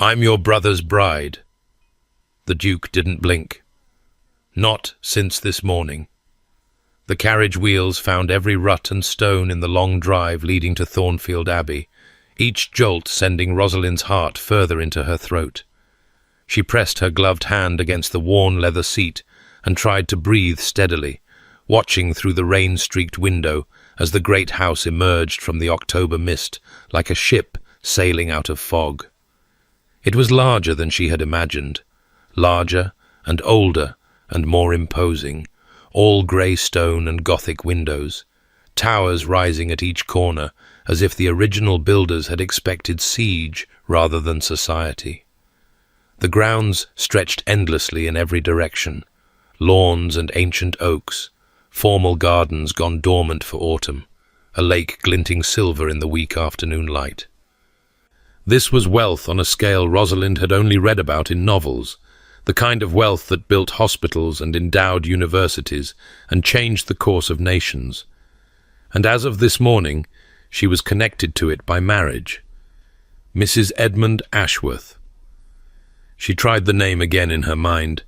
"I'm your brother's bride." The Duke didn't blink. "Not since this morning." The carriage wheels found every rut and stone in the long drive leading to Thornfield Abbey, each jolt sending Rosalind's heart further into her throat. She pressed her gloved hand against the worn leather seat and tried to breathe steadily, watching through the rain-streaked window as the great house emerged from the October mist like a ship sailing out of fog. It was larger than she had imagined, larger and older and more imposing, all grey stone and Gothic windows, towers rising at each corner as if the original builders had expected siege rather than society. The grounds stretched endlessly in every direction, lawns and ancient oaks, formal gardens gone dormant for autumn, a lake glinting silver in the weak afternoon light. This was wealth on a scale Rosalind had only read about in novels, the kind of wealth that built hospitals and endowed universities and changed the course of nations. And as of this morning, she was connected to it by marriage. Mrs. Edmund Ashworth. She tried the name again in her mind,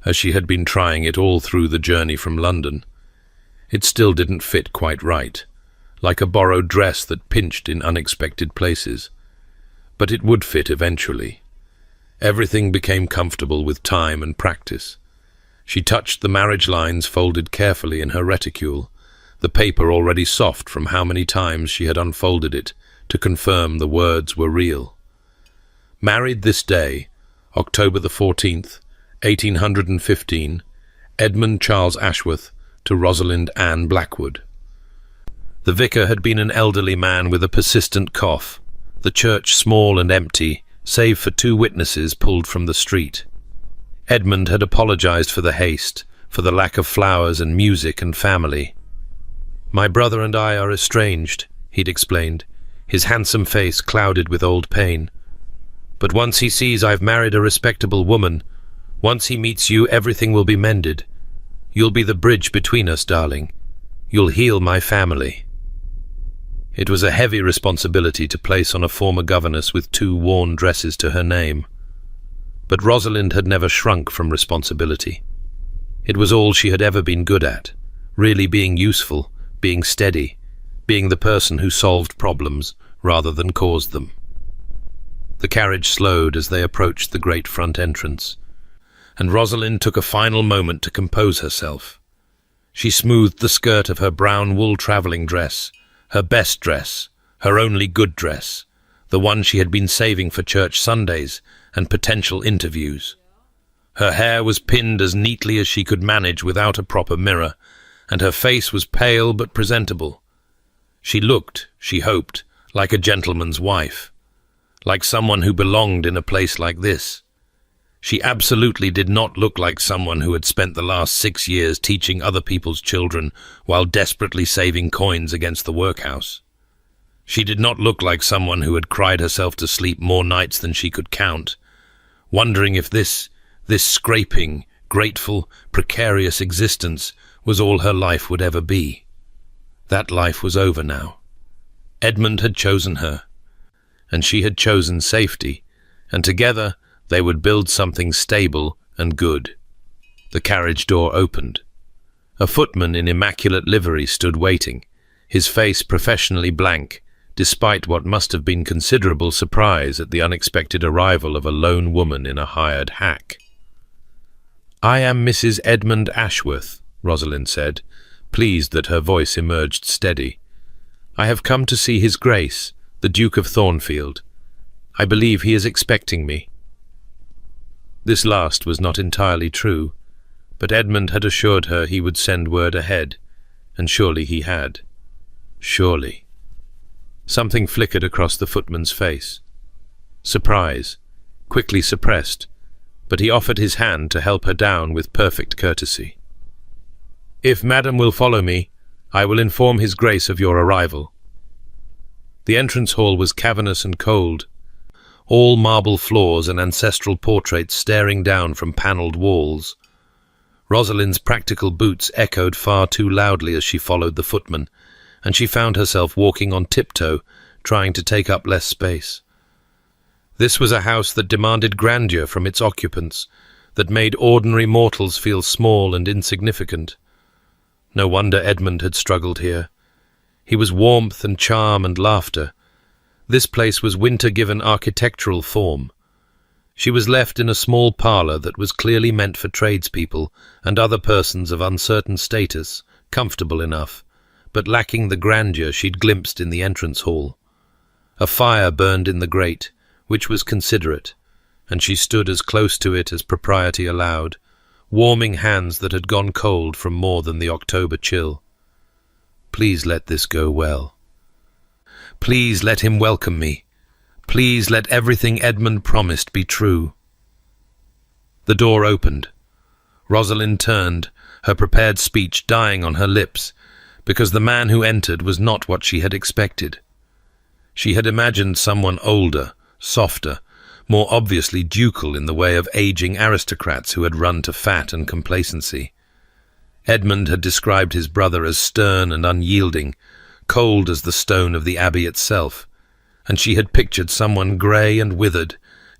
as she had been trying it all through the journey from London. It still didn't fit quite right, like a borrowed dress that pinched in unexpected places. But it would fit eventually. Everything became comfortable with time and practice. She touched the marriage lines folded carefully in her reticule, the paper already soft from how many times she had unfolded it to confirm the words were real. Married this day, October the 14th, 1815, Edmund Charles Ashworth to Rosalind Ann Blackwood. The vicar had been an elderly man with a persistent cough, the church small and empty, save for 2 witnesses pulled from the street. Edmund had apologized for the haste, for the lack of flowers and music and family. "My brother and I are estranged," he'd explained, his handsome face clouded with old pain. "But once he sees I've married a respectable woman, once he meets you, everything will be mended. You'll be the bridge between us, darling. You'll heal my family." It was a heavy responsibility to place on a former governess with 2 worn dresses to her name. But Rosalind had never shrunk from responsibility. It was all she had ever been good at, really being useful, being steady, being the person who solved problems rather than caused them. The carriage slowed as they approached the great front entrance, and Rosalind took a final moment to compose herself. She smoothed the skirt of her brown wool travelling dress, her best dress, her only good dress, the one she had been saving for church Sundays and potential interviews. Her hair was pinned as neatly as she could manage without a proper mirror, and her face was pale but presentable. She looked, she hoped, like a gentleman's wife, like someone who belonged in a place like this. She absolutely did not look like someone who had spent the last 6 years teaching other people's children while desperately saving coins against the workhouse. She did not look like someone who had cried herself to sleep more nights than she could count, wondering if this scraping, grateful, precarious existence was all her life would ever be. That life was over now. Edmund had chosen her, and she had chosen safety, and together they would build something stable and good. The carriage door opened. A footman in immaculate livery stood waiting, his face professionally blank, despite what must have been considerable surprise at the unexpected arrival of a lone woman in a hired hack. "I am Mrs. Edmund Ashworth," Rosalind said, pleased that her voice emerged steady. "I have come to see His Grace, the Duke of Thornfield. I believe he is expecting me." This last was not entirely true, but Edmund had assured her he would send word ahead, and surely he had. Surely. Something flickered across the footman's face. Surprise, quickly suppressed, but he offered his hand to help her down with perfect courtesy. "If Madam will follow me, I will inform His Grace of your arrival." The entrance hall was cavernous and cold, all marble floors and ancestral portraits staring down from panelled walls. Rosalind's practical boots echoed far too loudly as she followed the footman, and she found herself walking on tiptoe, trying to take up less space. This was a house that demanded grandeur from its occupants, that made ordinary mortals feel small and insignificant. No wonder Edmund had struggled here. He was warmth and charm and laughter. This place was winter given architectural form. She was left in a small parlour that was clearly meant for tradespeople and other persons of uncertain status, comfortable enough, but lacking the grandeur she'd glimpsed in the entrance hall. A fire burned in the grate, which was considerate, and she stood as close to it as propriety allowed, warming hands that had gone cold from more than the October chill. Please let this go well. Please let him welcome me. Please let everything Edmund promised be true. The door opened. Rosalind turned, her prepared speech dying on her lips, because the man who entered was not what she had expected. She had imagined someone older, softer, more obviously ducal in the way of aging aristocrats who had run to fat and complacency. Edmund had described his brother as stern and unyielding, cold as the stone of the abbey itself, and she had pictured someone grey and withered,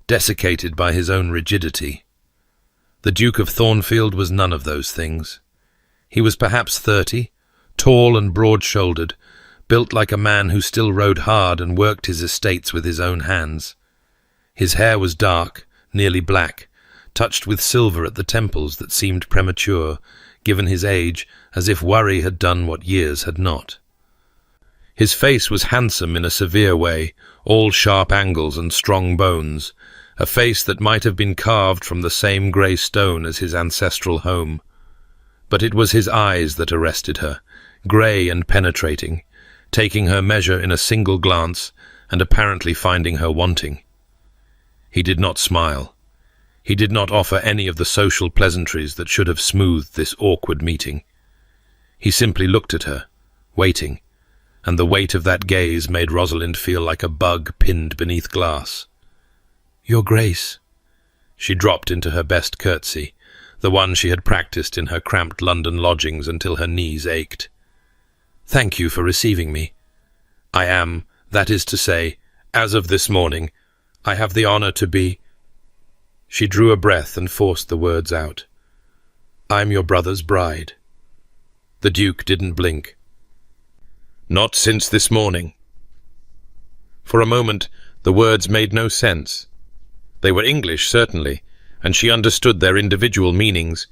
desiccated by his own rigidity. The Duke of Thornfield was none of those things. He was perhaps 30, tall and broad-shouldered, built like a man who still rode hard and worked his estates with his own hands. His hair was dark, nearly black, touched with silver at the temples that seemed premature, given his age, as if worry had done what years had not. His face was handsome in a severe way, all sharp angles and strong bones, a face that might have been carved from the same grey stone as his ancestral home. But it was his eyes that arrested her, grey and penetrating, taking her measure in a single glance and apparently finding her wanting. He did not smile. He did not offer any of the social pleasantries that should have smoothed this awkward meeting. He simply looked at her, waiting, and the weight of that gaze made Rosalind feel like a bug pinned beneath glass. "Your Grace." She dropped into her best curtsy, the one she had practiced in her cramped London lodgings until her knees ached. "Thank you for receiving me. I am, that is to say, as of this morning, I have the honour to be—" She drew a breath and forced the words out. "I'm your brother's bride." The Duke didn't blink. "Not since this morning." For a moment, the words made no sense. They were English, certainly, and she understood their individual meanings,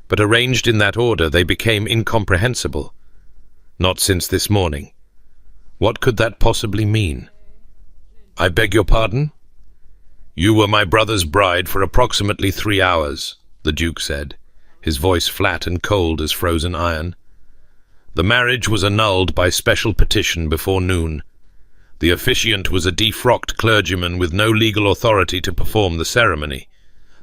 but arranged in that order they became incomprehensible. Not since this morning. What could that possibly mean? "I beg your pardon?" "You were my brother's bride for approximately 3 hours, the Duke said, his voice flat and cold as frozen iron. "The marriage was annulled by special petition before noon. The officiant was a defrocked clergyman with no legal authority to perform the ceremony.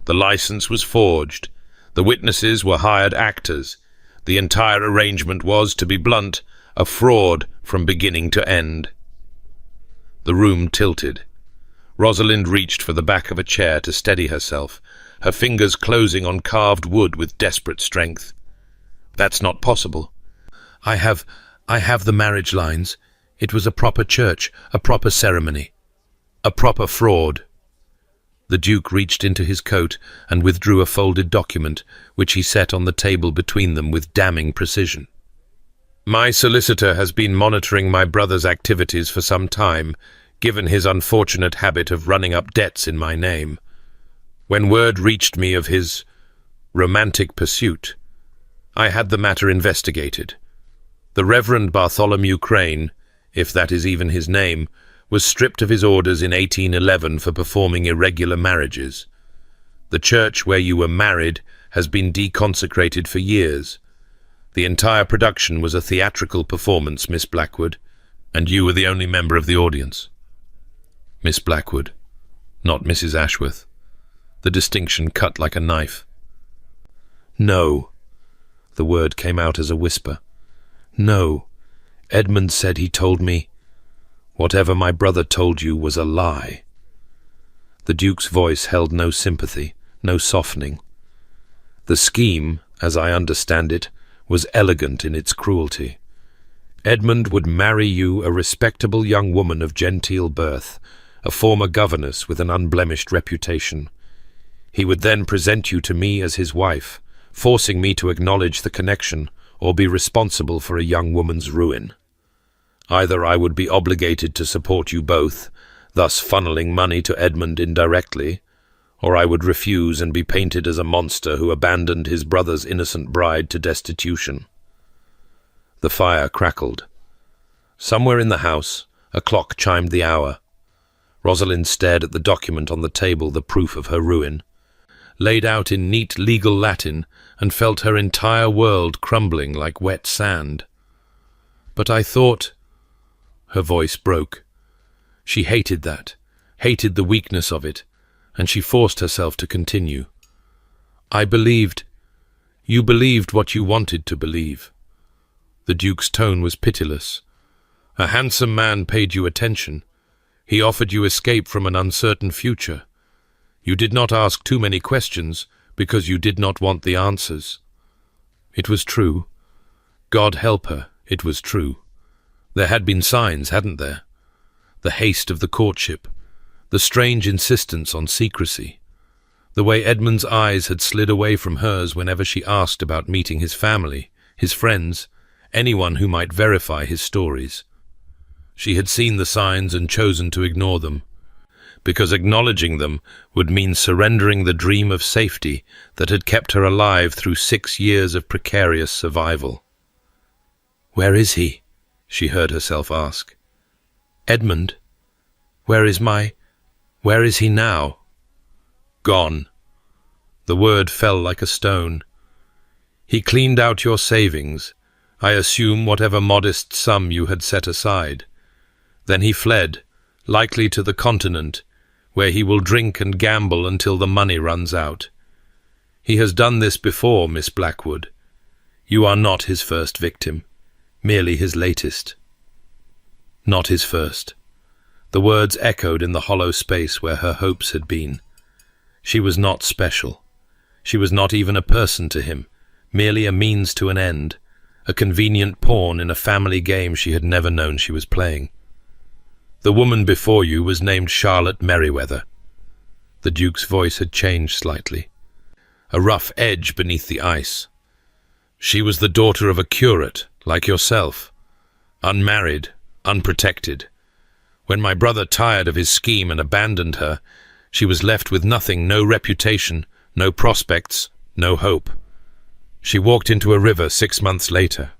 The license was forged. The witnesses were hired actors. The entire arrangement was, to be blunt, a fraud from beginning to end." The room tilted. Rosalind reached for the back of a chair to steady herself, her fingers closing on carved wood with desperate strength. "That's not possible." I have the marriage lines. It was a proper church, a proper ceremony, a proper fraud." The Duke reached into his coat and withdrew a folded document, which he set on the table between them with damning precision. "My solicitor has been monitoring my brother's activities for some time, given his unfortunate habit of running up debts in my name. When word reached me of his romantic pursuit, I had the matter investigated. The Reverend Bartholomew Crane, if that is even his name, was stripped of his orders in 1811 for performing irregular marriages. The church where you were married has been deconsecrated for years. The entire production was a theatrical performance, Miss Blackwood, and you were the only member of the audience." Miss Blackwood, not Mrs. Ashworth. The distinction cut like a knife. "No." The word came out as a whisper. "No. Edmund said he told me. Whatever my brother told you was a lie." The Duke's voice held no sympathy, no softening. "The scheme, as I understand it, was elegant in its cruelty. Edmund would marry you, a respectable young woman of genteel birth, a former governess with an unblemished reputation. He would then present you to me as his wife, forcing me to acknowledge the connection or be responsible for a young woman's ruin. Either I would be obligated to support you both, thus funneling money to Edmund indirectly, or I would refuse and be painted as a monster who abandoned his brother's innocent bride to destitution. The fire crackled. Somewhere in the house, a clock chimed the hour. Rosalind stared at the document on the table, the proof of her ruin, laid out in neat legal Latin, and felt her entire world crumbling like wet sand. But I thought... Her voice broke. She hated that, hated the weakness of it, and she forced herself to continue. I believed. You believed what you wanted to believe. The Duke's tone was pitiless. A handsome man paid you attention. He offered you escape from an uncertain future. You did not ask too many questions because you did not want the answers. It was true. God help her, it was true. There had been signs, hadn't there? The haste of the courtship, the strange insistence on secrecy, the way Edmund's eyes had slid away from hers whenever she asked about meeting his family, his friends, anyone who might verify his stories. She had seen the signs and chosen to ignore them, because acknowledging them would mean surrendering the dream of safety that had kept her alive through 6 years of precarious survival. "Where is he?" she heard herself ask. "Edmund? Where is he now?" "Gone." The word fell like a stone. "He cleaned out your savings, I assume whatever modest sum you had set aside. Then he fled, likely to the continent, where he will drink and gamble until the money runs out. He has done this before, Miss Blackwood. You are not his first victim, merely his latest." Not his first. The words echoed in the hollow space where her hopes had been. She was not special. She was not even a person to him, merely a means to an end, a convenient pawn in a family game she had never known she was playing. "The woman before you was named Charlotte Merriweather." The Duke's voice had changed slightly, a rough edge beneath the ice. "She was the daughter of a curate, like yourself, unmarried, unprotected. When my brother tired of his scheme and abandoned her, she was left with nothing, no reputation, no prospects, no hope. She walked into a river 6 months later."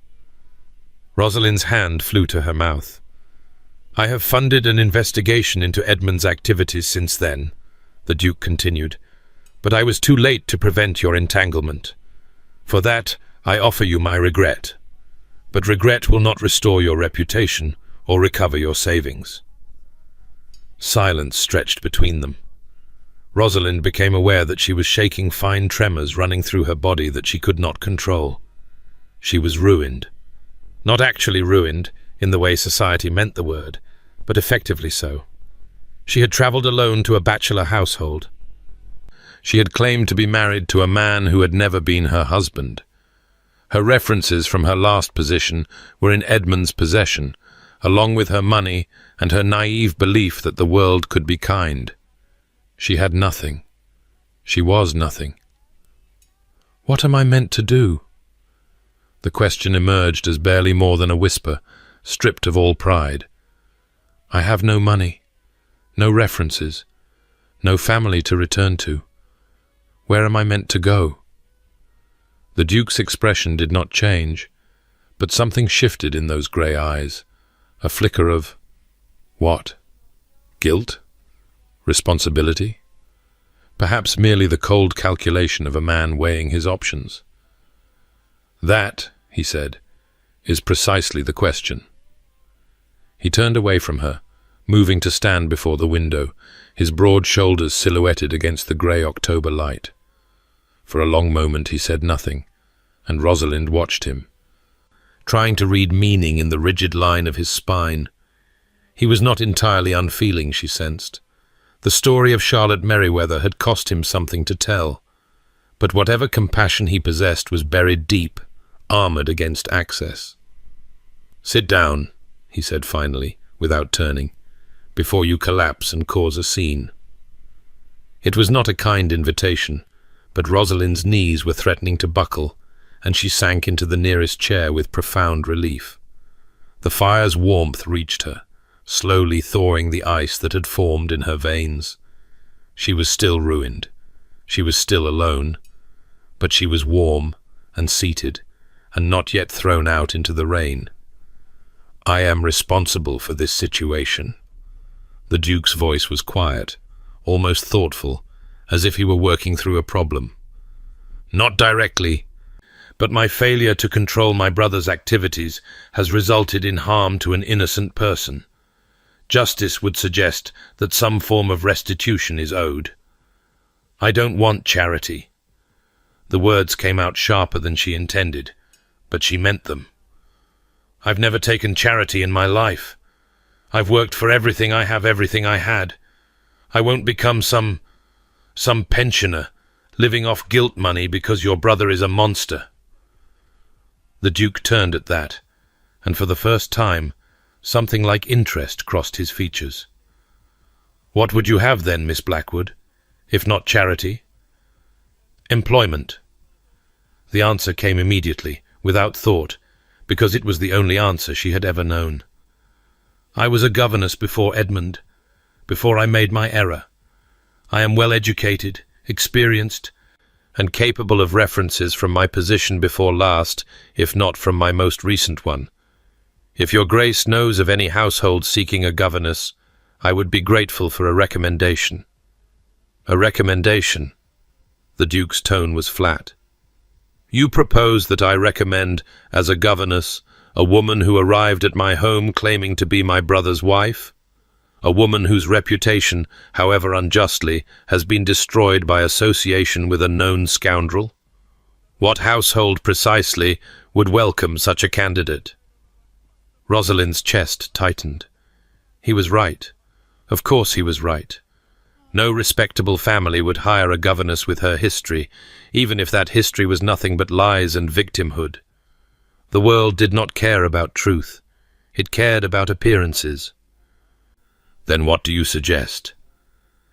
Rosalind's hand flew to her mouth. "I have funded an investigation into Edmund's activities since then," the Duke continued, "but I was too late to prevent your entanglement. For that, I offer you my regret. But regret will not restore your reputation or recover your savings." Silence stretched between them. Rosalind became aware that she was shaking fine tremors running through her body that she could not control. She was ruined. Not actually ruined, in the way society meant the word, but effectively so. She had travelled alone to a bachelor household. She had claimed to be married to a man who had never been her husband. Her references from her last position were in Edmund's possession, along with her money and her naive belief that the world could be kind. She had nothing. She was nothing. "What am I meant to do?" The question emerged as barely more than a whisper, stripped of all pride. "I have no money, no references, no family to return to. Where am I meant to go?" The Duke's expression did not change, but something shifted in those grey eyes, a flicker of... what? Guilt? Responsibility? Perhaps merely the cold calculation of a man weighing his options. "That," he said, "is precisely the question." He turned away from her, moving to stand before the window, his broad shoulders silhouetted against the grey October light. For a long moment he said nothing, and Rosalind watched him, trying to read meaning in the rigid line of his spine. He was not entirely unfeeling, she sensed. The story of Charlotte Merriweather had cost him something to tell, but whatever compassion he possessed was buried deep, armoured against access. "Sit down," he said finally, without turning. before you collapse and cause a scene." It was not a kind invitation, but Rosalind's knees were threatening to buckle, and she sank into the nearest chair with profound relief. The fire's warmth reached her, slowly thawing the ice that had formed in her veins. She was still ruined. She was still alone. But she was warm and seated, and not yet thrown out into the rain. "I am responsible for this situation." The Duke's voice was quiet, almost thoughtful, as if he were working through a problem. "Not directly, but my failure to control my brother's activities has resulted in harm to an innocent person. Justice would suggest that some form of restitution is owed. I don't want charity." The words came out sharper than she intended, but she meant them. "I've never taken charity in my life. I've worked for everything I have, everything I had. I won't become some pensioner, living off guilt money because your brother is a monster." The Duke turned at that, and for the first time, something like interest crossed his features. "What would you have then, Miss Blackwood, if not charity?" "Employment." The answer came immediately, without thought, because it was the only answer she had ever known. "I was a governess before Edmund, before I made my error. I am well educated, experienced, and capable of references from my position before last, if not from my most recent one. If your Grace knows of any household seeking a governess, I would be grateful for a recommendation." "A recommendation?" The Duke's tone was flat. "You propose that I recommend, as a governess, a woman who arrived at my home claiming to be my brother's wife? A woman whose reputation, however unjustly, has been destroyed by association with a known scoundrel? What household precisely would welcome such a candidate?" Rosalind's chest tightened. He was right. Of course he was right. No respectable family would hire a governess with her history, even if that history was nothing but lies and victimhood. The world did not care about truth. It cared about appearances. "Then what do you suggest?"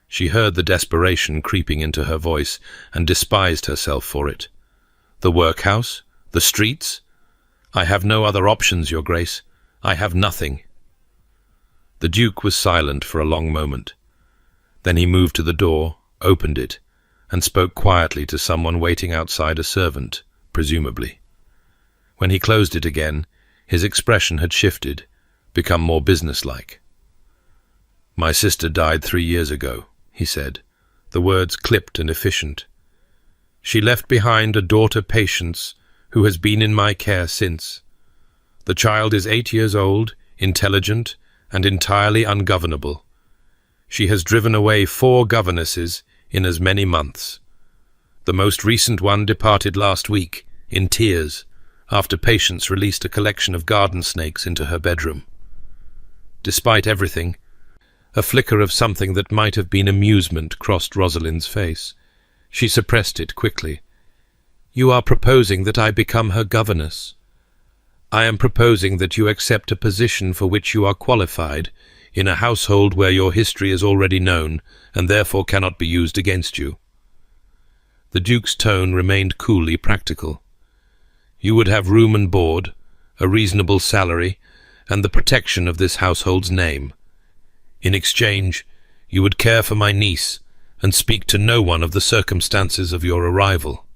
She heard the desperation creeping into her voice and despised herself for it. "The workhouse? The streets? I have no other options, Your Grace. I have nothing." The Duke was silent for a long moment. Then he moved to the door, opened it, and spoke quietly to someone waiting outside, a servant, presumably. When he closed it again, his expression had shifted, become more businesslike. "My sister died 3 years ago," he said, the words clipped and efficient. "She left behind a daughter, Patience, who has been in my care since. The child is 8 years old, intelligent, and entirely ungovernable. She has driven away 4 governesses in as many months. The most recent one departed last week, in tears, after Patience released a collection of garden snakes into her bedroom. Despite everything, a flicker of something that might have been amusement crossed Rosalind's face. She suppressed it quickly. "You are proposing that I become her governess. I am proposing that you accept a position for which you are qualified, in a household where your history is already known, and therefore cannot be used against you." The Duke's tone remained coolly practical. "You would have room and board, a reasonable salary, and the protection of this household's name. In exchange, you would care for my niece, and speak to no one of the circumstances of your arrival.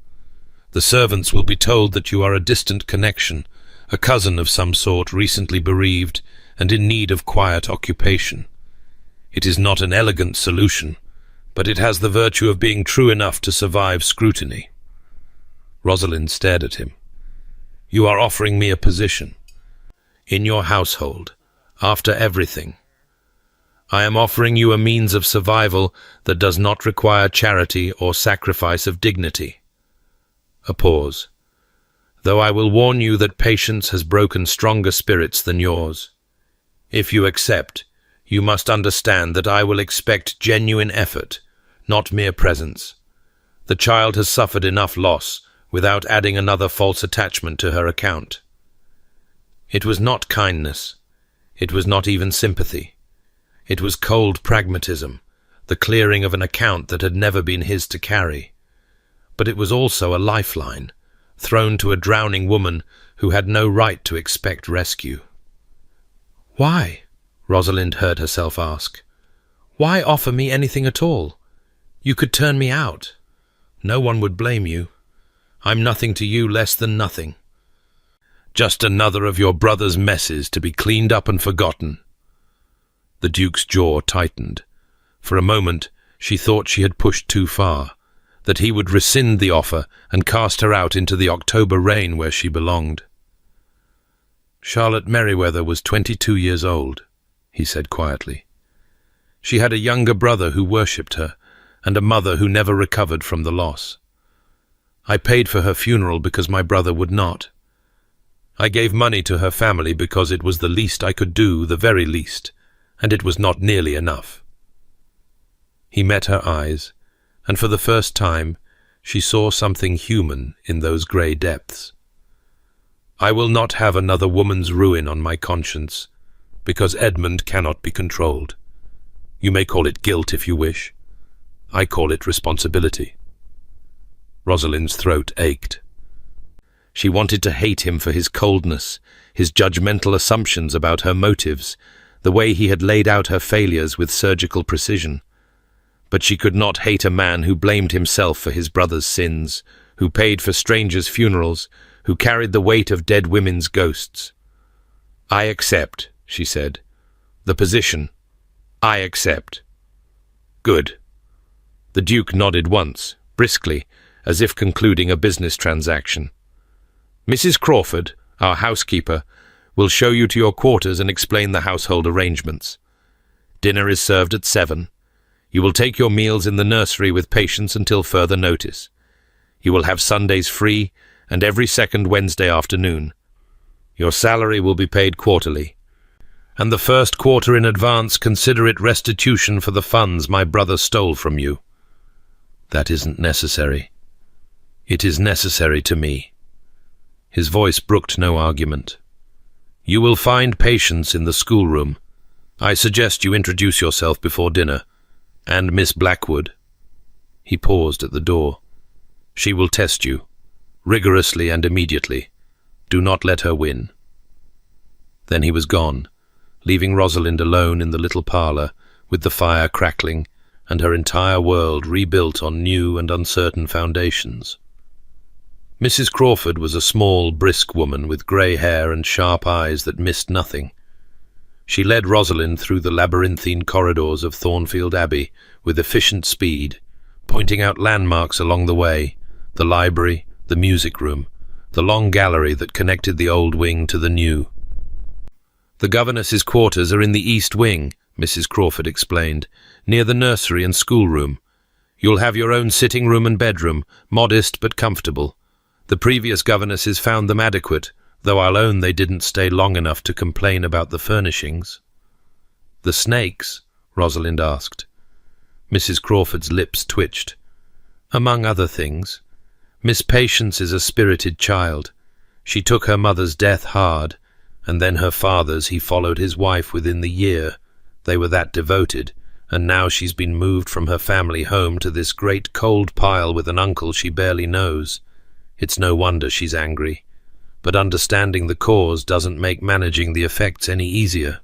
The servants will be told that you are a distant connection, a cousin of some sort, recently bereaved, and in need of quiet occupation. It is not an elegant solution, but it has the virtue of being true enough to survive scrutiny." Rosalind stared at him. "You are offering me a position in your household, after everything. I am offering you a means of survival that does not require charity or sacrifice of dignity." A pause. "Though I will warn you that Patience has broken stronger spirits than yours. If you accept, you must understand that I will expect genuine effort, not mere presence. The child has suffered enough loss without adding another false attachment to her account." It was not kindness. It was not even sympathy. It was cold pragmatism, the clearing of an account that had never been his to carry. But it was also a lifeline, thrown to a drowning woman who had no right to expect rescue. "Why?" Rosalind heard herself ask. "Why offer me anything at all? You could turn me out. No one would blame you. I'm nothing to you less than nothing. Just another of your brother's messes to be cleaned up and forgotten." The Duke's jaw tightened. For a moment, she thought she had pushed too far, that he would rescind the offer and cast her out into the October rain where she belonged. "Charlotte Merriweather was 22 years old," he said quietly. "She had a younger brother who worshipped her, and a mother who never recovered from the loss. I paid for her funeral because my brother would not. I gave money to her family because it was the least I could do, the very least, and it was not nearly enough." He met her eyes, and for the first time she saw something human in those grey depths. "I will not have another woman's ruin on my conscience, because Edmund cannot be controlled. You may call it guilt if you wish. I call it responsibility." Rosalind's throat ached. She wanted to hate him for his coldness, his judgmental assumptions about her motives, the way he had laid out her failures with surgical precision. But she could not hate a man who blamed himself for his brother's sins, who paid for strangers' funerals, who carried the weight of dead women's ghosts. "I accept," she said. "The position. I accept." "Good." The Duke nodded once, briskly, as if concluding a business transaction. "Mrs. Crawford, our housekeeper, will show you to your quarters and explain the household arrangements. Dinner is served at 7. You will take your meals in the nursery with Patience until further notice. You will have Sundays free and every second Wednesday afternoon. Your salary will be paid quarterly. And the first quarter in advance consider it restitution for the funds my brother stole from you." "That isn't necessary." "It is necessary to me." His voice brooked no argument. "You will find Patience in the schoolroom. I suggest you introduce yourself before dinner. And Miss Blackwood." He paused at the door. "She will test you, rigorously and immediately. Do not let her win." Then he was gone, leaving Rosalind alone in the little parlour, with the fire crackling, and her entire world rebuilt on new and uncertain foundations. Mrs. Crawford was a small, brisk woman with grey hair and sharp eyes that missed nothing. She led Rosalind through the labyrinthine corridors of Thornfield Abbey with efficient speed, pointing out landmarks along the way, the library, the music room, the long gallery that connected the old wing to the new. "The governess's quarters are in the east wing," Mrs. Crawford explained, "near the nursery and schoolroom. You'll have your own sitting room and bedroom, modest but comfortable. The previous governesses found them adequate, though I'll own they didn't stay long enough to complain about the furnishings." "The snakes?" Rosalind asked. Mrs. Crawford's lips twitched. "Among other things. Miss Patience is a spirited child. She took her mother's death hard, and then her father's. He followed his wife within the year. They were that devoted, and now she's been moved from her family home to this great cold pile with an uncle she barely knows. It's no wonder she's angry. But understanding the cause doesn't make managing the effects any easier.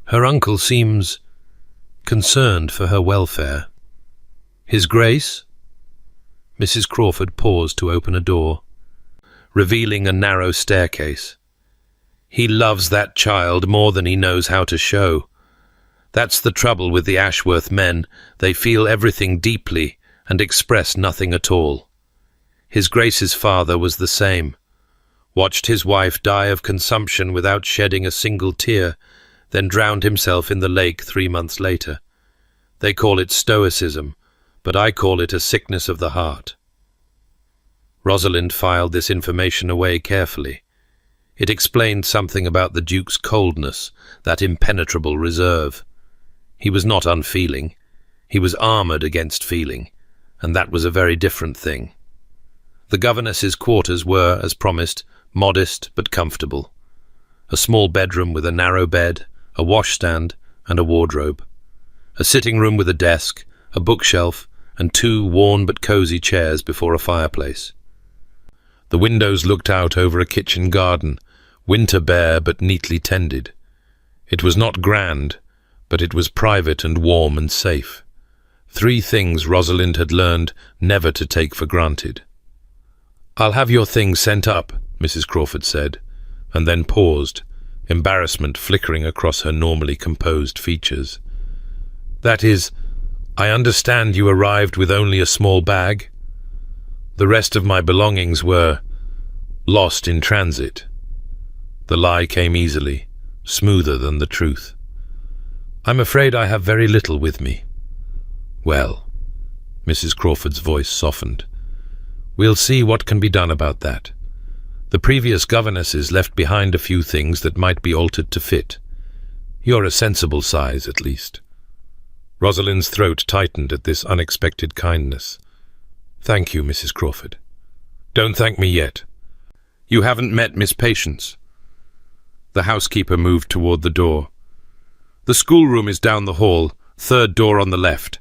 Her uncle seems concerned for her welfare." "His Grace?" Mrs. Crawford paused to open a door, revealing a narrow staircase. "He loves that child more than he knows how to show. That's the trouble with the Ashworth men. They feel everything deeply and express nothing at all. His Grace's father was the same. Watched his wife die of consumption without shedding a single tear, then drowned himself in the lake 3 months later. They call it stoicism, but I call it a sickness of the heart." Rosalind filed this information away carefully. It explained something about the Duke's coldness, that impenetrable reserve. He was not unfeeling. He was armoured against feeling, and that was a very different thing. The governess's quarters were, as promised, modest but comfortable. A small bedroom with a narrow bed, a washstand, and a wardrobe. A sitting room with a desk, a bookshelf, and 2 worn but cozy chairs before a fireplace. The windows looked out over a kitchen garden, winter bare but neatly tended. It was not grand, but it was private and warm and safe. 3 things Rosalind had learned never to take for granted. "I'll have your things sent up," Mrs. Crawford said, and then paused, embarrassment flickering across her normally composed features. "That is, I understand you arrived with only a small bag. The rest of my belongings were lost in transit." The lie came easily, smoother than the truth. "I'm afraid I have very little with me." "Well," Mrs. Crawford's voice softened, "we'll see what can be done about that. The previous governesses left behind a few things that might be altered to fit. You're a sensible size, at least." Rosalind's throat tightened at this unexpected kindness. "Thank you, Mrs. Crawford." "Don't thank me yet. You haven't met Miss Patience." The housekeeper moved toward the door. "The schoolroom is down the hall, 3rd door on the left.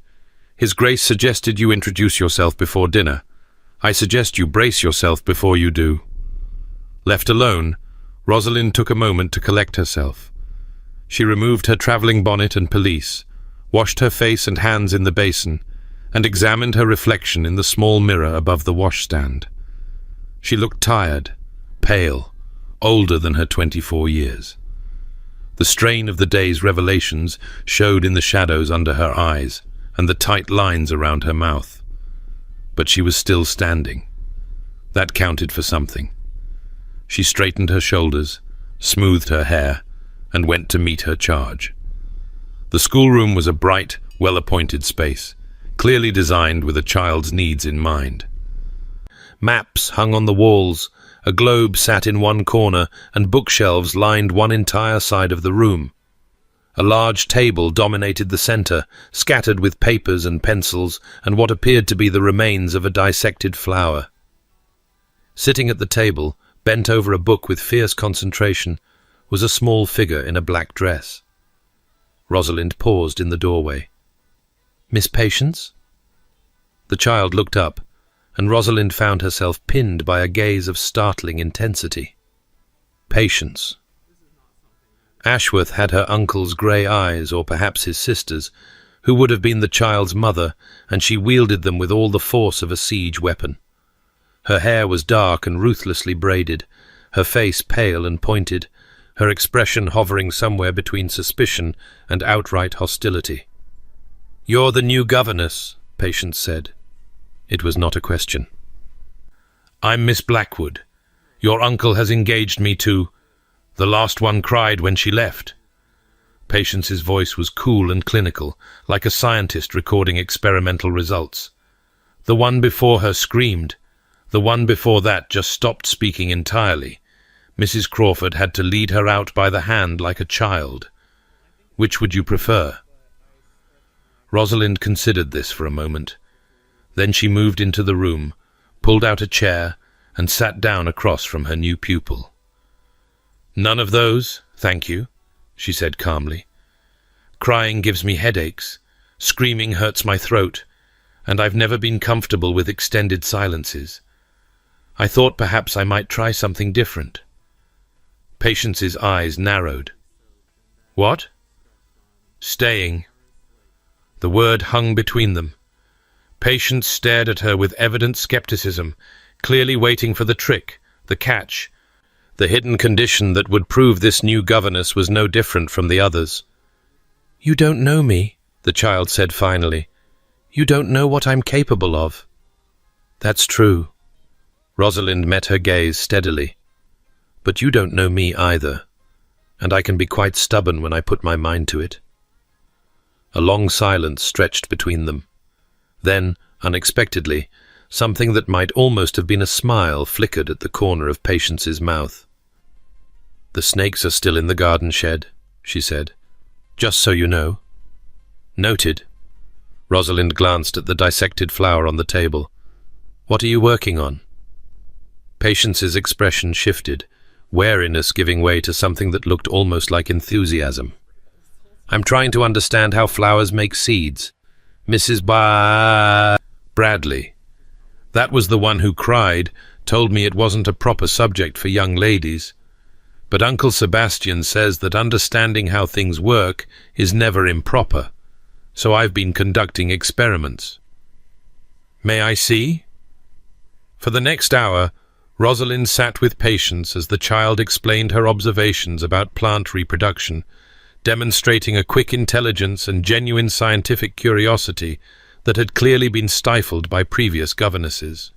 His Grace suggested you introduce yourself before dinner. I suggest you brace yourself before you do." Left alone, Rosalind took a moment to collect herself. She removed her travelling bonnet and pelisse, washed her face and hands in the basin, and examined her reflection in the small mirror above the washstand. She looked tired, pale, older than her 24 years. The strain of the day's revelations showed in the shadows under her eyes and the tight lines around her mouth. But she was still standing. That counted for something. She straightened her shoulders, smoothed her hair, and went to meet her charge. The schoolroom was a bright, well-appointed space, clearly designed with a child's needs in mind. Maps hung on the walls, a globe sat in one corner, and bookshelves lined one entire side of the room. A large table dominated the center, scattered with papers and pencils and what appeared to be the remains of a dissected flower. Sitting at the table, bent over a book with fierce concentration, was a small figure in a black dress. Rosalind paused in the doorway. "Miss Patience?" The child looked up, and Rosalind found herself pinned by a gaze of startling intensity. Patience. Ashworth had her uncle's grey eyes, or perhaps his sister's, who would have been the child's mother, and she wielded them with all the force of a siege weapon. Her hair was dark and ruthlessly braided, her face pale and pointed, her expression hovering somewhere between suspicion and outright hostility. "You're the new governess," Patience said. It was not a question. "I'm Miss Blackwood. Your uncle has engaged me to... The last one cried when she left." Patience's voice was cool and clinical, like a scientist recording experimental results. "The one before her screamed. The one before that just stopped speaking entirely. Mrs. Crawford had to lead her out by the hand like a child. Which would you prefer?" Rosalind considered this for a moment. Then she moved into the room, pulled out a chair, and sat down across from her new pupil. "None of those, thank you," she said calmly. "Crying gives me headaches, screaming hurts my throat, and I've never been comfortable with extended silences. I thought perhaps I might try something different." Patience's eyes narrowed. "What?" "Staying." The word hung between them. Patience stared at her with evident skepticism, clearly waiting for the trick, the catch, the hidden condition that would prove this new governess was no different from the others. "You don't know me," the child said finally. "You don't know what I'm capable of." "That's true." Rosalind met her gaze steadily. "But you don't know me either, and I can be quite stubborn when I put my mind to it." A long silence stretched between them. Then, unexpectedly, something that might almost have been a smile flickered at the corner of Patience's mouth. "The snakes are still in the garden shed," she said. "Just so you know." "Noted." Rosalind glanced at the dissected flower on the table. "What are you working on?" Patience's expression shifted, wariness giving way to something that looked almost like enthusiasm. I'm trying to understand how flowers make seeds. Mrs. Bradley. That was the one who cried, told me it wasn't a proper subject for young ladies. But Uncle Sebastian says that understanding how things work is never improper, so I've been conducting experiments. May I see? For the next hour, Rosalind sat with patience as the child explained her observations about plant reproduction, demonstrating a quick intelligence and genuine scientific curiosity that had clearly been stifled by previous governesses.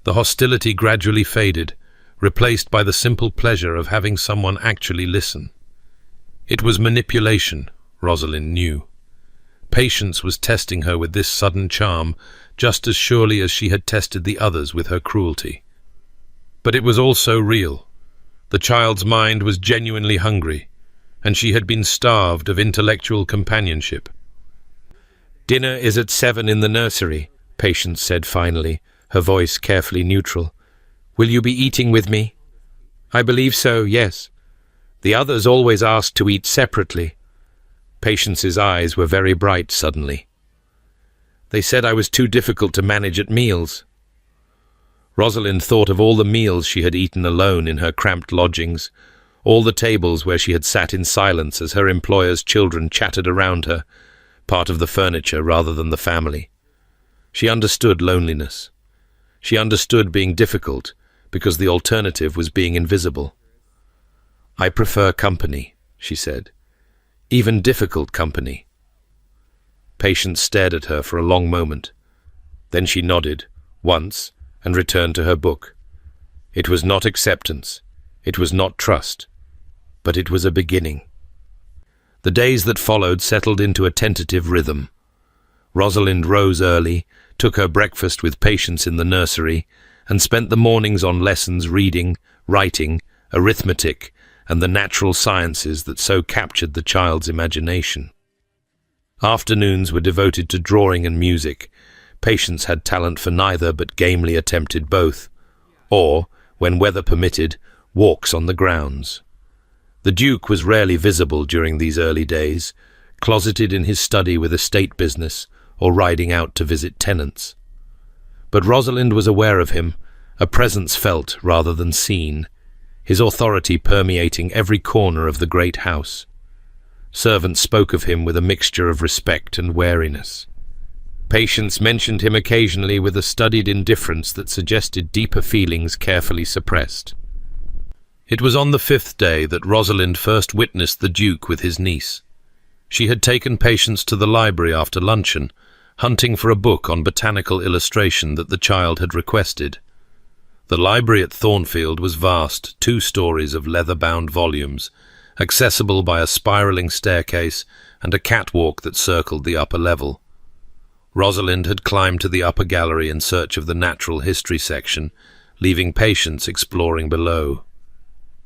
The hostility gradually faded, replaced by the simple pleasure of having someone actually listen. It was manipulation, Rosalind knew. Patience was testing her with this sudden charm, just as surely as she had tested the others with her cruelty. But it was also real. The child's mind was genuinely hungry, and she had been starved of intellectual companionship. "Dinner is at 7 in the nursery," Patience said finally, her voice carefully neutral. "Will you be eating with me?" "I believe so, yes. The others always ask to eat separately." Patience's eyes were very bright suddenly. "They said I was too difficult to manage at meals." Rosalind thought of all the meals she had eaten alone in her cramped lodgings, all the tables where she had sat in silence as her employer's children chattered around her, part of the furniture rather than the family. She understood loneliness. She understood being difficult, because the alternative was being invisible. "I prefer company," she said. "Even difficult company." Patience stared at her for a long moment. Then she nodded, once, and returned to her book. It was not acceptance. It was not trust. But it was a beginning. The days that followed settled into a tentative rhythm. Rosalind rose early, took her breakfast with Patience in the nursery, and spent the mornings on lessons reading, writing, arithmetic, and the natural sciences that so captured the child's imagination. Afternoons were devoted to drawing and music. Patience had talent for neither but gamely attempted both, or, when weather permitted, walks on the grounds. The Duke was rarely visible during these early days, closeted in his study with estate business or riding out to visit tenants. But Rosalind was aware of him, a presence felt rather than seen, his authority permeating every corner of the great house. Servants spoke of him with a mixture of respect and wariness. Patience mentioned him occasionally with a studied indifference that suggested deeper feelings carefully suppressed. It was on the 5th day that Rosalind first witnessed the Duke with his niece. She had taken Patience to the library after luncheon, hunting for a book on botanical illustration that the child had requested. The library at Thornfield was vast, 2 stories of leather-bound volumes, accessible by a spiralling staircase and a catwalk that circled the upper level. Rosalind had climbed to the upper gallery in search of the natural history section, leaving Patience exploring below.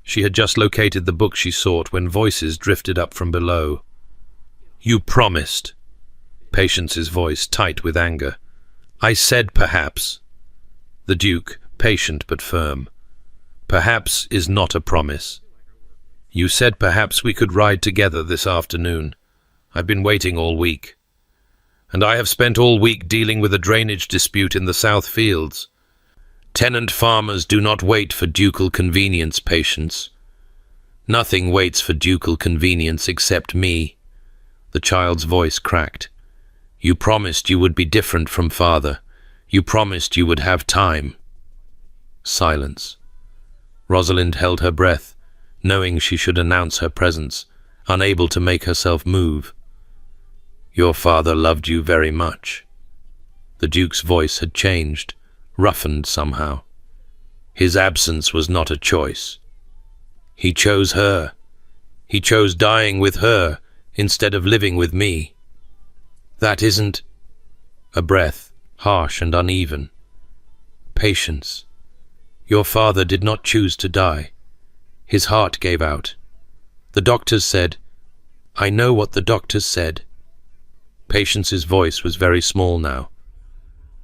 She had just located the book she sought when voices drifted up from below. "You promised." Patience's voice tight with anger. "I said perhaps." The Duke, patient but firm. "Perhaps is not a promise. You said perhaps we could ride together this afternoon. I've been waiting all week. And I have spent all week dealing with a drainage dispute in the South Fields. Tenant farmers do not wait for ducal convenience, Patience. Nothing waits for ducal convenience except me." The child's voice cracked. "You promised you would be different from father. You promised you would have time." Silence. Rosalind held her breath, knowing she should announce her presence, unable to make herself move. "Your father loved you very much." The Duke's voice had changed, roughened somehow. "His absence was not a choice. He chose her. He chose dying with her instead of living with me. That isn't—" A breath, harsh and uneven. "Patience. Your father did not choose to die. His heart gave out. The doctors said—" "I know what the doctors said." Patience's voice was very small now.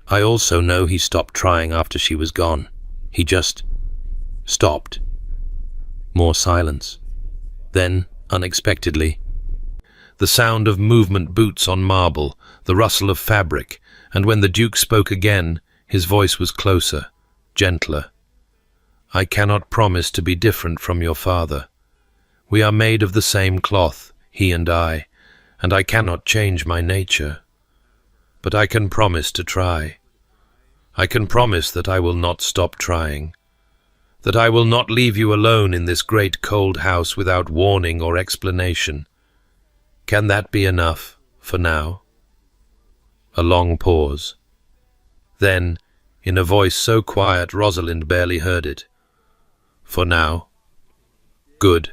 "I also know he stopped trying after she was gone. He just stopped." More silence. Then, unexpectedly, the sound of movement boots on marble, the rustle of fabric, and when the Duke spoke again, his voice was closer, gentler. "I cannot promise to be different from your father. We are made of the same cloth, he and I cannot change my nature. But I can promise to try. I can promise that I will not stop trying, that I will not leave you alone in this great cold house without warning or explanation. Can that be enough for now?" A long pause. Then, in a voice so quiet Rosalind barely heard it, "For now." "Good."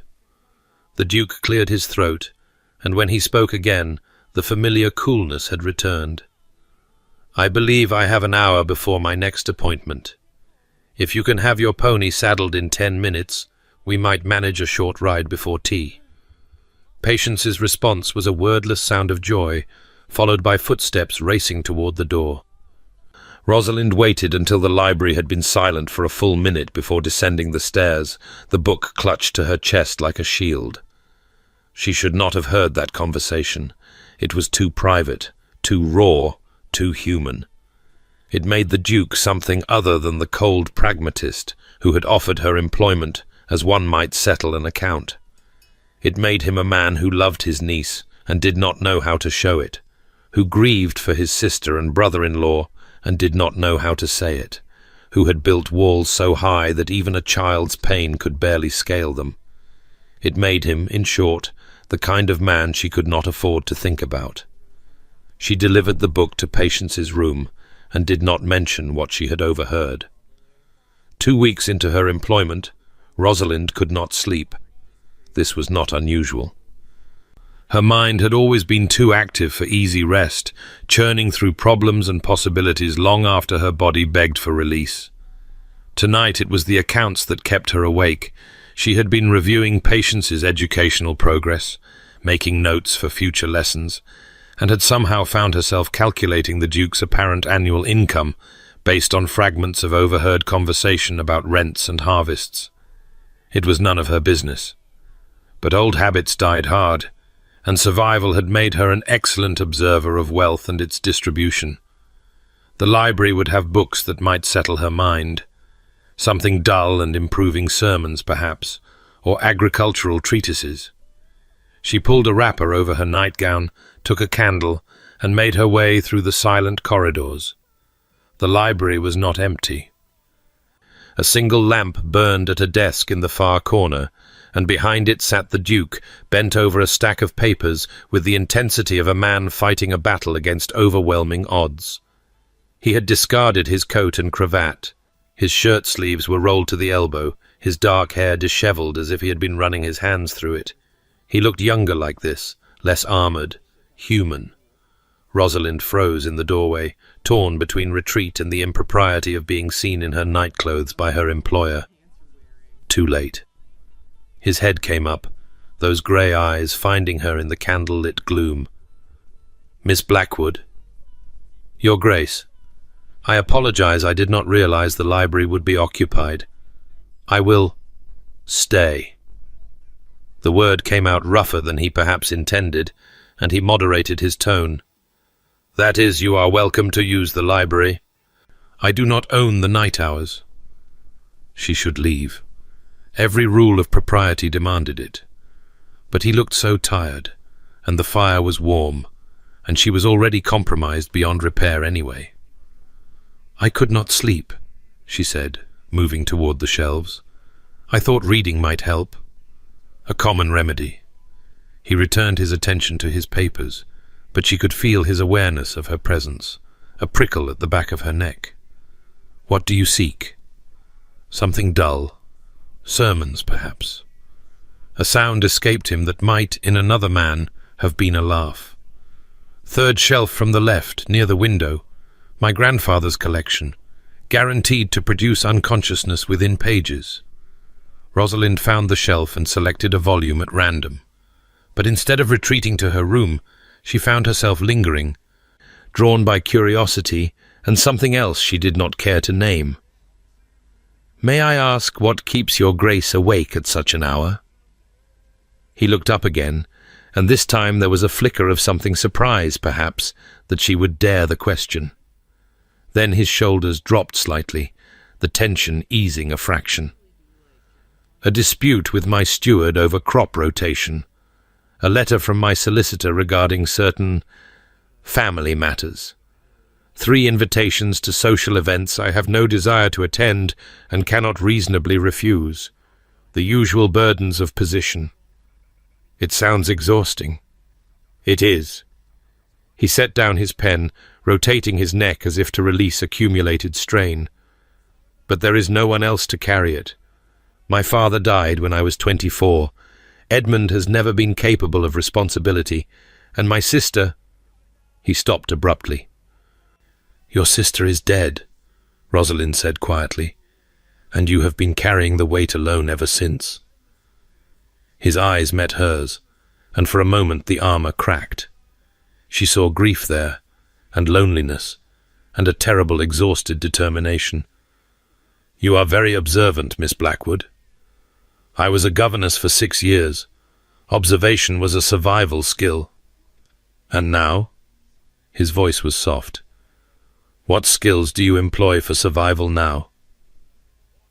The Duke cleared his throat, and when he spoke again, the familiar coolness had returned. "I believe I have an hour before my next appointment. If you can have your pony saddled in 10 minutes, we might manage a short ride before tea." Patience's response was a wordless sound of joy, followed by footsteps racing toward the door. Rosalind waited until the library had been silent for a full minute before descending the stairs, the book clutched to her chest like a shield. She should not have heard that conversation. It was too private, too raw, too human. It made the Duke something other than the cold pragmatist who had offered her employment as one might settle an account. It made him a man who loved his niece and did not know how to show it, who grieved for his sister and brother-in-law and did not know how to say it, who had built walls so high that even a child's pain could barely scale them. It made him, in short, the kind of man she could not afford to think about. She delivered the book to Patience's room and did not mention what she had overheard. 2 weeks into her employment, Rosalind could not sleep. This was not unusual. Her mind had always been too active for easy rest, churning through problems and possibilities long after her body begged for release. Tonight it was the accounts that kept her awake. She had been reviewing Patience's educational progress, making notes for future lessons, and had somehow found herself calculating the Duke's apparent annual income based on fragments of overheard conversation about rents and harvests. It was none of her business. But old habits died hard, and survival had made her an excellent observer of wealth and its distribution. The library would have books that might settle her mind, something dull and improving sermons, perhaps, or agricultural treatises. She pulled a wrapper over her nightgown, took a candle, and made her way through the silent corridors. The library was not empty. A single lamp burned at a desk in the far corner, and behind it sat the Duke, bent over a stack of papers with the intensity of a man fighting a battle against overwhelming odds. He had discarded his coat and cravat. His shirt sleeves were rolled to the elbow, his dark hair dishevelled as if he had been running his hands through it. He looked younger like this, less armoured, human. Rosalind froze in the doorway, torn between retreat and the impropriety of being seen in her nightclothes by her employer. Too late. His head came up, those grey eyes finding her in the candle-lit gloom. "Miss Blackwood." "Your Grace, I apologize. I did not realize the library would be occupied. I will stay." The word came out rougher than he perhaps intended, and he moderated his tone. "That is, you are welcome to use the library. I do not own the night hours." She should leave. Every rule of propriety demanded it. But he looked so tired, and the fire was warm, and she was already compromised beyond repair anyway. "I could not sleep," she said, moving toward the shelves. "I thought reading might help." A common remedy. He returned his attention to his papers, but she could feel his awareness of her presence, a prickle at the back of her neck. "What do you seek?" "Something dull. Sermons, perhaps." A sound escaped him that might, in another man, have been a laugh. "Third shelf from the left, near the window. My grandfather's collection, guaranteed to produce unconsciousness within pages." Rosalind found the shelf and selected a volume at random. But instead of retreating to her room, she found herself lingering, drawn by curiosity and something else she did not care to name. "May I ask what keeps your Grace awake at such an hour?" He looked up again, and this time there was a flicker of something surprised, perhaps, that she would dare the question. Then his shoulders dropped slightly, the tension easing a fraction. A dispute with my steward over crop rotation. A letter from my solicitor regarding certain family matters. 3 invitations to social events I have no desire to attend and cannot reasonably refuse. The usual burdens of position. It sounds exhausting. It is. He set down his pen, rotating his neck as if to release accumulated strain. But there is no one else to carry it. My father died when I was 24. Edmund has never been capable of responsibility, and my sister... He stopped abruptly. Your sister is dead, Rosalind said quietly, and you have been carrying the weight alone ever since. His eyes met hers, and for a moment the armor cracked. She saw grief there, and loneliness, and a terrible exhausted determination. You are very observant, Miss Blackwood. I was a governess for 6 years. Observation was a survival skill. And now? His voice was soft. What skills do you employ for survival now?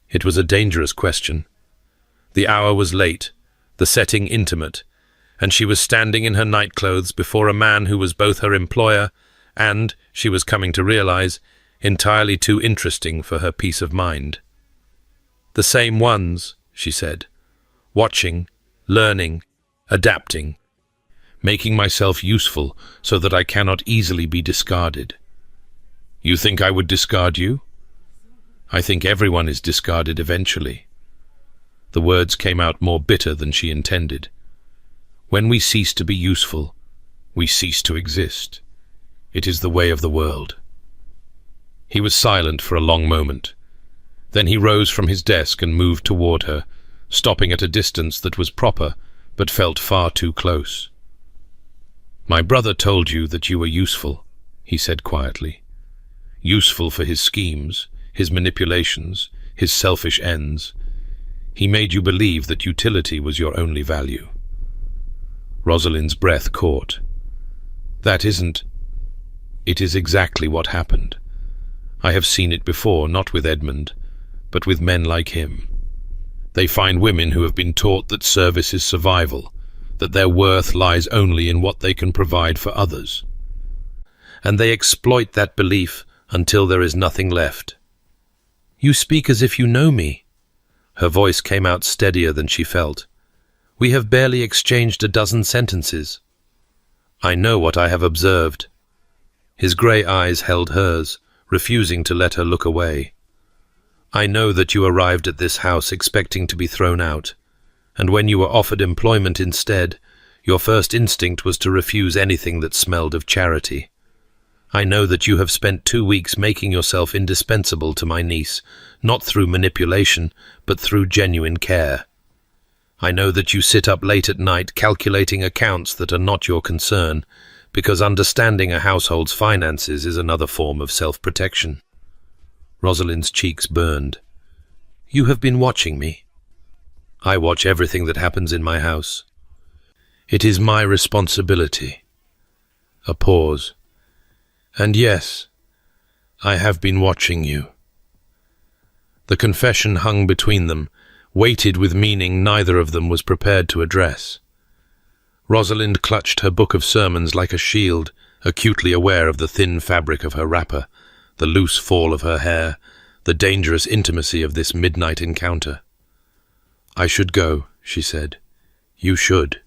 It was a dangerous question. The hour was late, the setting intimate, and she was standing in her nightclothes before a man who was both her employer and, she was coming to realize, entirely too interesting for her peace of mind. The same ones, she said, watching, learning, adapting, making myself useful so that I cannot easily be discarded. You think I would discard you? I think everyone is discarded eventually. The words came out more bitter than she intended. When we cease to be useful, we cease to exist. It is the way of the world. He was silent for a long moment. Then he rose from his desk and moved toward her, stopping at a distance that was proper, but felt far too close. My brother told you that you were useful, he said quietly. Useful for his schemes, his manipulations, his selfish ends. He made you believe that utility was your only value. Rosalind's breath caught. That isn't... It is exactly what happened. I have seen it before, not with Edmund, but with men like him. They find women who have been taught that service is survival, that their worth lies only in what they can provide for others. And they exploit that belief until there is nothing left. You speak as if you know me. Her voice came out steadier than she felt. We have barely exchanged a dozen sentences. I know what I have observed. His grey eyes held hers, refusing to let her look away. I know that you arrived at this house expecting to be thrown out, and when you were offered employment instead, your first instinct was to refuse anything that smelled of charity. I know that you have spent 2 weeks making yourself indispensable to my niece, not through manipulation, but through genuine care. I know that you sit up late at night calculating accounts that are not your concern, because understanding a household's finances is another form of self-protection. Rosalind's cheeks burned. You have been watching me. I watch everything that happens in my house. It is my responsibility. A pause. And yes, I have been watching you. The confession hung between them, weighted with meaning neither of them was prepared to address. Rosalind clutched her book of sermons like a shield, acutely aware of the thin fabric of her wrapper, the loose fall of her hair, the dangerous intimacy of this midnight encounter. I should go, she said. You should.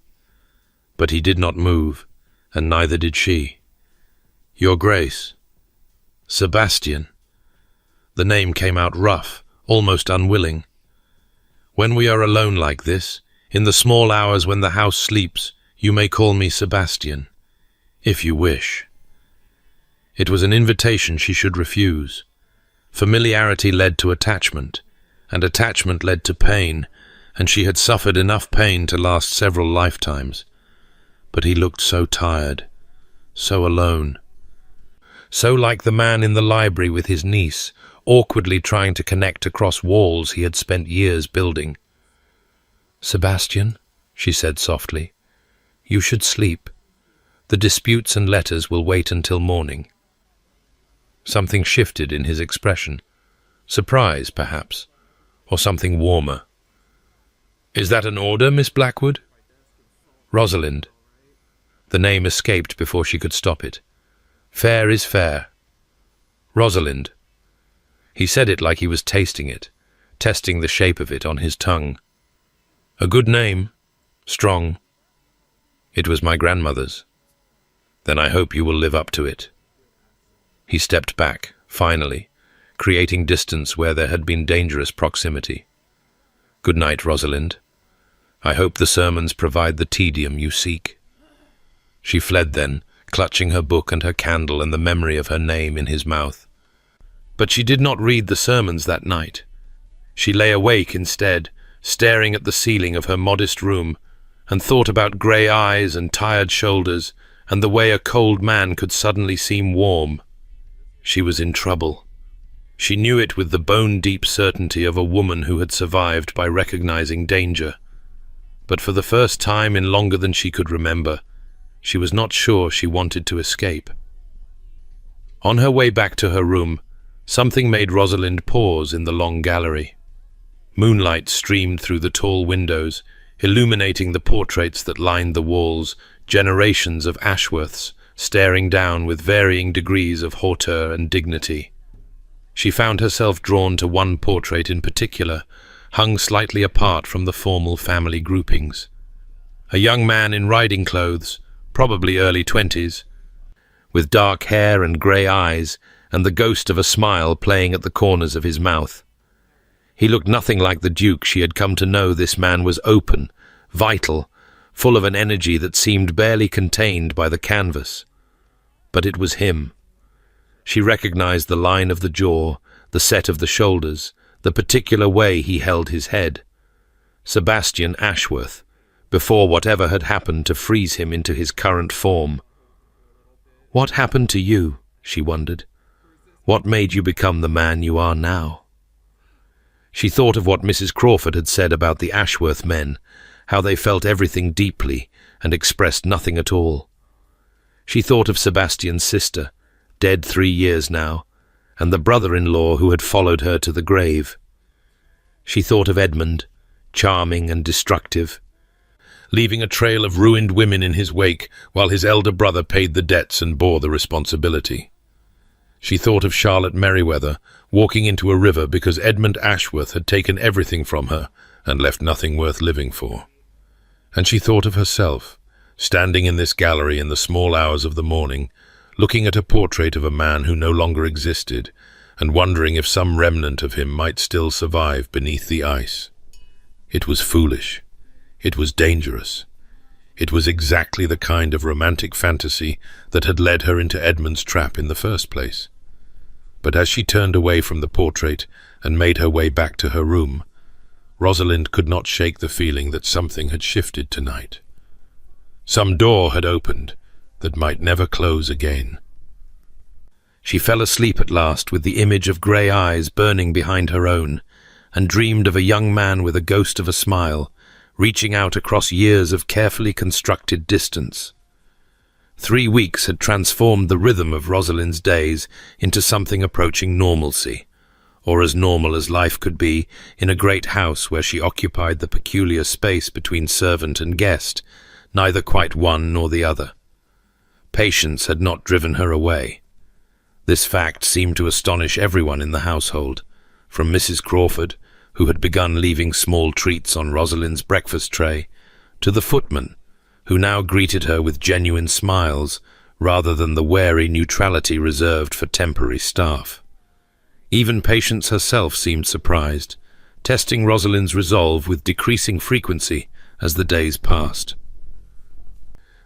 But he did not move, and neither did she. Your Grace. Sebastian. The name came out rough, almost unwilling. When we are alone like this, in the small hours when the house sleeps, you may call me Sebastian, if you wish. It was an invitation she should refuse. Familiarity led to attachment, and attachment led to pain, and she had suffered enough pain to last several lifetimes. But he looked so tired, so alone. So like the man in the library with his niece, awkwardly trying to connect across walls he had spent years building. Sebastian, she said softly, You should sleep. The disputes and letters will wait until morning." Something shifted in his expression. Surprise, perhaps, or something warmer. "Is that an order, Miss Blackwood?" "Rosalind." The name escaped before she could stop it. "Fair is fair." "Rosalind." He said it like he was tasting it, testing the shape of it on his tongue. "A good name. Strong." "It was my grandmother's." "Then I hope you will live up to it." He stepped back, finally, creating distance where there had been dangerous proximity. "Good night, Rosalind. I hope the sermons provide the tedium you seek." She fled then, clutching her book and her candle and the memory of her name in his mouth. But she did not read the sermons that night. She lay awake instead, staring at the ceiling of her modest room, and thought about grey eyes and tired shoulders, and the way a cold man could suddenly seem warm. She was in trouble. She knew it with the bone-deep certainty of a woman who had survived by recognizing danger. But for the first time in longer than she could remember, she was not sure she wanted to escape. On her way back to her room, something made Rosalind pause in the long gallery. Moonlight streamed through the tall windows, illuminating the portraits that lined the walls, generations of Ashworths, staring down with varying degrees of hauteur and dignity. She found herself drawn to one portrait in particular, hung slightly apart from the formal family groupings. A young man in riding clothes, probably early 20s, with dark hair and grey eyes, and the ghost of a smile playing at the corners of his mouth. He looked nothing like the Duke she had come to know. This man was open, vital, full of an energy that seemed barely contained by the canvas. But it was him. She recognized the line of the jaw, the set of the shoulders, the particular way he held his head. Sebastian Ashworth, before whatever had happened to freeze him into his current form. "What happened to you?" she wondered. "What made you become the man you are now?" She thought of what Mrs. Crawford had said about the Ashworth men, how they felt everything deeply and expressed nothing at all. She thought of Sebastian's sister, dead 3 years now, and the brother-in-law who had followed her to the grave. She thought of Edmund, charming and destructive, leaving a trail of ruined women in his wake while his elder brother paid the debts and bore the responsibility. She thought of Charlotte Merriweather walking into a river because Edmund Ashworth had taken everything from her and left nothing worth living for. And she thought of herself, standing in this gallery in the small hours of the morning, looking at a portrait of a man who no longer existed, and wondering if some remnant of him might still survive beneath the ice. It was foolish. It was dangerous. It was exactly the kind of romantic fantasy that had led her into Edmund's trap in the first place. But as she turned away from the portrait and made her way back to her room, Rosalind could not shake the feeling that something had shifted tonight. Some door had opened that might never close again. She fell asleep at last with the image of grey eyes burning behind her own, and dreamed of a young man with a ghost of a smile, reaching out across years of carefully constructed distance. 3 weeks had transformed the rhythm of Rosalind's days into something approaching normalcy, or as normal as life could be in a great house where she occupied the peculiar space between servant and guest, neither quite one nor the other. Patience had not driven her away. This fact seemed to astonish everyone in the household, from Mrs. Crawford, who had begun leaving small treats on Rosalind's breakfast tray, to the footman, who now greeted her with genuine smiles rather than the wary neutrality reserved for temporary staff. Even Patience herself seemed surprised, testing Rosalind's resolve with decreasing frequency as the days passed.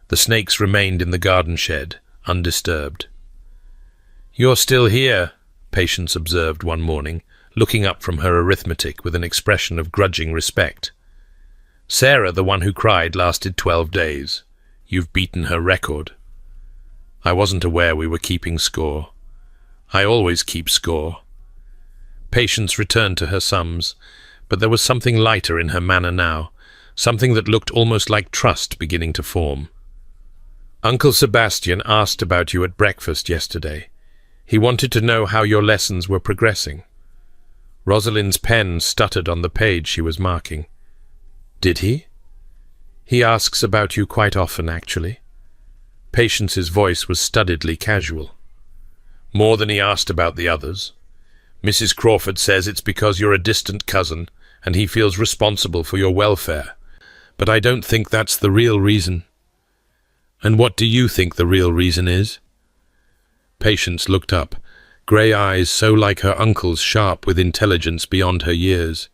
The snakes remained in the garden shed, undisturbed. "You're still here," Patience observed one morning, looking up from her arithmetic with an expression of grudging respect. "Sarah, the one who cried, lasted 12 days. You've beaten her record." "I wasn't aware we were keeping score." "I always keep score." Patience returned to her sums, but there was something lighter in her manner now, something that looked almost like trust beginning to form. "Uncle Sebastian asked about you at breakfast yesterday. He wanted to know how your lessons were progressing." Rosalind's pen stuttered on the page she was marking. "Did he?" "He asks about you quite often, actually." Patience's voice was studiedly casual. "More than he asked about the others. Mrs. Crawford says it's because you're a distant cousin and he feels responsible for your welfare. But I don't think that's the real reason." "And what do you think the real reason is?" Patience looked up, grey eyes so like her uncle's, sharp with intelligence beyond her years.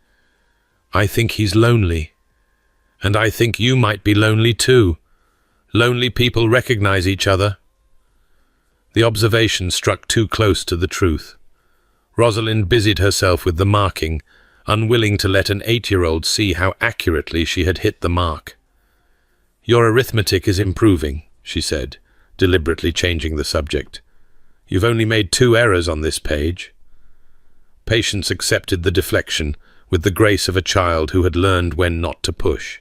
"I think he's lonely. And I think you might be lonely too. Lonely people recognize each other." The observation struck too close to the truth. Rosalind busied herself with the marking, unwilling to let an 8-year-old see how accurately she had hit the mark. "Your arithmetic is improving," she said, deliberately changing the subject. "You've only made 2 errors on this page." Patience accepted the deflection with the grace of a child who had learned when not to push.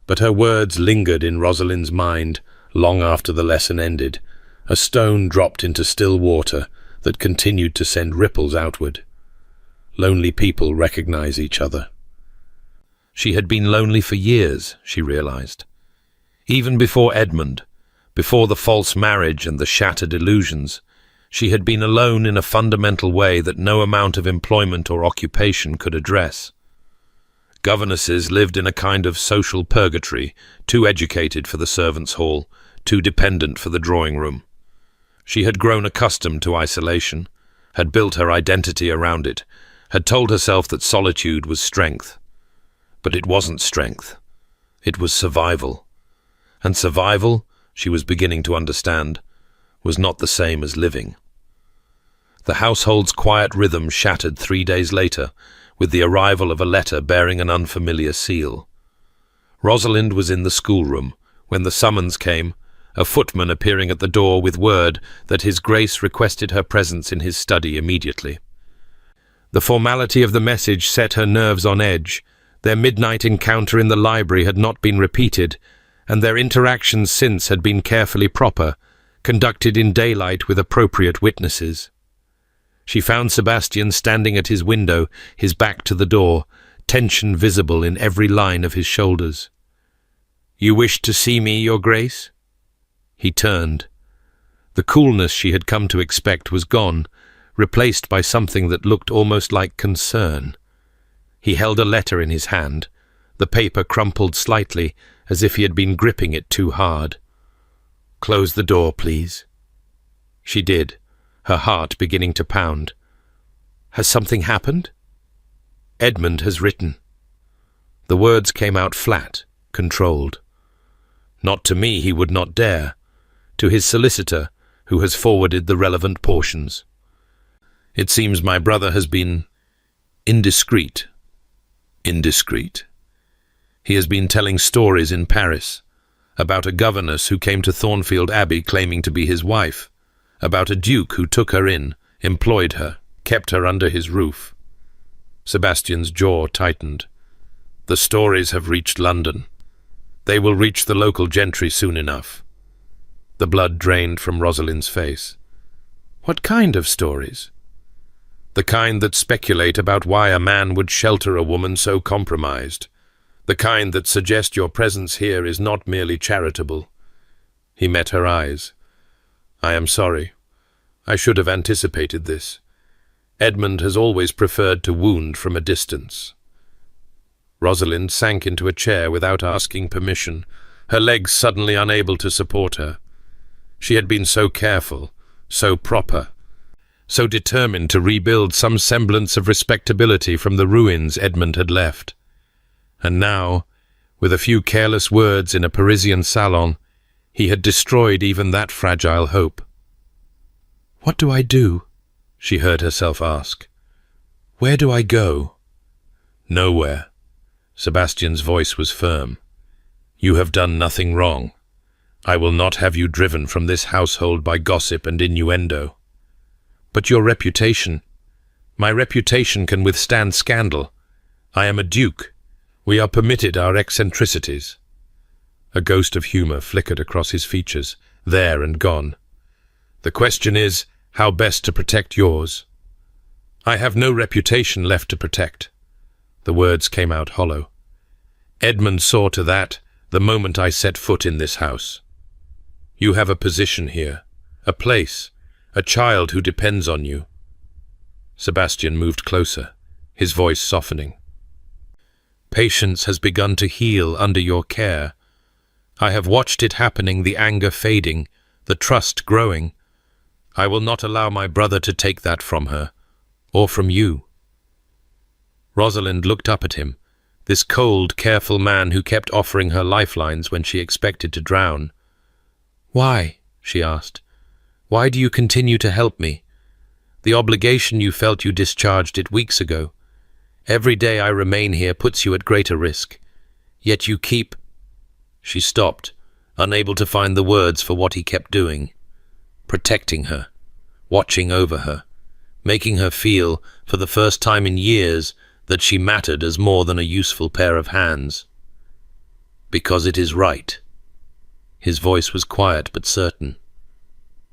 But her words lingered in Rosalind's mind long after the lesson ended, a stone dropped into still water that continued to send ripples outward. Lonely people recognize each other. She had been lonely for years, she realized. Even before Edmund, before the false marriage and the shattered illusions, she had been alone in a fundamental way that no amount of employment or occupation could address. Governesses lived in a kind of social purgatory, too educated for the servants' hall, too dependent for the drawing room. She had grown accustomed to isolation, had built her identity around it, had told herself that solitude was strength. But it wasn't strength. It was survival. And survival, she was beginning to understand, was not the same as living. The household's quiet rhythm shattered 3 days later, with the arrival of a letter bearing an unfamiliar seal. Rosalind was in the schoolroom when the summons came, a footman appearing at the door with word that His Grace requested her presence in his study immediately. The formality of the message set her nerves on edge. Their midnight encounter in the library had not been repeated, and their interactions since had been carefully proper, conducted in daylight with appropriate witnesses. She found Sebastian standing at his window, his back to the door, tension visible in every line of his shoulders. "You wished to see me, Your Grace?" He turned. The coolness she had come to expect was gone, replaced by something that looked almost like concern. He held a letter in his hand, the paper crumpled slightly, as if he had been gripping it too hard. "Close the door, please." She did, her heart beginning to pound. "Has something happened?" "Edmund has written." The words came out flat, controlled. "Not to me, he would not dare. To his solicitor, who has forwarded the relevant portions. It seems my brother has been indiscreet. Indiscreet. He has been telling stories in Paris, about a governess who came to Thornfield Abbey claiming to be his wife, about a duke who took her in, employed her, kept her under his roof." Sebastian's jaw tightened. "The stories have reached London. They will reach the local gentry soon enough." The blood drained from Rosalind's face. "What kind of stories?" "The kind that speculate about why a man would shelter a woman so compromised. The kind that suggest your presence here is not merely charitable." He met her eyes. "I am sorry. I should have anticipated this. Edmund has always preferred to wound from a distance." Rosalind sank into a chair without asking permission, her legs suddenly unable to support her. She had been so careful, so proper, so determined to rebuild some semblance of respectability from the ruins Edmund had left. And now, with a few careless words in a Parisian salon, he had destroyed even that fragile hope. "What do I do?" she heard herself ask. "Where do I go?" "Nowhere." Sebastian's voice was firm. "You have done nothing wrong. I will not have you driven from this household by gossip and innuendo." "But your reputation—" "My reputation can withstand scandal. I am a duke. We are permitted our eccentricities. A ghost of humor flickered across his features, there and gone. The question is, how best to protect yours? I have no reputation left to protect. The words came out hollow. Edmund saw to that the moment I set foot in this house. You have a position here, a place, a child who depends on you. Sebastian moved closer, his voice softening. Patience has begun to heal under your care. I have watched it happening, the anger fading, the trust growing. I will not allow my brother to take that from her, or from you. Rosalind looked up at him, this cold, careful man who kept offering her lifelines when she expected to drown. Why? She asked. Why do you continue to help me? The obligation you felt you discharged it weeks ago. Every day I remain here puts you at greater risk. Yet you keep... She stopped, unable to find the words for what he kept doing. Protecting her, watching over her, making her feel, for the first time in years, that she mattered as more than a useful pair of hands. Because it is right. His voice was quiet but certain.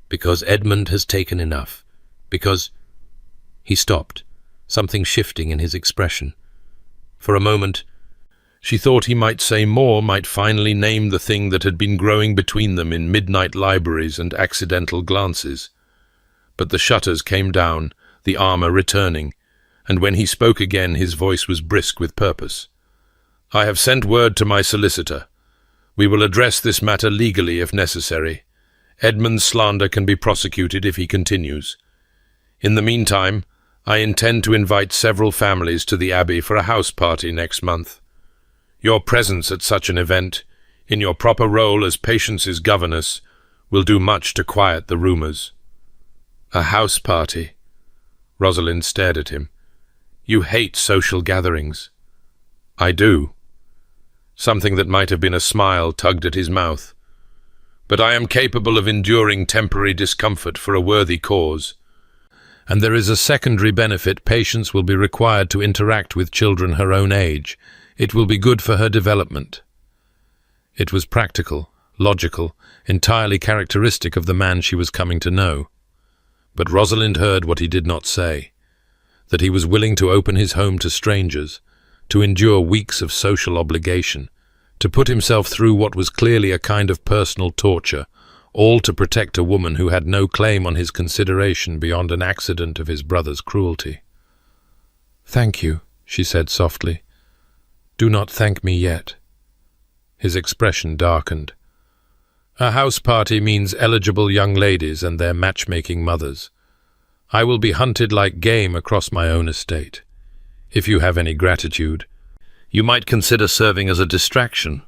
Because Edmund has taken enough. Because... He stopped, something shifting in his expression. For a moment, she thought he might say more, might finally name the thing that had been growing between them in midnight libraries and accidental glances. But the shutters came down, the armor returning, and when he spoke again his voice was brisk with purpose. I have sent word to my solicitor. We will address this matter legally if necessary. Edmund's slander can be prosecuted if he continues. In the meantime, I intend to invite several families to the Abbey for a house party next month. Your presence at such an event, in your proper role as Patience's governess, will do much to quiet the rumors. A house party? Rosalind stared at him. You hate social gatherings. I do. Something that might have been a smile tugged at his mouth. But I am capable of enduring temporary discomfort for a worthy cause. And there is a secondary benefit. Patience will be required to interact with children her own age. It will be good for her development. It was practical, logical, entirely characteristic of the man she was coming to know. But Rosalind heard what he did not say, that he was willing to open his home to strangers, to endure weeks of social obligation, to put himself through what was clearly a kind of personal torture, all to protect a woman who had no claim on his consideration beyond an accident of his brother's cruelty. "Thank you," she said softly. "Do not thank me yet." His expression darkened. A house party means eligible young ladies and their matchmaking mothers. I will be hunted like game across my own estate. If you have any gratitude, you might consider serving as a distraction.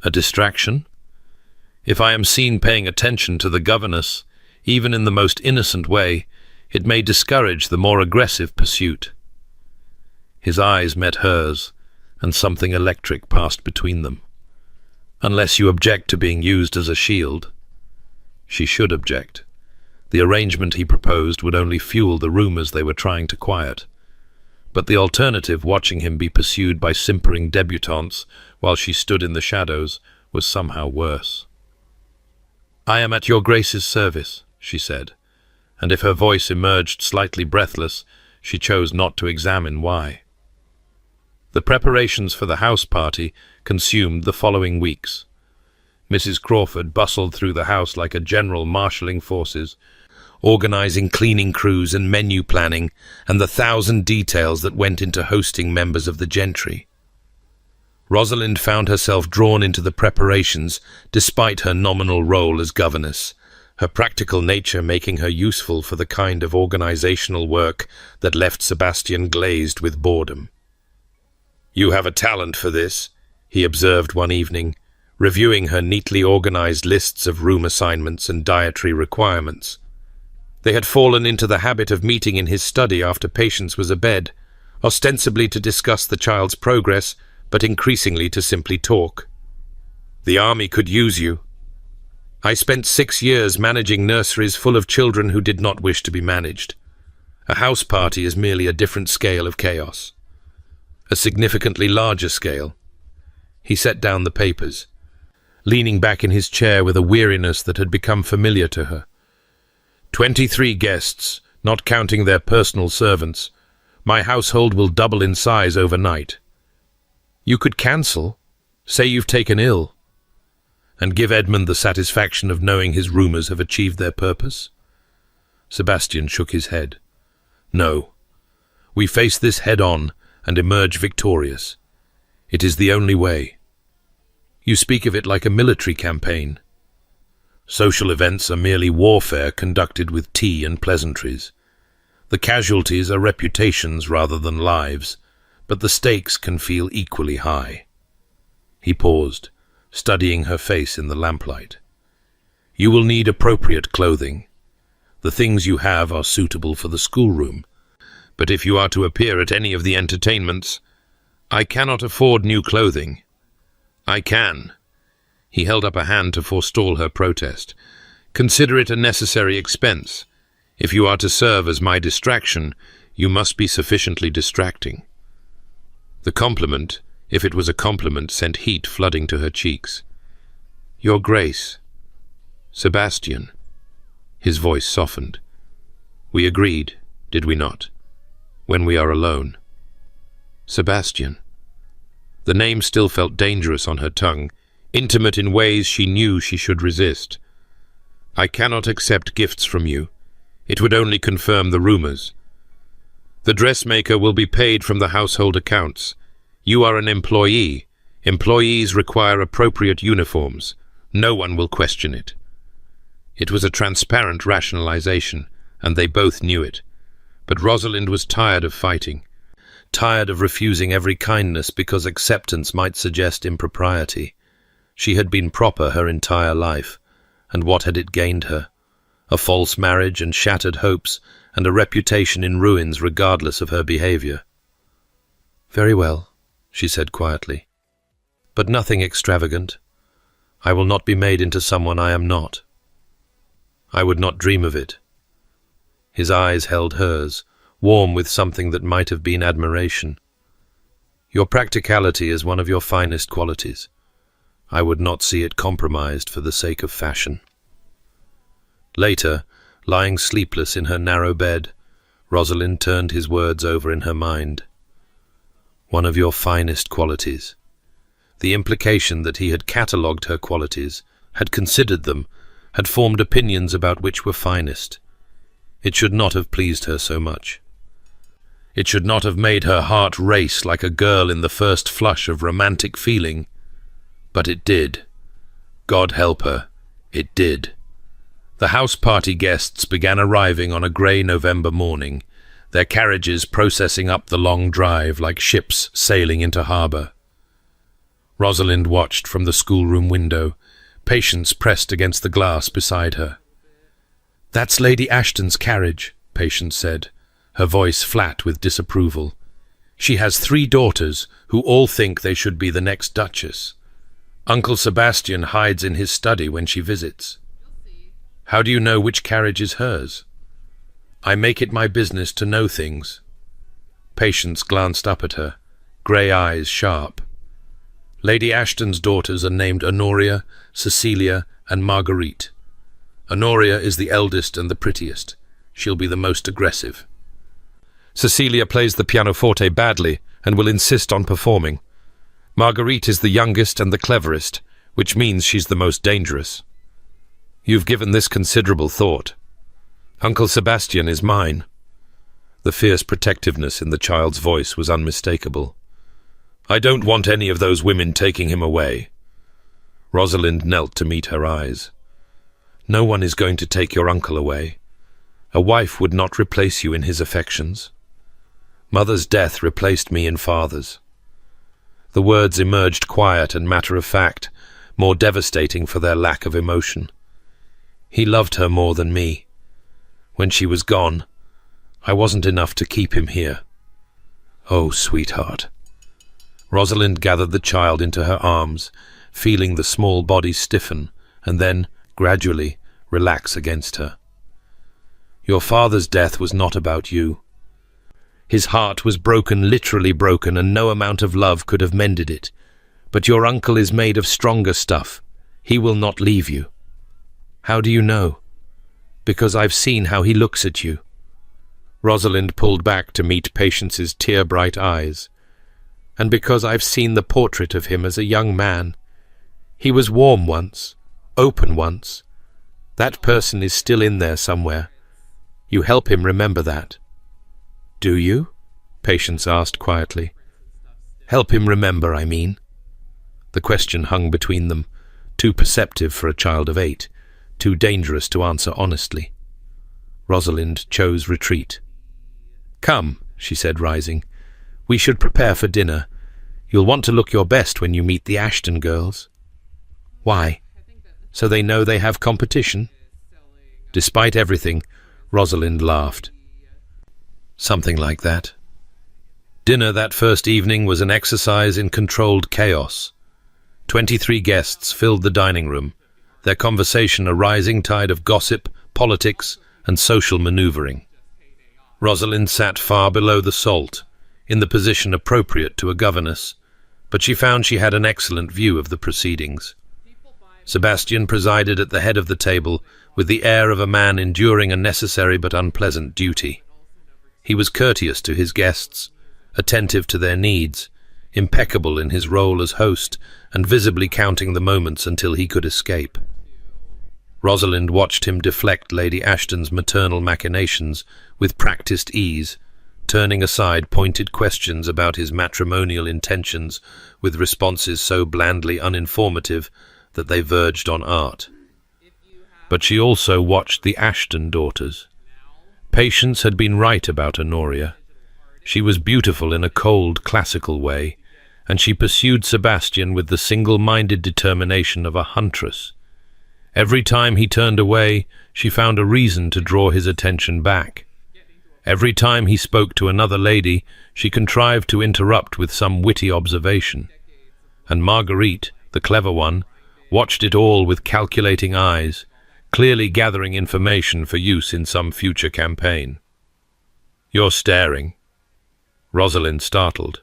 A distraction? If I am seen paying attention to the governess, even in the most innocent way, it may discourage the more aggressive pursuit. His eyes met hers, and something electric passed between them. Unless you object to being used as a shield. She should object. The arrangement he proposed would only fuel the rumors they were trying to quiet. But the alternative, watching him be pursued by simpering debutantes while she stood in the shadows, was somehow worse. "I am at your Grace's service," she said, and if her voice emerged slightly breathless, she chose not to examine why. The preparations for the house party consumed the following weeks. Mrs. Crawford bustled through the house like a general marshalling forces, organizing cleaning crews and menu planning and the 1,000 details that went into hosting members of the gentry. Rosalind found herself drawn into the preparations despite her nominal role as governess, her practical nature making her useful for the kind of organizational work that left Sebastian glazed with boredom. "You have a talent for this," he observed one evening, reviewing her neatly organized lists of room assignments and dietary requirements. They had fallen into the habit of meeting in his study after Patience was abed, ostensibly to discuss the child's progress, but increasingly to simply talk. "The army could use you. I spent 6 years managing nurseries full of children who did not wish to be managed. A house party is merely a different scale of chaos. a significantly larger scale. He set down the papers, leaning back in his chair with a weariness that had become familiar to her. 23 guests, not counting their personal servants. My household will double in size overnight. You could cancel, say you've taken ill, and give Edmund the satisfaction of knowing his rumours have achieved their purpose. Sebastian shook his head. No. We face this head-on and emerge victorious. It is the only way. You speak of it like a military campaign. Social events are merely warfare conducted with tea and pleasantries. The casualties are reputations rather than lives, but the stakes can feel equally high. He paused, studying her face in the lamplight. You will need appropriate clothing. The things you have are suitable for the schoolroom, but if you are to appear at any of the entertainments, I cannot afford new clothing. I can. He held up a hand to forestall her protest. Consider it a necessary expense. If you are to serve as my distraction, you must be sufficiently distracting. The compliment, if it was a compliment, sent heat flooding to her cheeks. Your Grace. Sebastian. His voice softened. We agreed, did we not? When we are alone. Sebastian. The name still felt dangerous on her tongue, intimate in ways she knew she should resist. I cannot accept gifts from you. It would only confirm the rumors. The dressmaker will be paid from the household accounts. You are an employee. Employees require appropriate uniforms. No one will question it. It was a transparent rationalization, and they both knew it. But Rosalind was tired of fighting, tired of refusing every kindness because acceptance might suggest impropriety. She had been proper her entire life, and what had it gained her? A false marriage and shattered hopes, and a reputation in ruins regardless of her behavior. Very well, she said quietly, but nothing extravagant. I will not be made into someone I am not. I would not dream of it. His eyes held hers, warm with something that might have been admiration. Your practicality is one of your finest qualities. I would not see it compromised for the sake of fashion. Later, lying sleepless in her narrow bed, Rosalind turned his words over in her mind. One of your finest qualities. The implication that he had catalogued her qualities, had considered them, had formed opinions about which were finest. It should not have pleased her so much. It should not have made her heart race like a girl in the first flush of romantic feeling. But it did. God help her, it did. The house party guests began arriving on a grey November morning, their carriages processing up the long drive like ships sailing into harbour. Rosalind watched from the schoolroom window, Patience pressed against the glass beside her. That's Lady Ashton's carriage, Patience said, her voice flat with disapproval. She has 3 daughters who all think they should be the next Duchess. Uncle Sebastian hides in his study when she visits. How do you know which carriage is hers? I make it my business to know things. Patience glanced up at her, grey eyes sharp. Lady Ashton's daughters are named Honoria, Cecilia, and Marguerite. Honoria is the eldest and the prettiest. She'll be the most aggressive. Cecilia plays the pianoforte badly and will insist on performing. Marguerite is the youngest and the cleverest, which means she's the most dangerous. You've given this considerable thought. Uncle Sebastian is mine. The fierce protectiveness in the child's voice was unmistakable. I don't want any of those women taking him away. Rosalind knelt to meet her eyes. No one is going to take your uncle away. A wife would not replace you in his affections. Mother's death replaced me in father's. The words emerged quiet and matter-of-fact, more devastating for their lack of emotion. He loved her more than me. When she was gone, I wasn't enough to keep him here. Oh, sweetheart. Rosalind gathered the child into her arms, feeling the small body stiffen, and then, gradually, relax against her. Your father's death was not about you. His heart was broken, literally broken, and no amount of love could have mended it. But your uncle is made of stronger stuff. He will not leave you. How do you know? Because I've seen how he looks at you. Rosalind pulled back to meet Patience's tear-bright eyes. And because I've seen the portrait of him as a young man. He was warm once, open once. That person is still in there somewhere. You help him remember that. Do you? Patience asked quietly. Help him remember, I mean. The question hung between them, too perceptive for a child of 8, too dangerous to answer honestly. Rosalind chose retreat. Come, she said, rising. We should prepare for dinner. You'll want to look your best when you meet the Ashton girls. Why? So they know they have competition? Despite everything, Rosalind laughed. Something like that. Dinner that first evening was an exercise in controlled chaos. 23 guests filled the dining room, their conversation a rising tide of gossip, politics, and social maneuvering. Rosalind sat far below the salt, in the position appropriate to a governess, but she found she had an excellent view of the proceedings. Sebastian presided at the head of the table with the air of a man enduring a necessary but unpleasant duty. He was courteous to his guests, attentive to their needs, impeccable in his role as host, and visibly counting the moments until he could escape. Rosalind watched him deflect Lady Ashton's maternal machinations with practiced ease, turning aside pointed questions about his matrimonial intentions with responses so blandly uninformative that they verged on art. But she also watched the Ashton daughters. Patience had been right about Honoria. She was beautiful in a cold, classical way, and she pursued Sebastian with the single-minded determination of a huntress. Every time he turned away, she found a reason to draw his attention back. Every time he spoke to another lady, she contrived to interrupt with some witty observation. And Marguerite, the clever one, watched it all with calculating eyes, clearly gathering information for use in some future campaign. You're staring. Rosalind startled.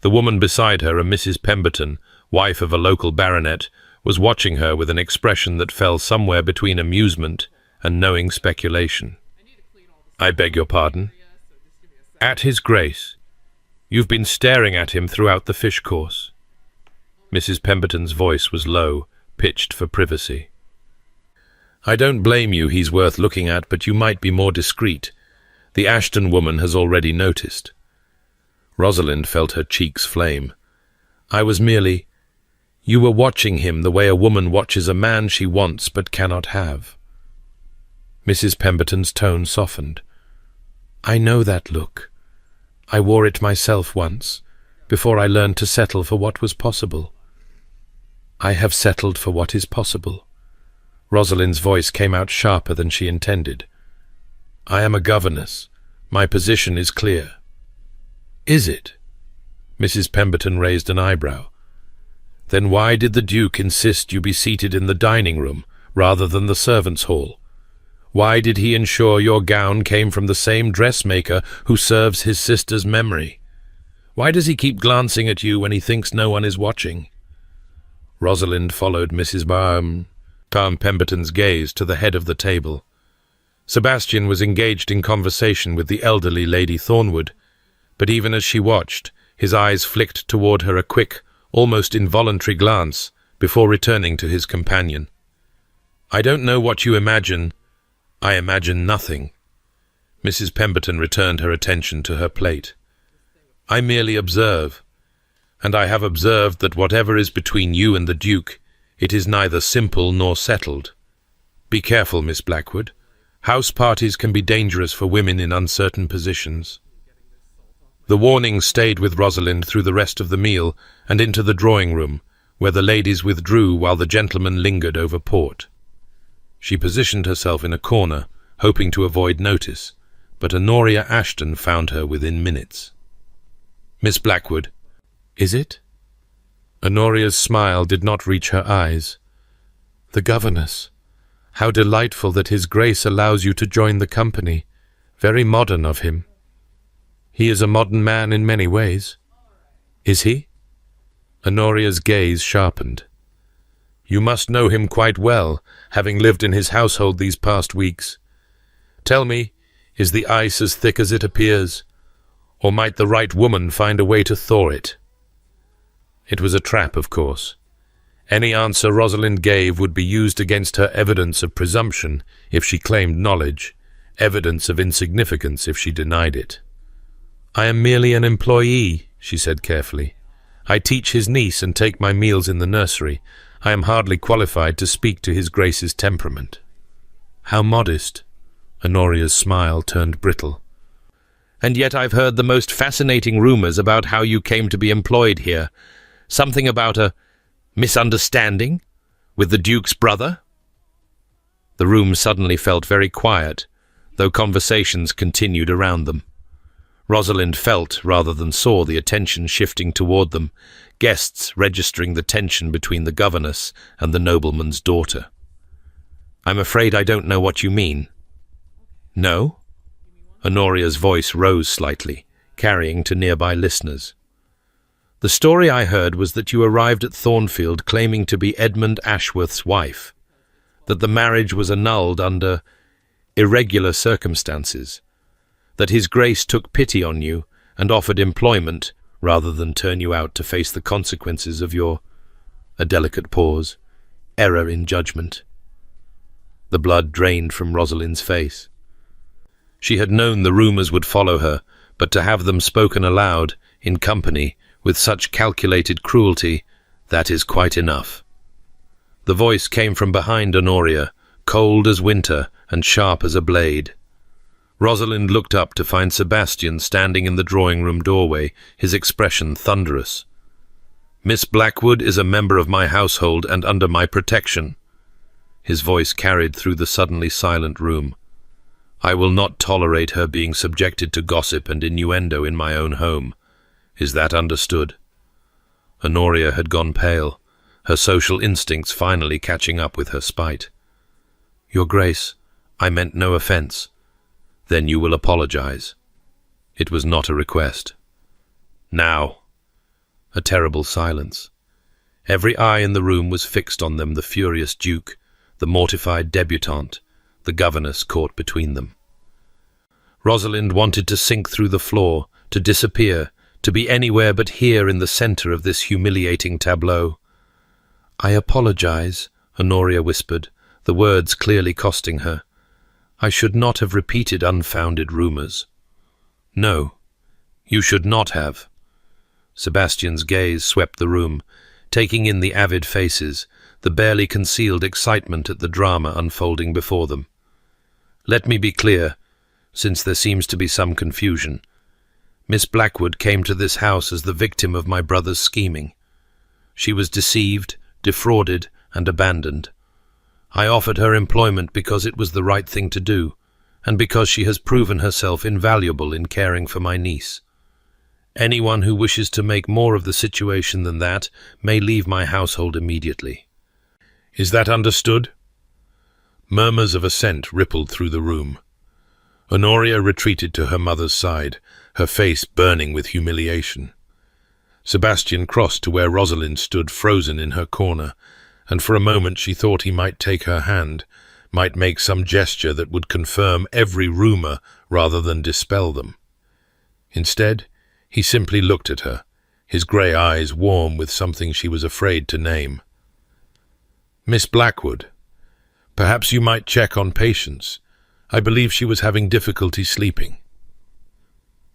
The woman beside her, a Mrs. Pemberton, wife of a local baronet, was watching her with an expression that fell somewhere between amusement and knowing speculation. I beg your pardon? At his grace. You've been staring at him throughout the fish course. Mrs. Pemberton's voice was low, pitched for privacy. I don't blame you, he's worth looking at, but you might be more discreet. The Ashton woman has already noticed. Rosalind felt her cheeks flame. I was merely... You were watching him the way a woman watches a man she wants but cannot have. Mrs. Pemberton's tone softened. I know that look. I wore it myself once, before I learned to settle for what was possible. I have settled for what is possible. Rosalind's voice came out sharper than she intended. I am a governess. My position is clear. Is it? Mrs. Pemberton raised an eyebrow. Then why did the Duke insist you be seated in the dining room rather than the servants' hall? Why did he ensure your gown came from the same dressmaker who serves his sister's memory? Why does he keep glancing at you when he thinks no one is watching? Rosalind followed Mrs. Pemberton's gaze to the head of the table. Sebastian was engaged in conversation with the elderly Lady Thornwood, but even as she watched, his eyes flicked toward her a quick, almost involuntary glance before returning to his companion. I don't know what you imagine. I imagine nothing. Mrs. Pemberton returned her attention to her plate. I merely observe, and I have observed that whatever is between you and the Duke, it is neither simple nor settled. Be careful, Miss Blackwood. House parties can be dangerous for women in uncertain positions. The warning stayed with Rosalind through the rest of the meal and into the drawing-room, where the ladies withdrew while the gentlemen lingered over port. She positioned herself in a corner, hoping to avoid notice, but Honoria Ashton found her within minutes. Miss Blackwood. Is it? Honoria's smile did not reach her eyes. The governess. How delightful that His Grace allows you to join the company. Very modern of him. He is a modern man in many ways. Is he? Honoria's gaze sharpened. You must know him quite well, having lived in his household these past weeks. Tell me, is the ice as thick as it appears? Or might the right woman find a way to thaw it? It was a trap, of course. Any answer Rosalind gave would be used against her evidence of presumption if she claimed knowledge, evidence of insignificance if she denied it. I am merely an employee, she said carefully. I teach his niece and take my meals in the nursery. I am hardly qualified to speak to his Grace's temperament. How modest. Honoria's smile turned brittle. And yet I've heard the most fascinating rumors about how you came to be employed here. Something about a misunderstanding with the Duke's brother? The room suddenly felt very quiet, though conversations continued around them. Rosalind felt, rather than saw, the attention shifting toward them, guests registering the tension between the governess and the nobleman's daughter. I'm afraid I don't know what you mean. No? Honoria's voice rose slightly, carrying to nearby listeners. The story I heard was that you arrived at Thornfield claiming to be Edmund Ashworth's wife, that the marriage was annulled under irregular circumstances, that His Grace took pity on you and offered employment rather than turn you out to face the consequences of your, a delicate pause, error in judgment. The blood drained from Rosalind's face. She had known the rumours would follow her, but to have them spoken aloud, in company, with such calculated cruelty, that is quite enough. The voice came from behind Honoria, cold as winter and sharp as a blade. Rosalind looked up to find Sebastian standing in the drawing-room doorway, his expression thunderous. Miss Blackwood is a member of my household and under my protection. His voice carried through the suddenly silent room. I will not tolerate her being subjected to gossip and innuendo in my own home. Is that understood? Honoria had gone pale, her social instincts finally catching up with her spite. Your Grace, I meant no offence. Then you will apologize. It was not a request. Now. A terrible silence. Every eye in the room was fixed on them, the furious Duke, the mortified debutante, the governess caught between them. Rosalind wanted to sink through the floor, to disappear, to be anywhere but here in the centre of this humiliating tableau. I apologize, Honoria whispered, the words clearly costing her. I should not have repeated unfounded rumours. No, you should not have. Sebastian's gaze swept the room, taking in the avid faces, the barely concealed excitement at the drama unfolding before them. Let me be clear, since there seems to be some confusion. Miss Blackwood came to this house as the victim of my brother's scheming. She was deceived, defrauded, and abandoned. I offered her employment because it was the right thing to do, and because she has proven herself invaluable in caring for my niece. Anyone who wishes to make more of the situation than that may leave my household immediately. Is that understood? Murmurs of assent rippled through the room. Honoria retreated to her mother's side, her face burning with humiliation. Sebastian crossed to where Rosalind stood frozen in her corner, and for a moment she thought he might take her hand, might make some gesture that would confirm every rumour rather than dispel them. Instead, he simply looked at her, his grey eyes warm with something she was afraid to name. Miss Blackwood, perhaps you might check on Patience. I believe she was having difficulty sleeping.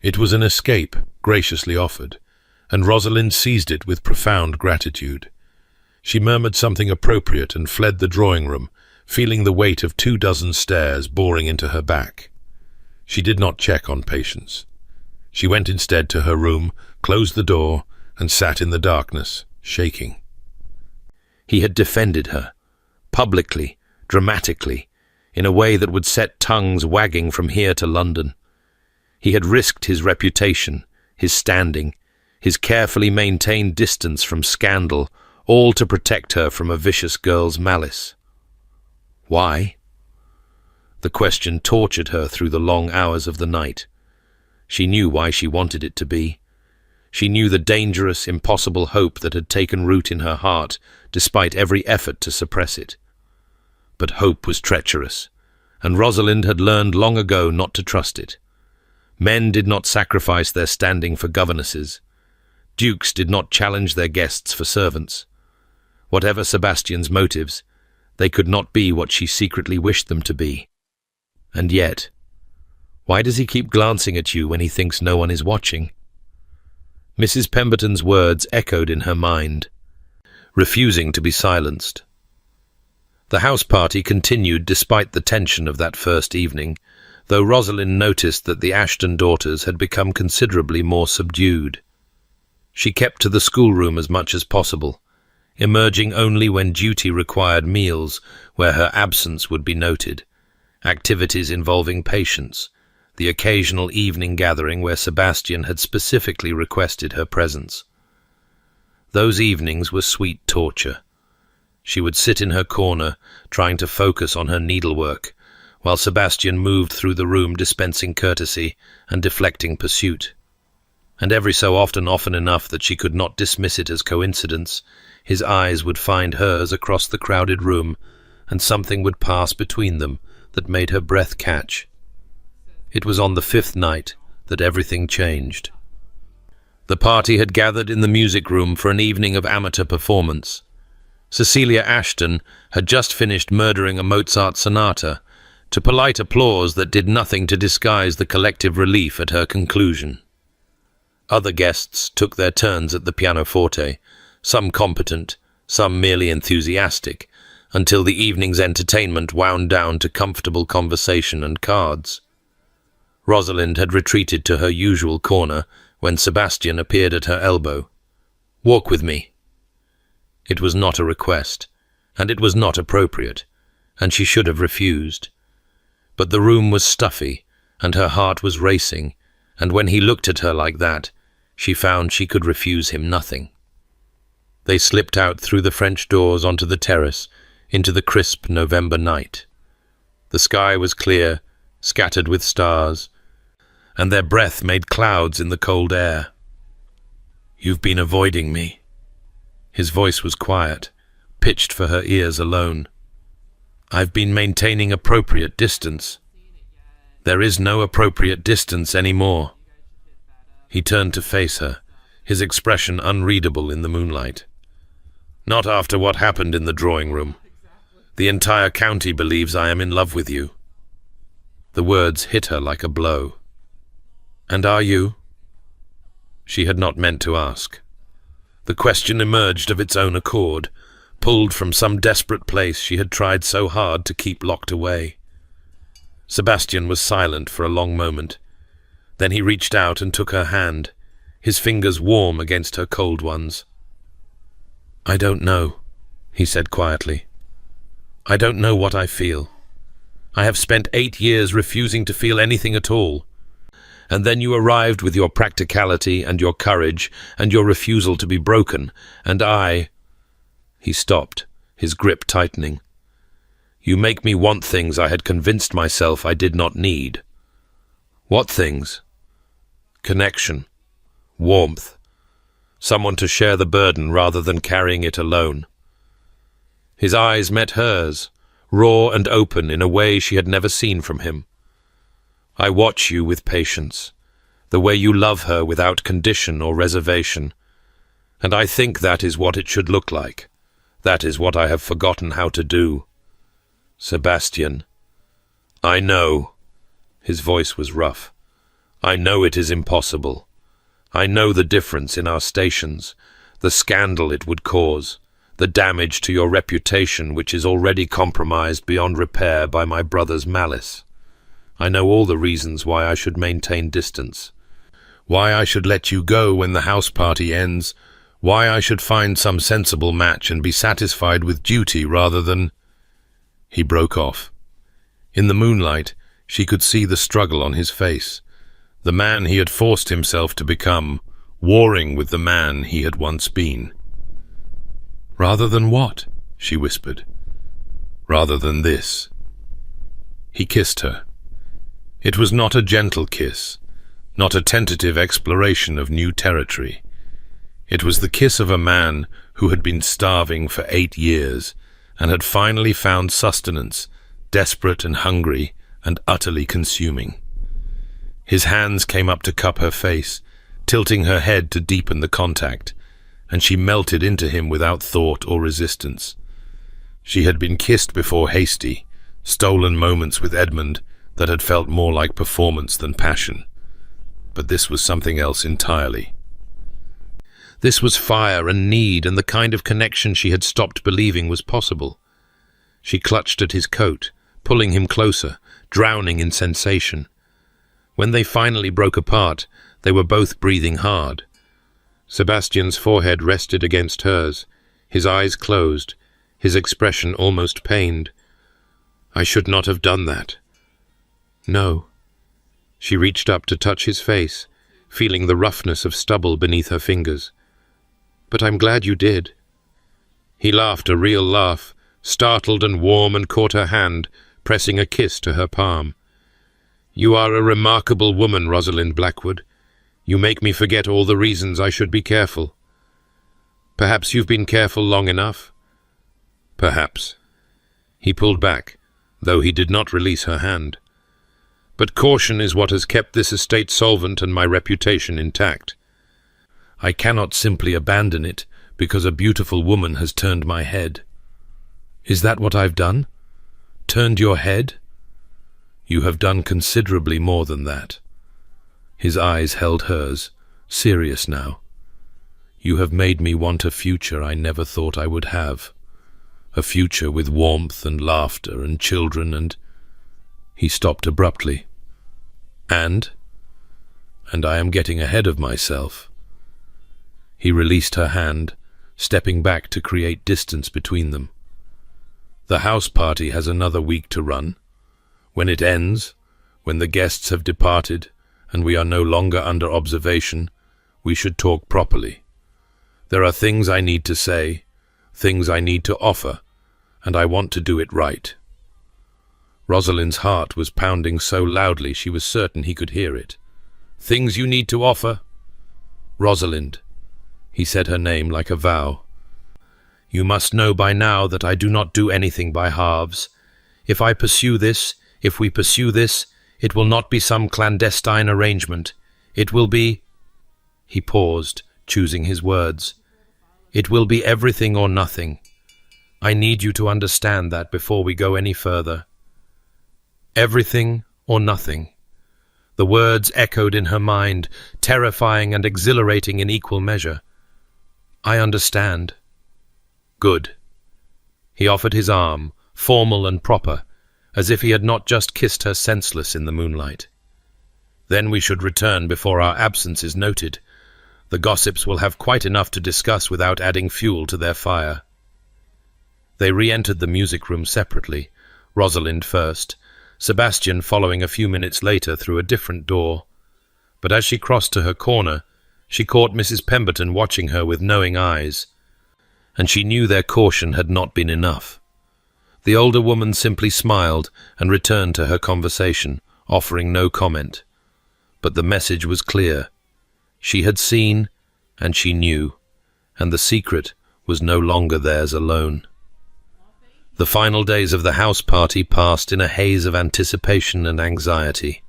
It was an escape, graciously offered, and Rosalind seized it with profound gratitude. She murmured something appropriate and fled the drawing-room, feeling the weight of 24 stares boring into her back. She did not check on Patience. She went instead to her room, closed the door, and sat in the darkness, shaking. He had defended her, publicly, dramatically, in a way that would set tongues wagging from here to London. He had risked his reputation, his standing, his carefully maintained distance from scandal, all to protect her from a vicious girl's malice. Why? The question tortured her through the long hours of the night. She knew why she wanted it to be. She knew the dangerous, impossible hope that had taken root in her heart, despite every effort to suppress it. But hope was treacherous, and Rosalind had learned long ago not to trust it. Men did not sacrifice their standing for governesses. Dukes did not challenge their guests for servants. Whatever Sebastian's motives, they could not be what she secretly wished them to be. And yet, why does he keep glancing at you when he thinks no one is watching? Mrs. Pemberton's words echoed in her mind, refusing to be silenced. The house party continued despite the tension of that first evening, though Rosalind noticed that the Ashton daughters had become considerably more subdued. She kept to the schoolroom as much as possible, emerging only when duty required meals where her absence would be noted, activities involving patience, the occasional evening gathering where Sebastian had specifically requested her presence. Those evenings were sweet torture. She would sit in her corner, trying to focus on her needlework, while Sebastian moved through the room dispensing courtesy and deflecting pursuit. And every so often enough that she could not dismiss it as coincidence, his eyes would find hers across the crowded room, and something would pass between them that made her breath catch. It was on the fifth night that everything changed. The party had gathered in the music room for an evening of amateur performance. Cecilia Ashton had just finished murdering a Mozart sonata, to polite applause that did nothing to disguise the collective relief at her conclusion. Other guests took their turns at the pianoforte, some competent, some merely enthusiastic, until the evening's entertainment wound down to comfortable conversation and cards. Rosalind had retreated to her usual corner when Sebastian appeared at her elbow. "Walk with me." It was not a request, and it was not appropriate, and she should have refused. But the room was stuffy, and her heart was racing, and when he looked at her like that, she found she could refuse him nothing. They slipped out through the French doors onto the terrace, into the crisp November night. The sky was clear, scattered with stars, and their breath made clouds in the cold air. "You've been avoiding me." His voice was quiet, pitched for her ears alone. "I've been maintaining appropriate distance." "There is no appropriate distance anymore." He turned to face her, his expression unreadable in the moonlight. "Not after what happened in the drawing room. The entire county believes I am in love with you." The words hit her like a blow. "And are you?" She had not meant to ask. The question emerged of its own accord, pulled from some desperate place she had tried so hard to keep locked away. Sebastian was silent for a long moment. Then he reached out and took her hand, his fingers warm against her cold ones. "I don't know," he said quietly. "I don't know what I feel. I have spent 8 years refusing to feel anything at all. And then you arrived with your practicality and your courage and your refusal to be broken, and I—" He stopped, his grip tightening. "You make me want things I had convinced myself I did not need." "What things?" "Connection. Warmth. Someone to share the burden rather than carrying it alone." His eyes met hers, raw and open in a way she had never seen from him. "I watch you with patience, the way you love her without condition or reservation, and I think that is what it should look like. That is what I have forgotten how to do." "Sebastian." "I know." His voice was rough. "I know it is impossible. I know the difference in our stations, the scandal it would cause, the damage to your reputation which is already compromised beyond repair by my brother's malice. I know all the reasons why I should maintain distance, why I should let you go when the house party ends, why I should find some sensible match and be satisfied with duty rather than—" He broke off. In the moonlight, she could see the struggle on his face, the man he had forced himself to become, warring with the man he had once been. "Rather than what?" she whispered. "Rather than this." He kissed her. It was not a gentle kiss, not a tentative exploration of new territory. It was the kiss of a man who had been starving for 8 years and had finally found sustenance, desperate and hungry and utterly consuming. His hands came up to cup her face, tilting her head to deepen the contact, and she melted into him without thought or resistance. She had been kissed before hasty, stolen moments with Edmund that had felt more like performance than passion. But this was something else entirely. This was fire and need and the kind of connection she had stopped believing was possible. She clutched at his coat, pulling him closer, drowning in sensation. When they finally broke apart, they were both breathing hard. Sebastian's forehead rested against hers, his eyes closed, his expression almost pained. "I should not have done that." "No." She reached up to touch his face, feeling the roughness of stubble beneath her fingers. "But I'm glad you did." He laughed a real laugh, startled and warm, and caught her hand, pressing a kiss to her palm. "You are a remarkable woman, Rosalind Blackwood. You make me forget all the reasons I should be careful." "Perhaps you've been careful long enough." "Perhaps." He pulled back, though he did not release her hand. "But caution is what has kept this estate solvent and my reputation intact. I cannot simply abandon it because a beautiful woman has turned my head." "Is that what I've done? Turned your head?" "You have done considerably more than that." His eyes held hers, serious now. "You have made me want a future I never thought I would have. A future with warmth and laughter and children and—" He stopped abruptly. And I am getting ahead of myself." He released her hand, stepping back to create distance between them. "The house party has another week to run. When it ends, when the guests have departed and we are no longer under observation, we should talk properly. There are things I need to say, things I need to offer, and I want to do it right." Rosalind's heart was pounding so loudly she was certain he could hear it. "Things you need to offer?" "Rosalind." He said her name like a vow. "You must know by now that I do not do anything by halves. If we pursue this, it will not be some clandestine arrangement. It will be—" He paused, choosing his words. "It will be everything or nothing. I need you to understand that before we go any further. Everything or nothing." The words echoed in her mind, terrifying and exhilarating in equal measure. "I understand." "Good." He offered his arm, formal and proper, as if he had not just kissed her senseless in the moonlight. "Then we should return before our absence is noted. The gossips will have quite enough to discuss without adding fuel to their fire." They re-entered the music room separately, Rosalind first, Sebastian following a few minutes later through a different door. But as she crossed to her corner, she caught Mrs. Pemberton watching her with knowing eyes, and she knew their caution had not been enough. The older woman simply smiled and returned to her conversation, offering no comment. But the message was clear. She had seen, and she knew, and the secret was no longer theirs alone. The final days of the house party passed in a haze of anticipation and anxiety.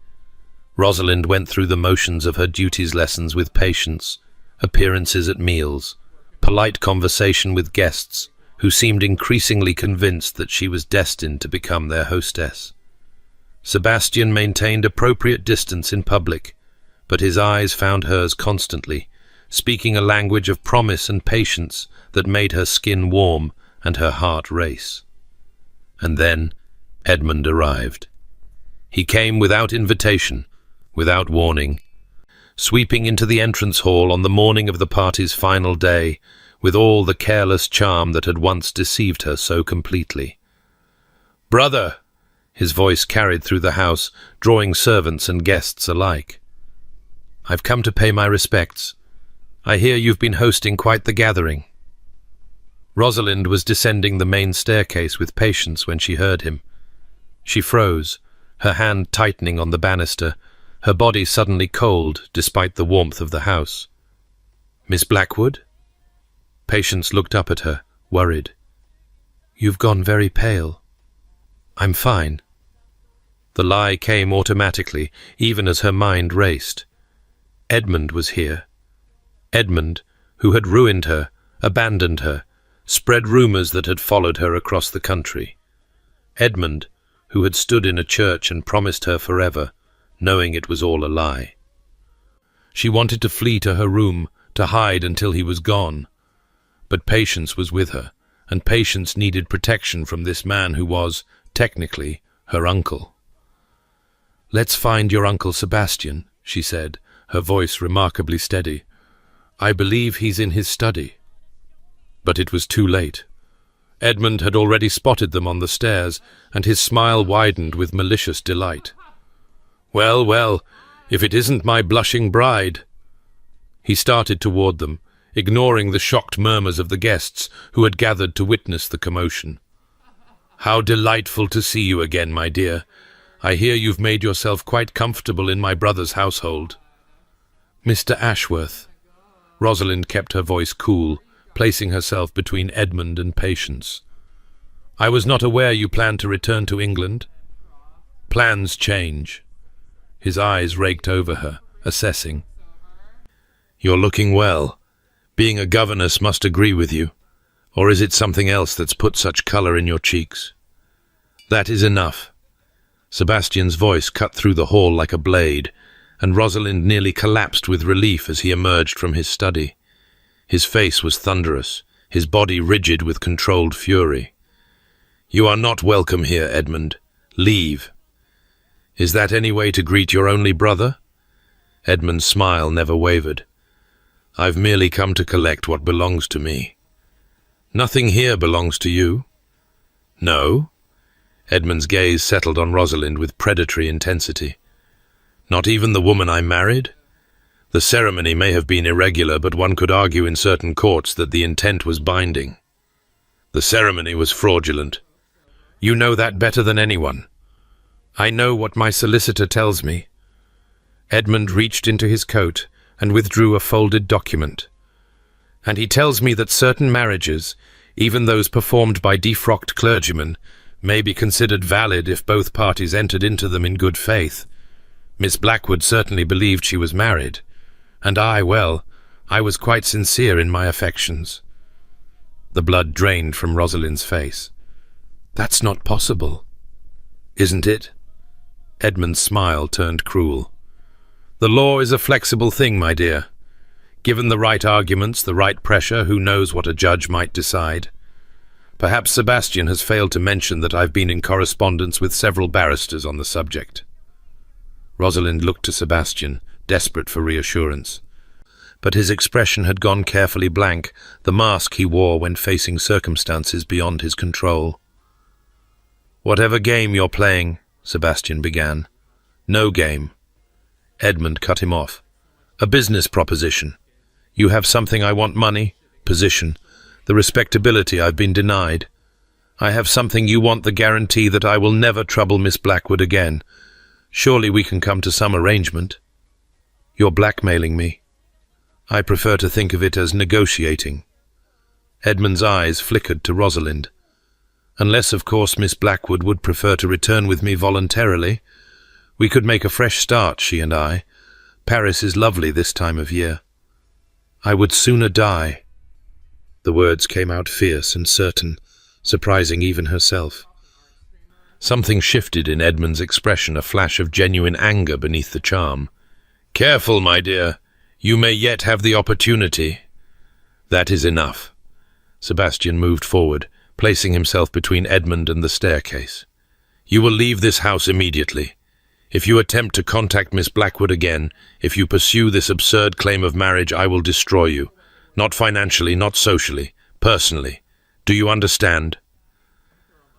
Rosalind went through the motions of her duties lessons with patience, appearances at meals, polite conversation with guests who seemed increasingly convinced that she was destined to become their hostess. Sebastian maintained appropriate distance in public, but his eyes found hers constantly, speaking a language of promise and patience that made her skin warm and her heart race. And then Edmund arrived. He came without invitation, without warning, sweeping into the entrance hall on the morning of the party's final day, with all the careless charm that had once deceived her so completely. "Brother!" His voice carried through the house, drawing servants and guests alike. "I've come to pay my respects. I hear you've been hosting quite the gathering." Rosalind was descending the main staircase with patience when she heard him. She froze, her hand tightening on the banister, her body suddenly cold despite the warmth of the house. "Miss Blackwood?" Patience looked up at her, worried. "You've gone very pale." "I'm fine." The lie came automatically, even as her mind raced. Edmund was here. Edmund, who had ruined her, abandoned her, spread rumours that had followed her across the country. Edmund, who had stood in a church and promised her forever, knowing it was all a lie. She wanted to flee to her room, to hide until he was gone. But Patience was with her, and Patience needed protection from this man who was, technically, her uncle. "Let's find your Uncle Sebastian," she said, her voice remarkably steady. "I believe he's in his study." But it was too late. Edmund had already spotted them on the stairs, and his smile widened with malicious delight. "Well, well, if it isn't my blushing bride." He started toward them, ignoring the shocked murmurs of the guests who had gathered to witness the commotion. "How delightful to see you again, my dear. I hear you've made yourself quite comfortable in my brother's household." "Mr. Ashworth." Rosalind kept her voice cool, placing herself between Edmund and Patience. "I was not aware you planned to return to England." "Plans change." His eyes raked over her, assessing. "You're looking well. Being a governess must agree with you. Or is it something else that's put such colour in your cheeks?" "That is enough." Sebastian's voice cut through the hall like a blade, and Rosalind nearly collapsed with relief as he emerged from his study. His face was thunderous, his body rigid with controlled fury. "You are not welcome here, Edmund. Leave." "Is that any way to greet your only brother?" Edmund's smile never wavered. "I've merely come to collect what belongs to me." "Nothing here belongs to you." "No?" Edmund's gaze settled on Rosalind with predatory intensity. "Not even the woman I married? The ceremony may have been irregular, but one could argue in certain courts that the intent was binding." "The ceremony was fraudulent." "You know that better than anyone." "I know what my solicitor tells me." Edmund reached into his coat and withdrew a folded document. "And he tells me that certain marriages, even those performed by defrocked clergymen, may be considered valid if both parties entered into them in good faith. Miss Blackwood certainly believed she was married, and I was quite sincere in my affections." The blood drained from Rosalind's face. "That's not possible." "Isn't it?" Edmund's smile turned cruel. "The law is a flexible thing, my dear. Given the right arguments, the right pressure, who knows what a judge might decide? Perhaps Sebastian has failed to mention that I've been in correspondence with several barristers on the subject." Rosalind looked to Sebastian, desperate for reassurance. But his expression had gone carefully blank, the mask he wore when facing circumstances beyond his control. "Whatever game you're playing," Sebastian began. "No game." Edmund cut him off. "A business proposition. You have something I want: money, position, the respectability I've been denied. I have something you want: the guarantee that I will never trouble Miss Blackwood again. Surely we can come to some arrangement." "You're blackmailing me." "I prefer to think of it as negotiating." Edmund's eyes flickered to Rosalind. "Unless, of course, Miss Blackwood would prefer to return with me voluntarily. We could make a fresh start, she and I. Paris is lovely this time of year." "I would sooner die." The words came out fierce and certain, surprising even herself. Something shifted in Edmund's expression, a flash of genuine anger beneath the charm. "Careful, my dear. You may yet have the opportunity." "That is enough." Sebastian moved forward, placing himself between Edmund and the staircase. "You will leave this house immediately. If you attempt to contact Miss Blackwood again, if you pursue this absurd claim of marriage, I will destroy you. Not financially, not socially, personally. Do you understand?"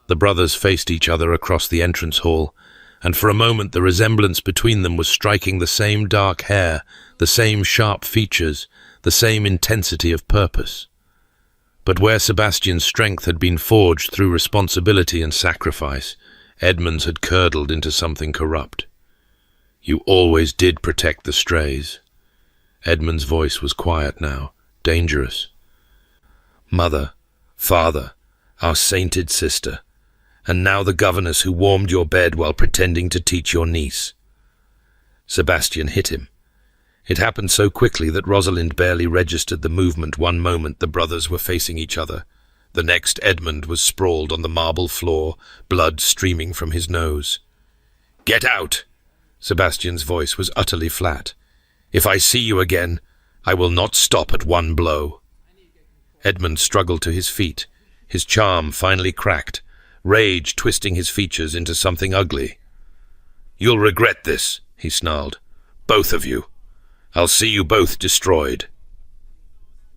The brothers faced each other across the entrance hall, and for a moment the resemblance between them was striking: the same dark hair, the same sharp features, the same intensity of purpose. But where Sebastian's strength had been forged through responsibility and sacrifice, Edmund's had curdled into something corrupt. You always did protect the strays. Edmund's voice was quiet now, dangerous. Mother, father, our sainted sister, and now the governess who warmed your bed while pretending to teach your niece. Sebastian hit him. It happened so quickly that Rosalind barely registered the movement. One moment the brothers were facing each other. The next Edmund was sprawled on the marble floor, blood streaming from his nose. "Get out!" Sebastian's voice was utterly flat. "If I see you again, I will not stop at one blow." Edmund struggled to his feet, his charm finally cracked, rage twisting his features into something ugly. "You'll regret this," he snarled. "Both of you. I'll see you both destroyed."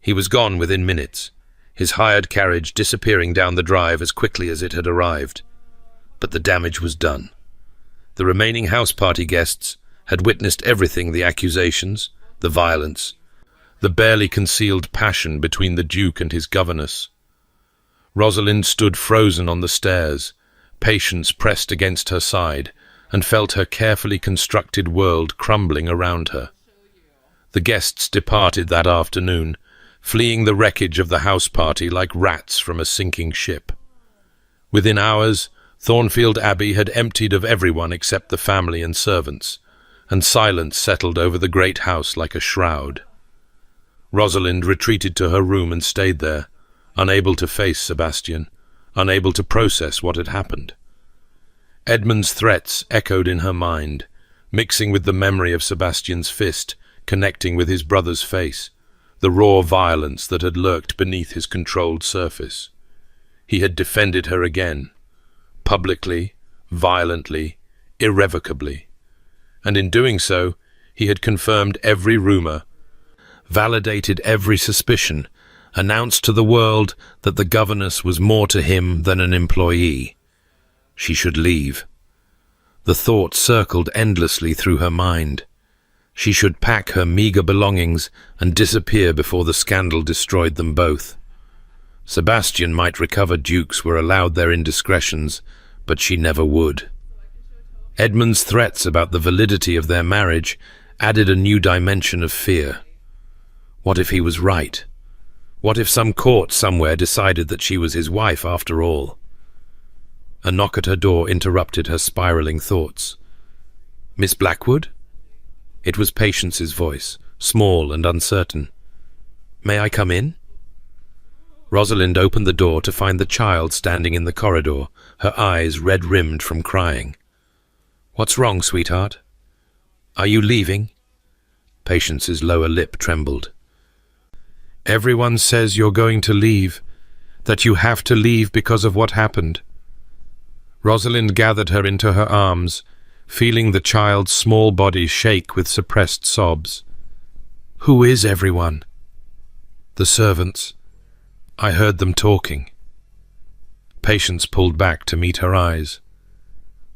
He was gone within minutes, his hired carriage disappearing down the drive as quickly as it had arrived. But the damage was done. The remaining house party guests had witnessed everything: the accusations, the violence, the barely concealed passion between the Duke and his governess. Rosalind stood frozen on the stairs, Patience pressed against her side, and felt her carefully constructed world crumbling around her. The guests departed that afternoon, fleeing the wreckage of the house party like rats from a sinking ship. Within hours, Thornfield Abbey had emptied of everyone except the family and servants, and silence settled over the great house like a shroud. Rosalind retreated to her room and stayed there, unable to face Sebastian, unable to process what had happened. Edmund's threats echoed in her mind, mixing with the memory of Sebastian's fist, connecting with his brother's face, the raw violence that had lurked beneath his controlled surface. He had defended her again, publicly, violently, irrevocably. And in doing so, he had confirmed every rumor, validated every suspicion, announced to the world that the governess was more to him than an employee. She should leave. The thought circled endlessly through her mind. She should pack her meager belongings and disappear before the scandal destroyed them both. Sebastian might recover. Dukes were allowed their indiscretions, but she never would. Edmund's threats about the validity of their marriage added a new dimension of fear. What if he was right? What if some court somewhere decided that she was his wife after all? A knock at her door interrupted her spiraling thoughts. "Miss Blackwood?" It was Patience's voice, small and uncertain. "May I come in?" Rosalind opened the door to find the child standing in the corridor, her eyes red-rimmed from crying. "What's wrong, sweetheart? Are you leaving?" Patience's lower lip trembled. "Everyone says you're going to leave, that you have to leave because of what happened." Rosalind gathered her into her arms, feeling the child's small body shake with suppressed sobs. "Who is everyone?" "The servants. I heard them talking." Patience pulled back to meet her eyes.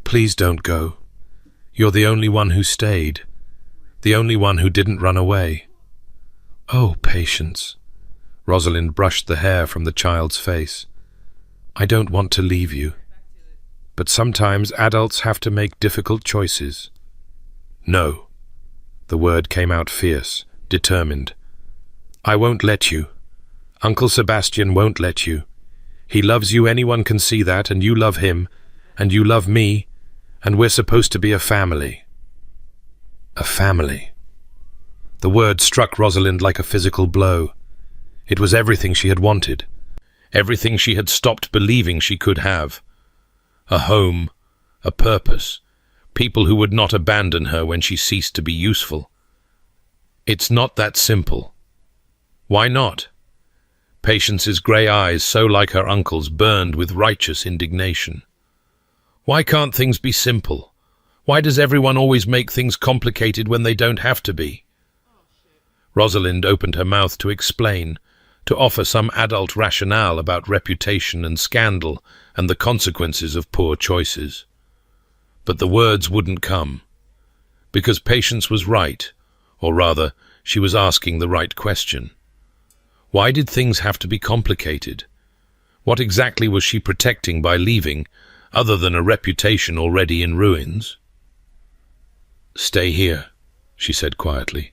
"Please don't go. You're the only one who stayed, the only one who didn't run away." "Oh, Patience." Rosalind brushed the hair from the child's face. "I don't want to leave you. But sometimes adults have to make difficult choices." "No." The word came out fierce, determined. "I won't let you. Uncle Sebastian won't let you. He loves you, anyone can see that, and you love him, and you love me, and we're supposed to be a family." A family. The word struck Rosalind like a physical blow. It was everything she had wanted, everything she had stopped believing she could have. A home, a purpose, people who would not abandon her when she ceased to be useful. It's not that simple. Why not? Patience's grey eyes, so like her uncle's, burned with righteous indignation. Why can't things be simple? Why does everyone always make things complicated when they don't have to be? Rosalind opened her mouth to explain, to offer some adult rationale about reputation and scandal and the consequences of poor choices. But the words wouldn't come, because Patience was right, or rather, she was asking the right question. Why did things have to be complicated? What exactly was she protecting by leaving, other than a reputation already in ruins? Stay here, she said quietly.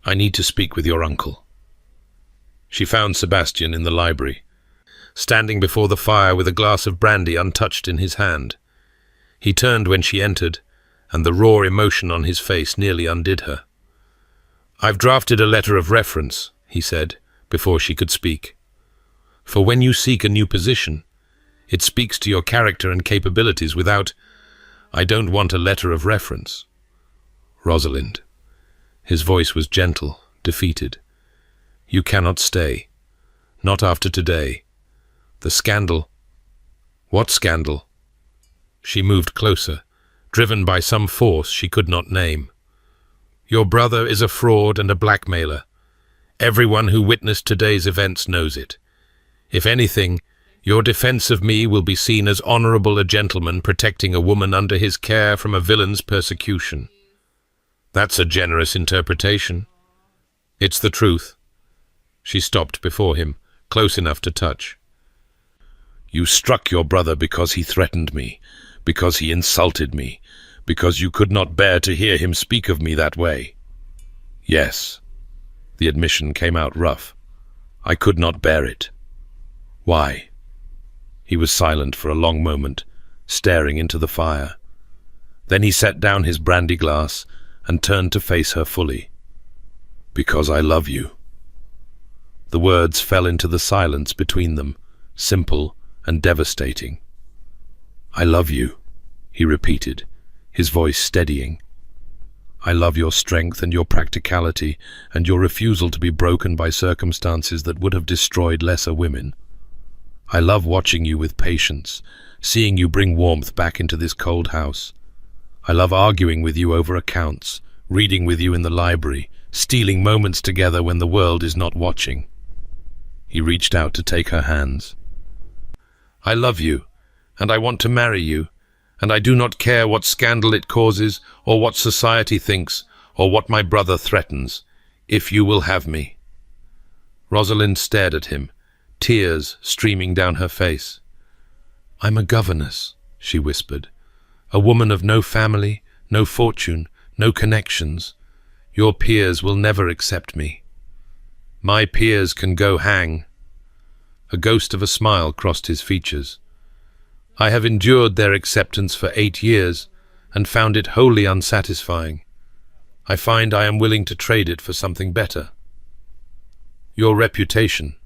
I need to speak with your uncle. She found Sebastian in the library, standing before the fire with a glass of brandy untouched in his hand. He turned when she entered, and the raw emotion on his face nearly undid her. I've drafted a letter of reference, he said, before she could speak. For when you seek a new position, it speaks to your character and capabilities without... I don't want a letter of reference. Rosalind. His voice was gentle, defeated. You cannot stay. Not after today. The scandal... What scandal? She moved closer, driven by some force she could not name. Your brother is a fraud and a blackmailer. Everyone who witnessed today's events knows it. If anything, your defense of me will be seen as honorable a gentleman protecting a woman under his care from a villain's persecution. That's a generous interpretation. It's the truth. She stopped before him, close enough to touch. You struck your brother because he threatened me, because he insulted me, because you could not bear to hear him speak of me that way. Yes. The admission came out rough. I could not bear it. Why? He was silent for a long moment, staring into the fire. Then he set down his brandy glass and turned to face her fully. Because I love you. The words fell into the silence between them, simple and devastating. I love you, he repeated, his voice steadying. I love your strength and your practicality and your refusal to be broken by circumstances that would have destroyed lesser women. I love watching you with patience, seeing you bring warmth back into this cold house. I love arguing with you over accounts, reading with you in the library, stealing moments together when the world is not watching. He reached out to take her hands. I love you, and I want to marry you, and I do not care what scandal it causes, or what society thinks, or what my brother threatens, if you will have me. Rosalind stared at him, tears streaming down her face. I'm a governess, she whispered, a woman of no family, no fortune, no connections. Your peers will never accept me. My peers can go hang. A ghost of a smile crossed his features. I have endured their acceptance for 8 years and found it wholly unsatisfying. I find I am willing to trade it for something better. Your reputation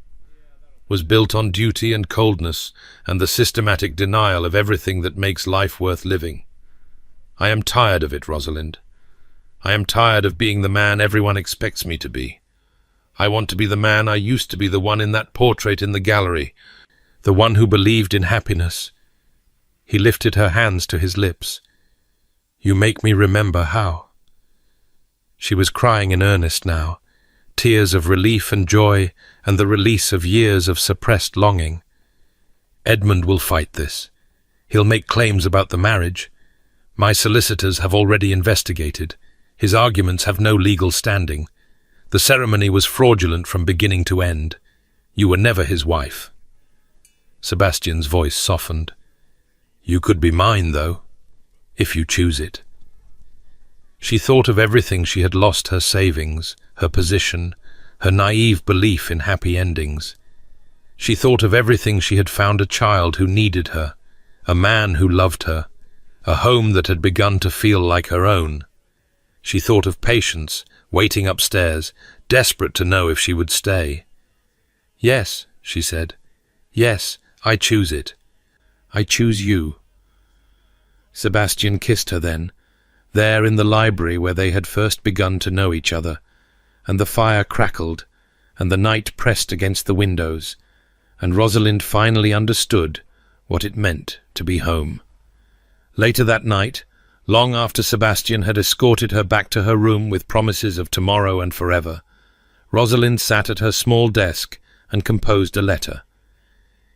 was built on duty and coldness and the systematic denial of everything that makes life worth living. I am tired of it, Rosalind. I am tired of being the man everyone expects me to be. I want to be the man I used to be, the one in that portrait in the gallery, the one who believed in happiness. He lifted her hands to his lips. You make me remember how. She was crying in earnest now, tears of relief and joy and the release of years of suppressed longing. Edmund will fight this. He'll make claims about the marriage. My solicitors have already investigated. His arguments have no legal standing. The ceremony was fraudulent from beginning to end. You were never his wife. Sebastian's voice softened. You could be mine, though, if you choose it. She thought of everything she had lost, her savings, her position, her naive belief in happy endings. She thought of everything she had found, a child who needed her, a man who loved her, a home that had begun to feel like her own. She thought of Patience, waiting upstairs, desperate to know if she would stay. Yes, she said. Yes, I choose it. I choose you. Sebastian kissed her then, there in the library where they had first begun to know each other, and the fire crackled, and the night pressed against the windows, and Rosalind finally understood what it meant to be home. Later that night, long after Sebastian had escorted her back to her room with promises of tomorrow and forever, Rosalind sat at her small desk and composed a letter.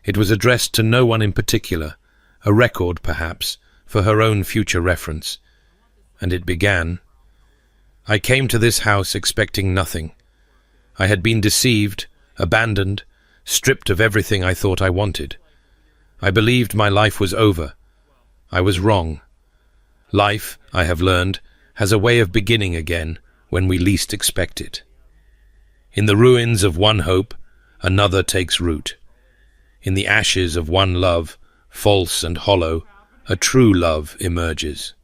It was addressed to no one in particular, a record, perhaps, for her own future reference, and it began, I came to this house expecting nothing. I had been deceived, abandoned, stripped of everything I thought I wanted. I believed my life was over. I was wrong. Life, I have learned, has a way of beginning again when we least expect it. In the ruins of one hope, another takes root. In the ashes of one love, false and hollow, a true love emerges.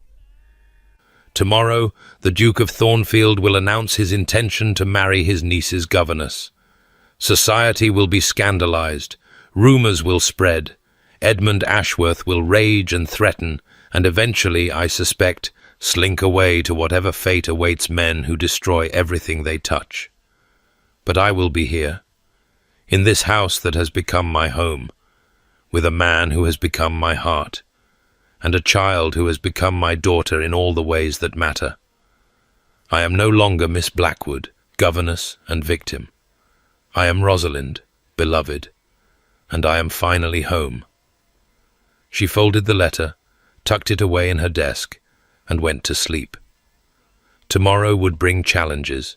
Tomorrow, the Duke of Thornfield will announce his intention to marry his niece's governess. Society will be scandalized, rumors will spread, Edmund Ashworth will rage and threaten, and eventually, I suspect, slink away to whatever fate awaits men who destroy everything they touch. But I will be here, in this house that has become my home, with a man who has become my heart, and a child who has become my daughter in all the ways that matter. I am no longer Miss Blackwood, governess and victim. I am Rosalind, beloved, and I am finally home. She folded the letter, tucked it away in her desk, and went to sleep. Tomorrow would bring challenges.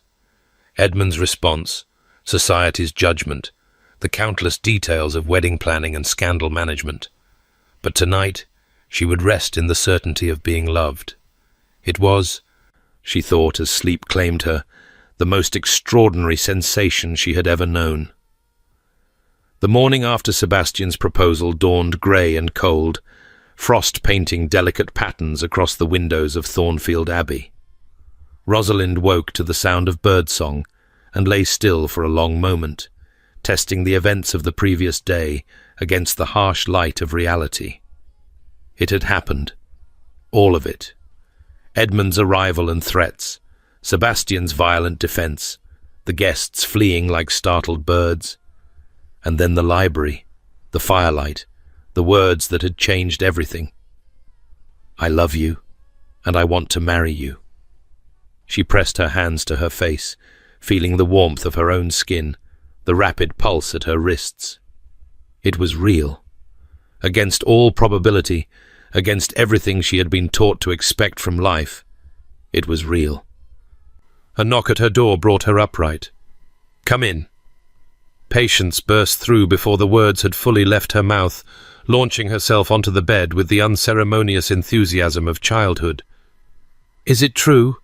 Edmund's response, society's judgment, the countless details of wedding planning and scandal management. But tonight, she would rest in the certainty of being loved. It was, she thought as sleep claimed her, the most extraordinary sensation she had ever known. The morning after Sebastian's proposal dawned grey and cold, frost painting delicate patterns across the windows of Thornfield Abbey. Rosalind woke to the sound of birdsong and lay still for a long moment, testing the events of the previous day against the harsh light of reality. It had happened. All of it. Edmund's arrival and threats, Sebastian's violent defense, the guests fleeing like startled birds, and then the library, the firelight, the words that had changed everything. I love you, and I want to marry you. She pressed her hands to her face, feeling the warmth of her own skin, the rapid pulse at her wrists. It was real. Against all probability, against everything she had been taught to expect from life, it was real. A knock at her door brought her upright. "Come in." Patience burst through before the words had fully left her mouth, launching herself onto the bed with the unceremonious enthusiasm of childhood. "Is it true?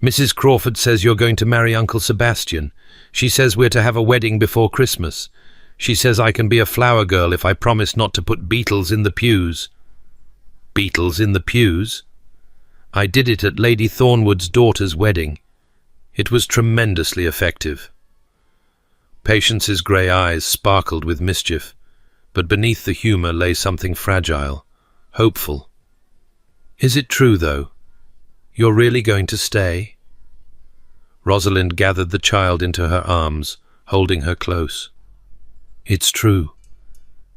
Mrs. Crawford says you're going to marry Uncle Sebastian. She says we're to have a wedding before Christmas. She says I can be a flower girl if I promise not to put beetles in the pews." Beetles in the pews? I did it at Lady Thornwood's daughter's wedding. It was tremendously effective. Patience's grey eyes sparkled with mischief, but beneath the humour lay something fragile, hopeful. "Is it true, though? You're really going to stay?" Rosalind gathered the child into her arms, holding her close. "It's true.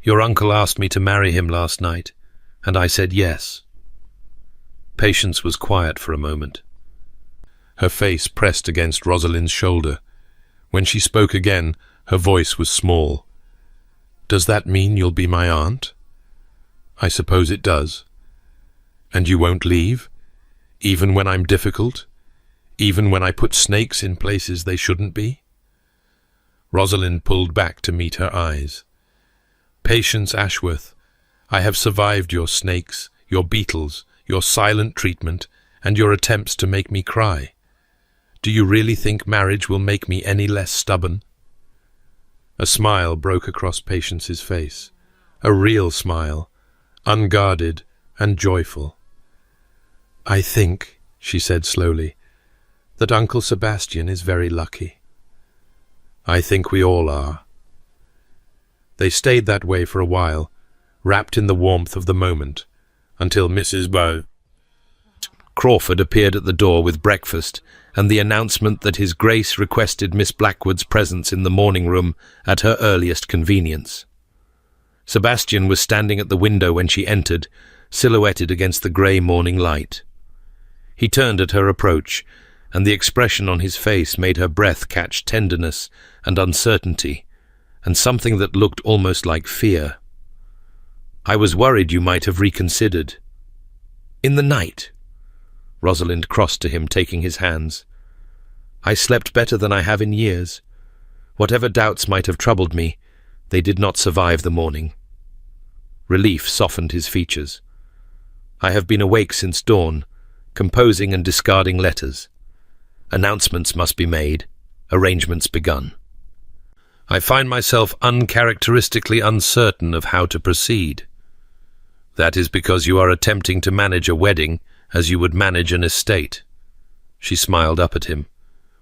Your uncle asked me to marry him last night, and I said yes." Patience was quiet for a moment. Her face pressed against Rosalind's shoulder. When she spoke again, her voice was small. "Does that mean you'll be my aunt?" "I suppose it does." "And you won't leave? Even when I'm difficult? Even when I put snakes in places they shouldn't be?" Rosalind pulled back to meet her eyes. "Patience Ashworth, I have survived your snakes, your beetles, your silent treatment, and your attempts to make me cry. Do you really think marriage will make me any less stubborn?" A smile broke across Patience's face, a real smile, unguarded and joyful. "I think," she said slowly, "that Uncle Sebastian is very lucky." "I think we all are." They stayed that way for a while, wrapped in the warmth of the moment, until Mrs. Crawford appeared at the door with breakfast and the announcement that His Grace requested Miss Blackwood's presence in the morning room at her earliest convenience. Sebastian was standing at the window when she entered, silhouetted against the grey morning light. He turned at her approach, and the expression on his face made her breath catch tenderness and uncertainty, and something that looked almost like fear. "I was worried you might have reconsidered." "In the night?" Rosalind crossed to him, taking his hands. "I slept better than I have in years. Whatever doubts might have troubled me, they did not survive the morning." Relief softened his features. "I have been awake since dawn, composing and discarding letters. Announcements must be made, arrangements begun. I find myself uncharacteristically uncertain of how to proceed. That is because you are attempting to manage a wedding as you would manage an estate. She smiled up at him,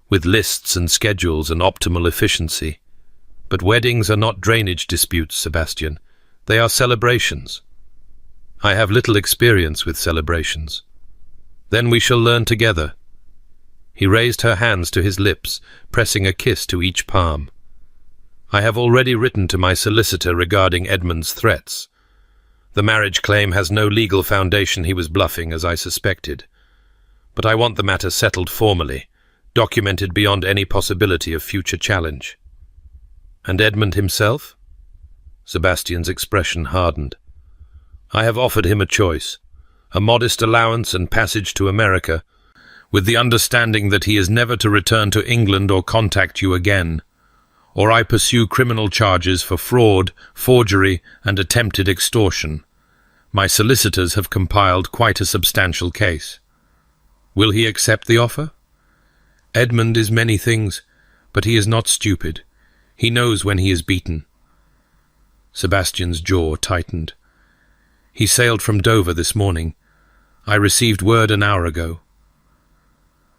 with lists and schedules and optimal efficiency. But weddings are not drainage disputes, Sebastian. They are celebrations. I have little experience with celebrations. Then we shall learn together. He raised her hands to his lips, pressing a kiss to each palm. I have already written to my solicitor regarding Edmund's threats. The marriage claim has no legal foundation. He was bluffing, as I suspected. But I want the matter settled formally, documented beyond any possibility of future challenge. And Edmund himself? Sebastian's expression hardened. I have offered him a choice, a modest allowance and passage to America, with the understanding that he is never to return to England or contact you again, or I pursue criminal charges for fraud, forgery, and attempted extortion. My solicitors have compiled quite a substantial case. Will he accept the offer? Edmund is many things, but he is not stupid. He knows when he is beaten. Sebastian's jaw tightened. He sailed from Dover this morning. I received word an hour ago.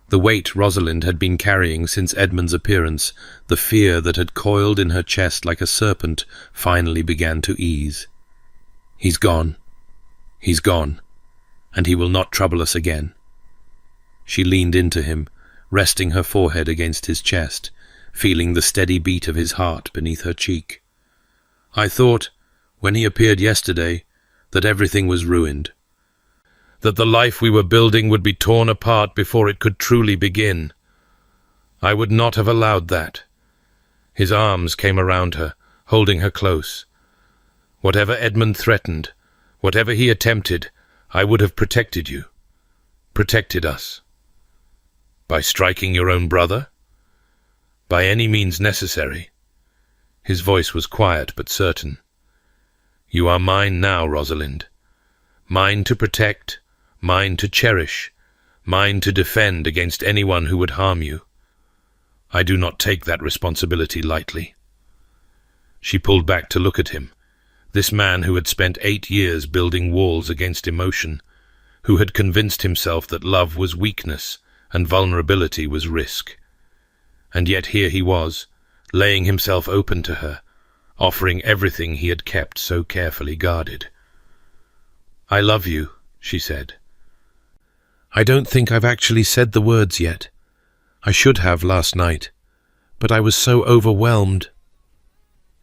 The weight Rosalind had been carrying since Edmund's appearance, the fear that had coiled in her chest like a serpent, finally began to ease. He's gone. He's gone, and he will not trouble us again. She leaned into him, resting her forehead against his chest, feeling the steady beat of his heart beneath her cheek. I thought, when he appeared yesterday, that everything was ruined, that the life we were building would be torn apart before it could truly begin. I would not have allowed that. His arms came around her, holding her close. Whatever Edmund threatened, whatever he attempted, I would have protected you, protected us. By striking your own brother? By any means necessary. His voice was quiet but certain. You are mine now, Rosalind. Mine to protect, mine to cherish, mine to defend against anyone who would harm you. I do not take that responsibility lightly. She pulled back to look at him, this man who had spent 8 years building walls against emotion, who had convinced himself that love was weakness and vulnerability was risk. And yet here he was, laying himself open to her, offering everything he had kept so carefully guarded. I love you, she said. I don't think I've actually said the words yet. I should have last night, but I was so overwhelmed.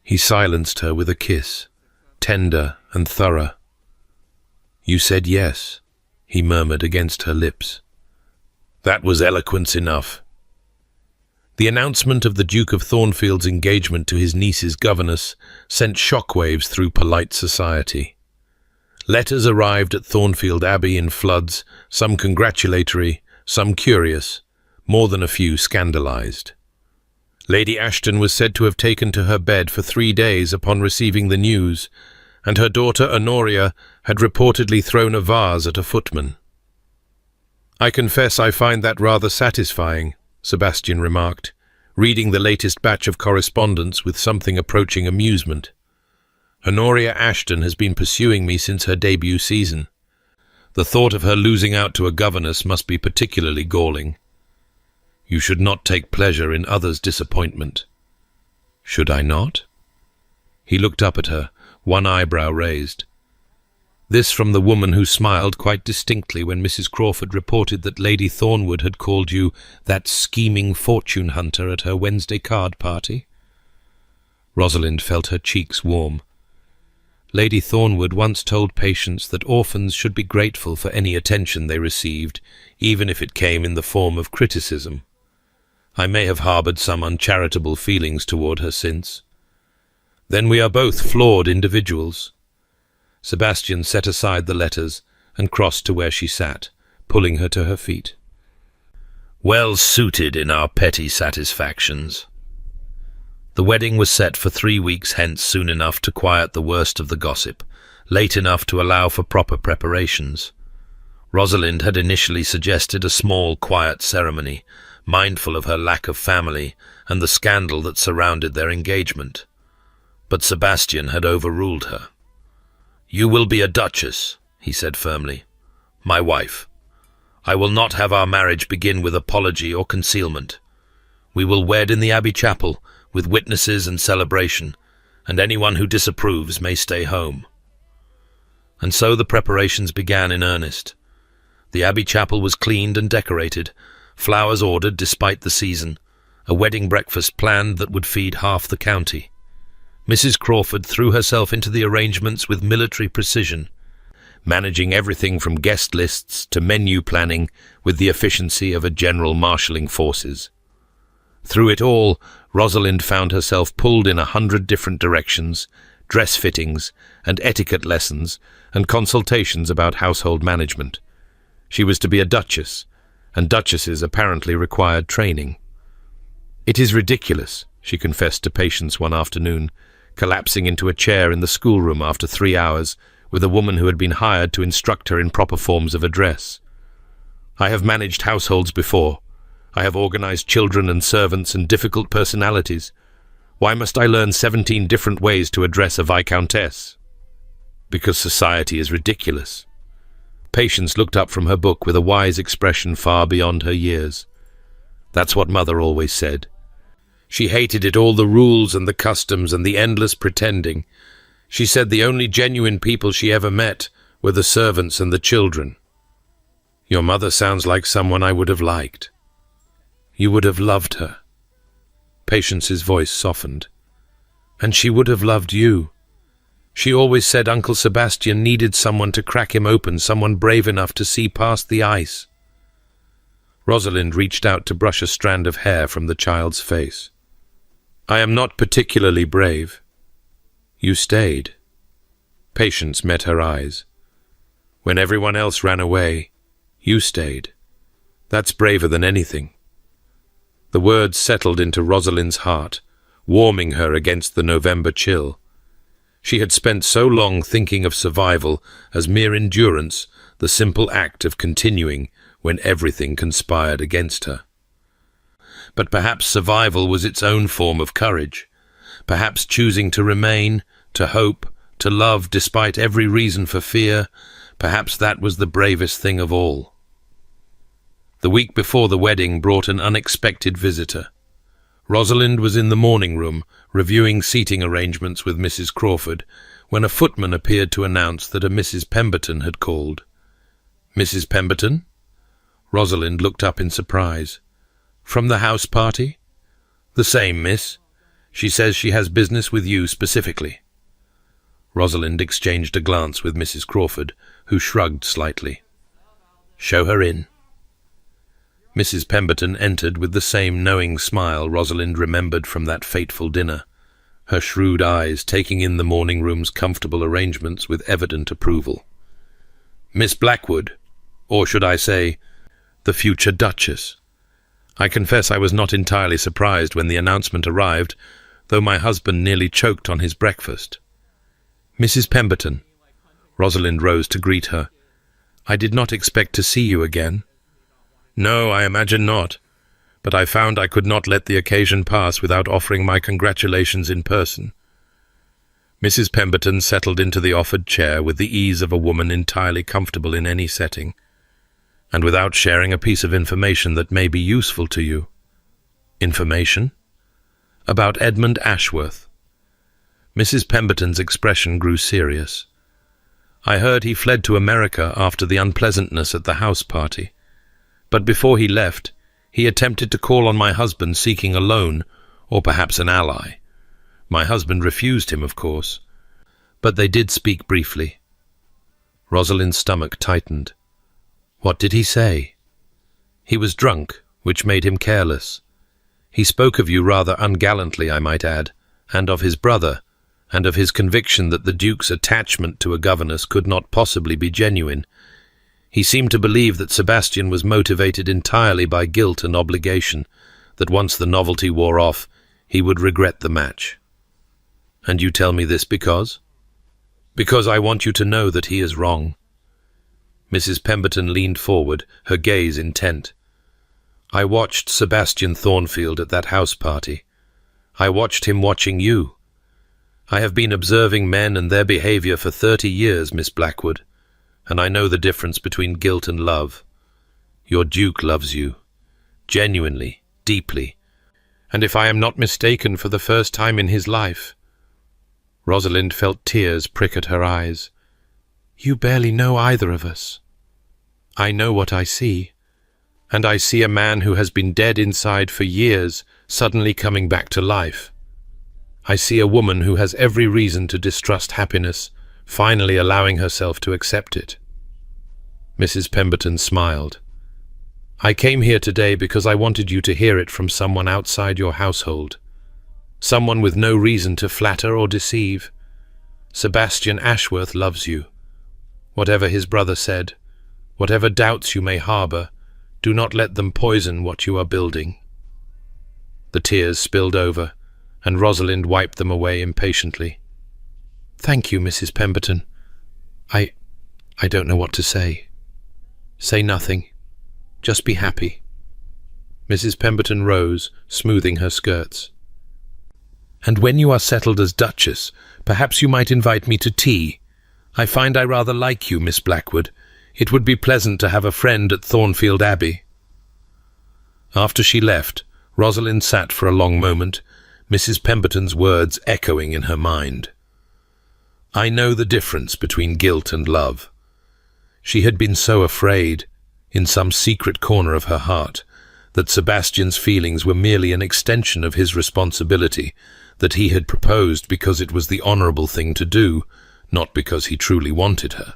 He silenced her with a kiss, tender and thorough. You said yes, he murmured against her lips. That was eloquence enough. The announcement of the Duke of Thornfield's engagement to his niece's governess sent shockwaves through polite society. Letters arrived at Thornfield Abbey in floods, some congratulatory, some curious, more than a few scandalized. Lady Ashton was said to have taken to her bed for 3 days upon receiving the news, and her daughter Honoria had reportedly thrown a vase at a footman. I confess I find that rather satisfying, Sebastian remarked, reading the latest batch of correspondence with something approaching amusement. Honoria Ashton has been pursuing me since her debut season. The thought of her losing out to a governess must be particularly galling. You should not take pleasure in others' disappointment. Should I not? He looked up at her, one eyebrow raised. This from the woman who smiled quite distinctly when Mrs. Crawford reported that Lady Thornwood had called you that scheming fortune hunter at her Wednesday card party. Rosalind felt her cheeks warm. Lady Thornwood once told patients that orphans should be grateful for any attention they received, even if it came in the form of criticism. I may have harboured some uncharitable feelings toward her since. Then we are both flawed individuals. Sebastian set aside the letters and crossed to where she sat, pulling her to her feet. Well suited in our petty satisfactions. The wedding was set for 3 weeks hence, soon enough to quiet the worst of the gossip, late enough to allow for proper preparations. Rosalind had initially suggested a small, quiet ceremony, mindful of her lack of family and the scandal that surrounded their engagement. But Sebastian had overruled her. "You will be a duchess," he said firmly. "My wife. I will not have our marriage begin with apology or concealment. We will wed in the Abbey Chapel, with witnesses and celebration, and anyone who disapproves may stay home." And so the preparations began in earnest. The Abbey Chapel was cleaned and decorated, flowers ordered despite the season, a wedding breakfast planned that would feed half the county. Mrs. Crawford threw herself into the arrangements with military precision, managing everything from guest lists to menu planning with the efficiency of a general marshalling forces. Through it all, Rosalind found herself pulled in 100 different directions, dress fittings and etiquette lessons and consultations about household management. She was to be a duchess, and duchesses apparently required training. "It is ridiculous," she confessed to Patience one afternoon, collapsing into a chair in the schoolroom after 3 hours with a woman who had been hired to instruct her in proper forms of address. "I have managed households before. I have organized children and servants and difficult personalities. Why must I learn 17 different ways to address a viscountess?" "Because society is ridiculous." Patience looked up from her book with a wise expression far beyond her years. "That's what Mother always said. She hated it, all the rules and the customs and the endless pretending. She said the only genuine people she ever met were the servants and the children." "Your mother sounds like someone I would have liked." "You would have loved her." Patience's voice softened. "And she would have loved you. She always said Uncle Sebastian needed someone to crack him open, someone brave enough to see past the ice." Rosalind reached out to brush a strand of hair from the child's face. "I am not particularly brave." "You stayed." Patience met her eyes. "When everyone else ran away, you stayed. That's braver than anything." The words settled into Rosalind's heart, warming her against the November chill. She had spent so long thinking of survival as mere endurance, the simple act of continuing when everything conspired against her. But perhaps survival was its own form of courage. Perhaps choosing to remain, to hope, to love despite every reason for fear, perhaps that was the bravest thing of all. The week before the wedding brought an unexpected visitor. Rosalind was in the morning room, reviewing seating arrangements with Mrs. Crawford, when a footman appeared to announce that a Mrs. Pemberton had called. "Mrs. Pemberton?" Rosalind looked up in surprise. "From the house party?" "The same, miss. She says she has business with you specifically." Rosalind exchanged a glance with Mrs. Crawford, who shrugged slightly. "Show her in." Mrs. Pemberton entered with the same knowing smile Rosalind remembered from that fateful dinner, her shrewd eyes taking in the morning room's comfortable arrangements with evident approval. "Miss Blackwood, or should I say, the future Duchess." I confess I was not entirely surprised when the announcement arrived, though my husband nearly choked on his breakfast. "Mrs. Pemberton." Rosalind rose to greet her. "I did not expect to see you again." "No, I imagine not, but I found I could not let the occasion pass without offering my congratulations in person." Mrs. Pemberton settled into the offered chair with the ease of a woman entirely comfortable in any setting, and without sharing a piece of information that may be useful to you. "Information?" "About Edmund Ashworth." Mrs. Pemberton's expression grew serious. "I heard he fled to America after the unpleasantness at the house party. But before he left, he attempted to call on my husband seeking a loan, or perhaps an ally. My husband refused him, of course, but they did speak briefly." Rosalind's stomach tightened. "What did he say?" "He was drunk, which made him careless. He spoke of you rather ungallantly, I might add, and of his brother, and of his conviction that the Duke's attachment to a governess could not possibly be genuine. He seemed to believe that Sebastian was motivated entirely by guilt and obligation, that once the novelty wore off, he would regret the match." "And you tell me this because?" "Because I want you to know that he is wrong." Mrs. Pemberton leaned forward, her gaze intent. I watched Sebastian Thornfield at that house party. I watched him watching you. I have been observing men and their behavior for 30 years, Miss Blackwood, and I know the difference between guilt and love. Your Duke loves you, genuinely, deeply, and if I am not mistaken, for the first time in his life. Rosalind felt tears prick at her eyes. You barely know either of us. I know what I see, and I see a man who has been dead inside for years suddenly coming back to life. I see a woman who has every reason to distrust happiness, finally allowing herself to accept it. Mrs. Pemberton smiled. I came here today because I wanted you to hear it from someone outside your household. Someone with no reason to flatter or deceive. Sebastian Ashworth loves you. Whatever his brother said, whatever doubts you may harbor, do not let them poison what you are building. The tears spilled over, and Rosalind wiped them away impatiently. Thank you, Mrs. Pemberton. I don't know what to say. Say nothing. Just be happy. Mrs. Pemberton rose, smoothing her skirts. And when you are settled as Duchess, perhaps you might invite me to tea. I find I rather like you, Miss Blackwood. It would be pleasant to have a friend at Thornfield Abbey. After she left, Rosalind sat for a long moment, Mrs. Pemberton's words echoing in her mind. I know the difference between guilt and love. She had been so afraid, in some secret corner of her heart, that Sebastian's feelings were merely an extension of his responsibility, that he had proposed because it was the honourable thing to do, not because he truly wanted her.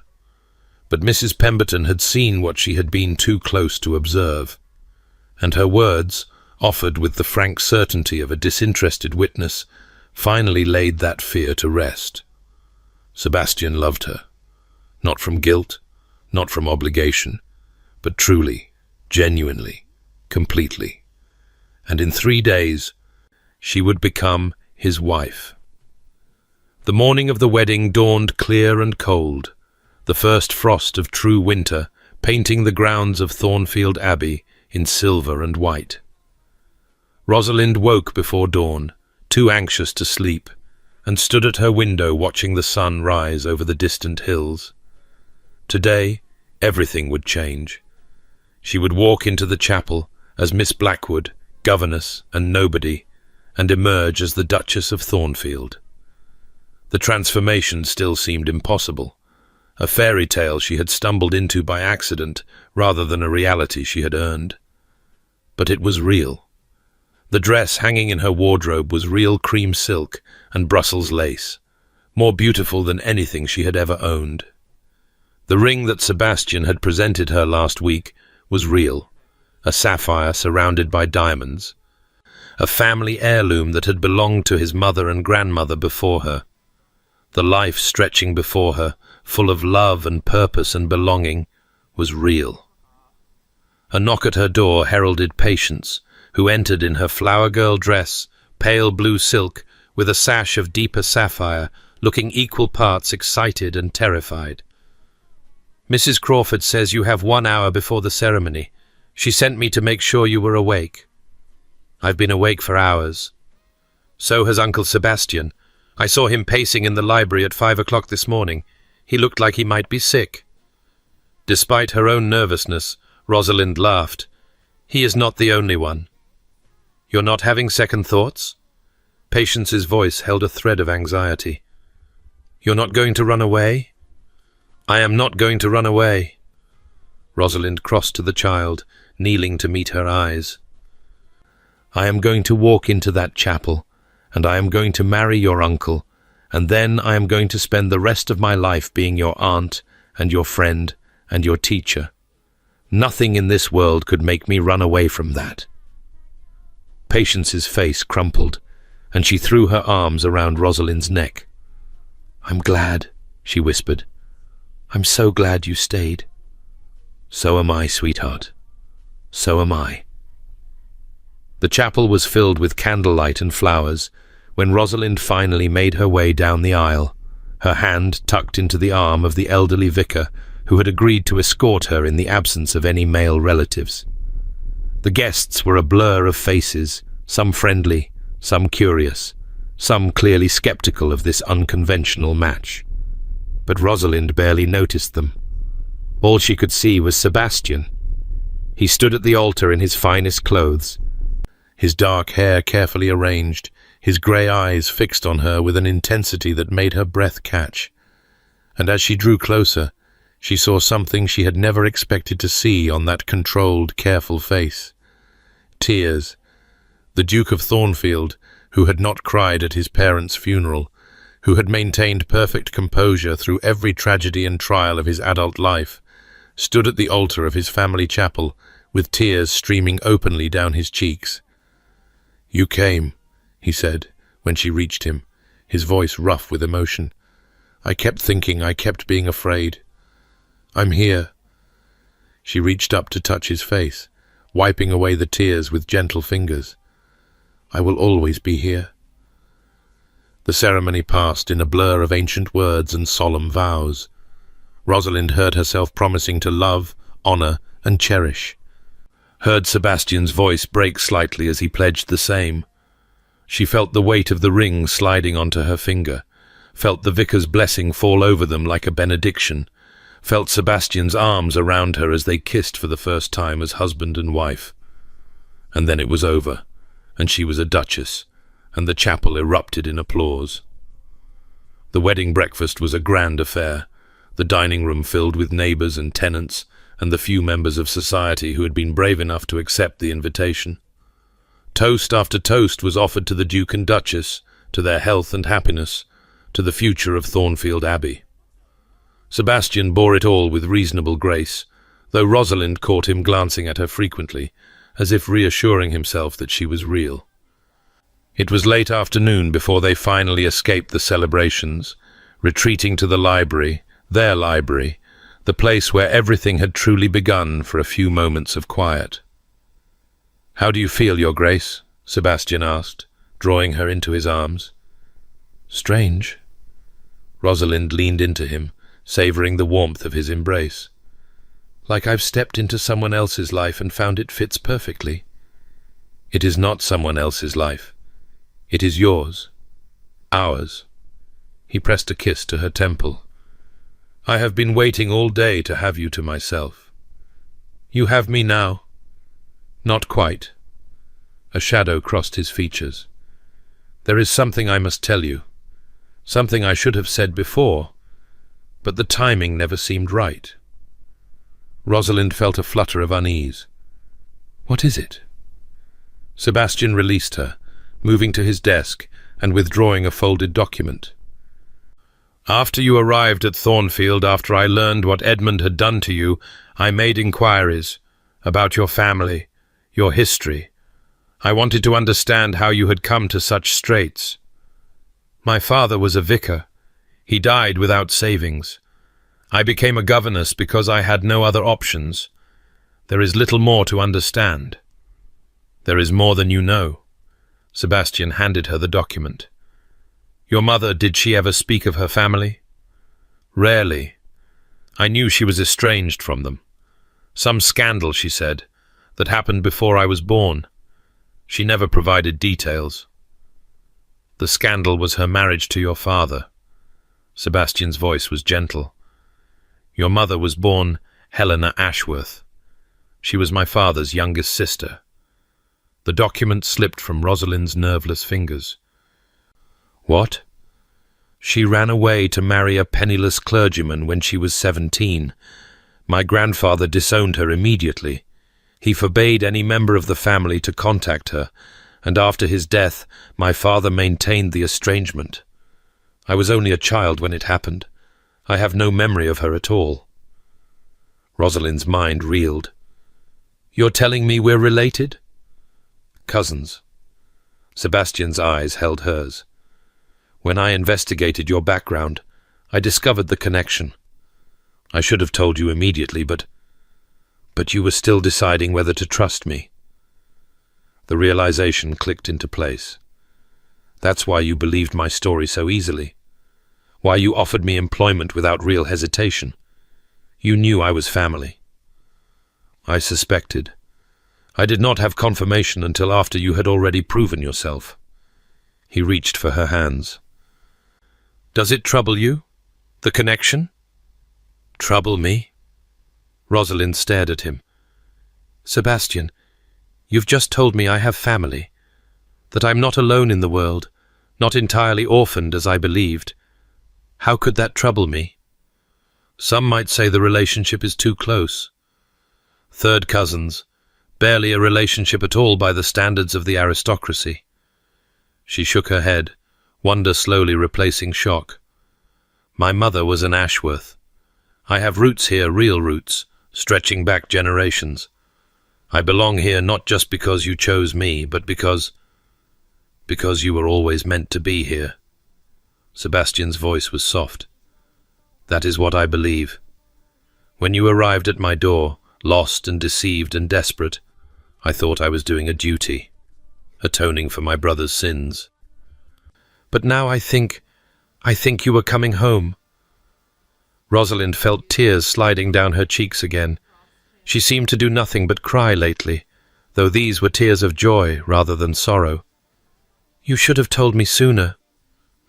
But Mrs. Pemberton had seen what she had been too close to observe, and her words, offered with the frank certainty of a disinterested witness, finally laid that fear to rest. Sebastian loved her, not from guilt, not from obligation, but truly, genuinely, completely. And in 3 days, she would become his wife. The morning of the wedding dawned clear and cold, the first frost of true winter painting the grounds of Thornfield Abbey in silver and white. Rosalind woke before dawn, too anxious to sleep, and stood at her window watching the sun rise over the distant hills. Today, everything would change. She would walk into the chapel as Miss Blackwood, governess and nobody, and emerge as the Duchess of Thornfield. The transformation still seemed impossible, a fairy tale she had stumbled into by accident rather than a reality she had earned. But it was real. The dress hanging in her wardrobe was real cream silk and Brussels lace, more beautiful than anything she had ever owned. The ring that Sebastian had presented her last week was real, a sapphire surrounded by diamonds, a family heirloom that had belonged to his mother and grandmother before her. The life stretching before her, full of love and purpose and belonging, was real. A knock at her door heralded Patience, who entered in her flower girl dress, pale blue silk, with a sash of deeper sapphire, looking equal parts excited and terrified. Mrs. Crawford says you have 1 hour before the ceremony. She sent me to make sure you were awake. I've been awake for hours. So has Uncle Sebastian. I saw him pacing in the library at 5 o'clock this morning. He looked like he might be sick. Despite her own nervousness, Rosalind laughed. He is not the only one. You're not having second thoughts? Patience's voice held a thread of anxiety. You're not going to run away? I am not going to run away. Rosalind crossed to the child, kneeling to meet her eyes. I am going to walk into that chapel, and I am going to marry your uncle, and then I am going to spend the rest of my life being your aunt and your friend and your teacher. Nothing in this world could make me run away from that. Patience's face crumpled, and she threw her arms around Rosalind's neck. I'm glad, she whispered. I'm so glad you stayed. So am I, sweetheart. So am I. The chapel was filled with candlelight and flowers when Rosalind finally made her way down the aisle, her hand tucked into the arm of the elderly vicar, who had agreed to escort her in the absence of any male relatives. The guests were a blur of faces, some friendly, some curious, some clearly skeptical of this unconventional match. But Rosalind barely noticed them. All she could see was Sebastian. He stood at the altar in his finest clothes, his dark hair carefully arranged, his grey eyes fixed on her with an intensity that made her breath catch. And as she drew closer, she saw something she had never expected to see on that controlled, careful face. Tears. The Duke of Thornfield, who had not cried at his parents' funeral, who had maintained perfect composure through every tragedy and trial of his adult life, stood at the altar of his family chapel, with tears streaming openly down his cheeks. "You came," he said, when she reached him, his voice rough with emotion. "I kept thinking, I kept being afraid. I'm here." She reached up to touch his face, wiping away the tears with gentle fingers. "I will always be here." The ceremony passed in a blur of ancient words and solemn vows. Rosalind heard herself promising to love, honor, and cherish. Heard Sebastian's voice break slightly as he pledged the same. She felt the weight of the ring sliding onto her finger, felt the vicar's blessing fall over them like a benediction, felt Sebastian's arms around her as they kissed for the first time as husband and wife. And then it was over, and she was a duchess, and the chapel erupted in applause. The wedding breakfast was a grand affair, the dining room filled with neighbours and tenants, and the few members of society who had been brave enough to accept the invitation. Toast after toast was offered to the Duke and Duchess, to their health and happiness, to the future of Thornfield Abbey. Sebastian bore it all with reasonable grace, though Rosalind caught him glancing at her frequently, as if reassuring himself that she was real. It was late afternoon before they finally escaped the celebrations, retreating to the library, their library, the place where everything had truly begun for a few moments of quiet. "How do you feel, Your Grace?" Sebastian asked, drawing her into his arms. "Strange." Rosalind leaned into him, savouring the warmth of his embrace. "Like I've stepped into someone else's life and found it fits perfectly." "It is not someone else's life. It is yours. Ours." He pressed a kiss to her temple. "I have been waiting all day to have you to myself." "You have me now." "Not quite." A shadow crossed his features. "There is something I must tell you. Something I should have said before, but the timing never seemed right." Rosalind felt a flutter of unease. "What is it?" Sebastian released her, moving to his desk and withdrawing a folded document. "After you arrived at Thornfield, after I learned what Edmund had done to you, I made inquiries about your family, your history. I wanted to understand how you had come to such straits. My father was a vicar. He died without savings. I became a governess because I had no other options. There is little more to understand." "There is more than you know." Sebastian handed her the document. "Your mother, did she ever speak of her family?" "Rarely. I knew she was estranged from them. Some scandal, she said, that happened before I was born. She never provided details." "The scandal was her marriage to your father." Sebastian's voice was gentle. "Your mother was born Helena Ashworth. She was my father's youngest sister." The document slipped from Rosalind's nerveless fingers. "What?" "She ran away to marry a penniless clergyman when she was 17. My grandfather disowned her immediately. He forbade any member of the family to contact her, and after his death, my father maintained the estrangement. I was only a child when it happened. I have no memory of her at all." Rosalind's mind reeled. "You're telling me we're related?" "Cousins." Sebastian's eyes held hers. "When I investigated your background, I discovered the connection. I should have told you immediately, but you were still deciding whether to trust me." The realization clicked into place. "That's why you believed my story so easily. Why you offered me employment without real hesitation. You knew I was family. I suspected. I did not have confirmation until after you had already proven yourself. He reached for her hands. Does it trouble you? The connection? Trouble me? Rosalind stared at him. Sebastian, you've just told me I have family, that I'm not alone in the world, not entirely orphaned as I believed. How could that trouble me? Some might say the relationship is too close. Third cousins, barely a relationship at all by the standards of the aristocracy. She shook her head, wonder slowly replacing shock. My mother was an Ashworth. I have roots here, real roots, stretching back generations. I belong here not just because you chose me, but because you were always meant to be here. Sebastian's voice was soft. That is what I believe. When you arrived at my door, lost and deceived and desperate, I thought I was doing a duty, atoning for my brother's sins. But now I think you were coming home. Rosalind felt tears sliding down her cheeks again. She seemed to do nothing but cry lately, though these were tears of joy rather than sorrow. You should have told me sooner.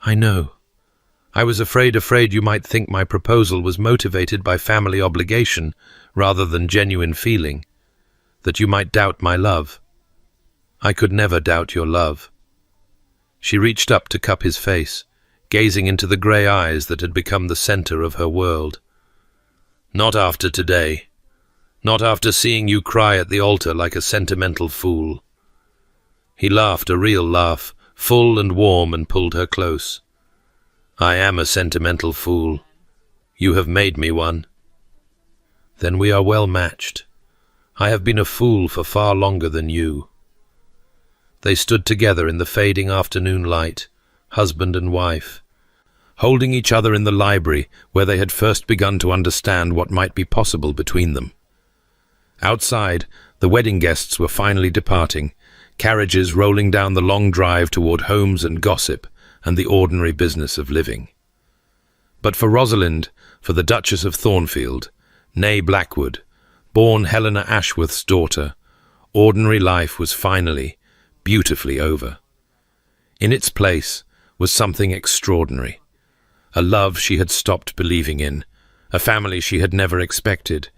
I know. I was afraid you might think my proposal was motivated by family obligation rather than genuine feeling, that you might doubt my love. I could never doubt your love. She reached up to cup his face, gazing into the grey eyes that had become the centre of her world. Not after today. Not after seeing you cry at the altar like a sentimental fool. He laughed, a real laugh, full and warm, and pulled her close. I am a sentimental fool. You have made me one. Then we are well matched. I have been a fool for far longer than you. They stood together in the fading afternoon light, husband and wife, holding each other in the library where they had first begun to understand what might be possible between them. Outside, the wedding guests were finally departing, carriages rolling down the long drive toward homes and gossip and the ordinary business of living. But for Rosalind, for the Duchess of Thornfield, née Blackwood, born Helena Ashworth's daughter, ordinary life was finally, beautifully over. In its place was something extraordinary, a love she had stopped believing in, a family she had never expected,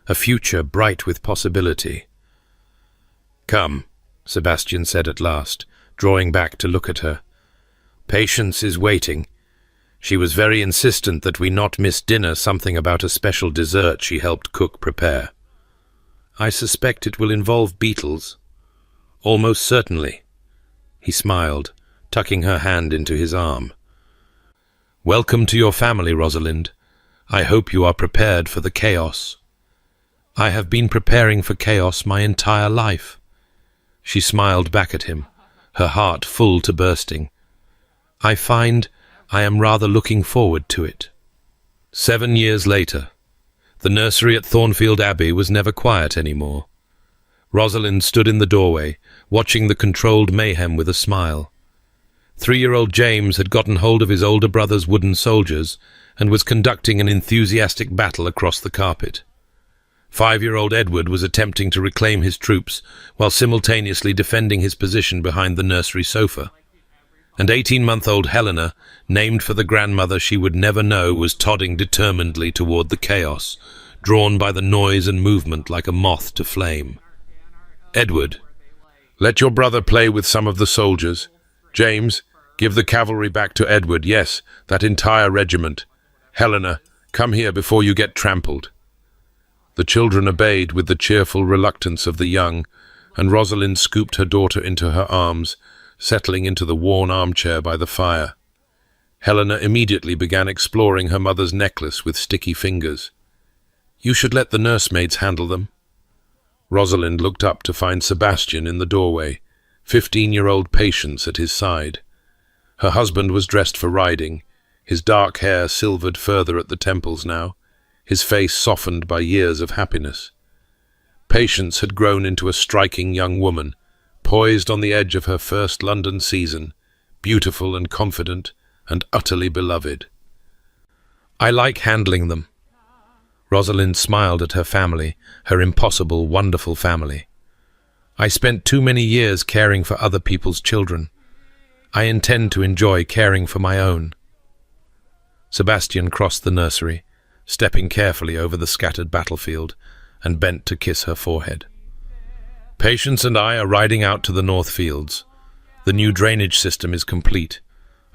a future bright with possibility. Come, Sebastian said at last, drawing back to look at her. Patience is waiting. She was very insistent that we not miss dinner, something about a special dessert she helped cook prepare. I suspect it will involve beetles. Almost certainly. He smiled, tucking her hand into his arm. Welcome to your family, Rosalind. I hope you are prepared for the chaos. I have been preparing for chaos my entire life. She smiled back at him, her heart full to bursting. I find I am rather looking forward to it. 7 years later, the nursery at Thornfield Abbey was never quiet anymore. Rosalind stood in the doorway, watching the controlled mayhem with a smile. 3-year-old James had gotten hold of his older brother's wooden soldiers and was conducting an enthusiastic battle across the carpet. 5-year-old Edward was attempting to reclaim his troops while simultaneously defending his position behind the nursery sofa. And 18-month-old Helena, named for the grandmother she would never know, was todding determinedly toward the chaos, drawn by the noise and movement like a moth to flame. Edward, let your brother play with some of the soldiers. James, give the cavalry back to Edward. Yes, that entire regiment. Helena, come here before you get trampled. The children obeyed with the cheerful reluctance of the young, and Rosalind scooped her daughter into her arms, settling into the worn armchair by the fire. Helena immediately began exploring her mother's necklace with sticky fingers. You should let the nursemaids handle them. Rosalind looked up to find Sebastian in the doorway, 15-year-old Patience at his side. Her husband was dressed for riding, his dark hair silvered further at the temples now, his face softened by years of happiness. Patience had grown into a striking young woman, poised on the edge of her first London season, beautiful and confident and utterly beloved. I like handling them. Rosalind smiled at her family, her impossible, wonderful family. I spent too many years caring for other people's children. I intend to enjoy caring for my own. Sebastian crossed the nursery, stepping carefully over the scattered battlefield, and bent to kiss her forehead. Patience and I are riding out to the North Fields. The new drainage system is complete.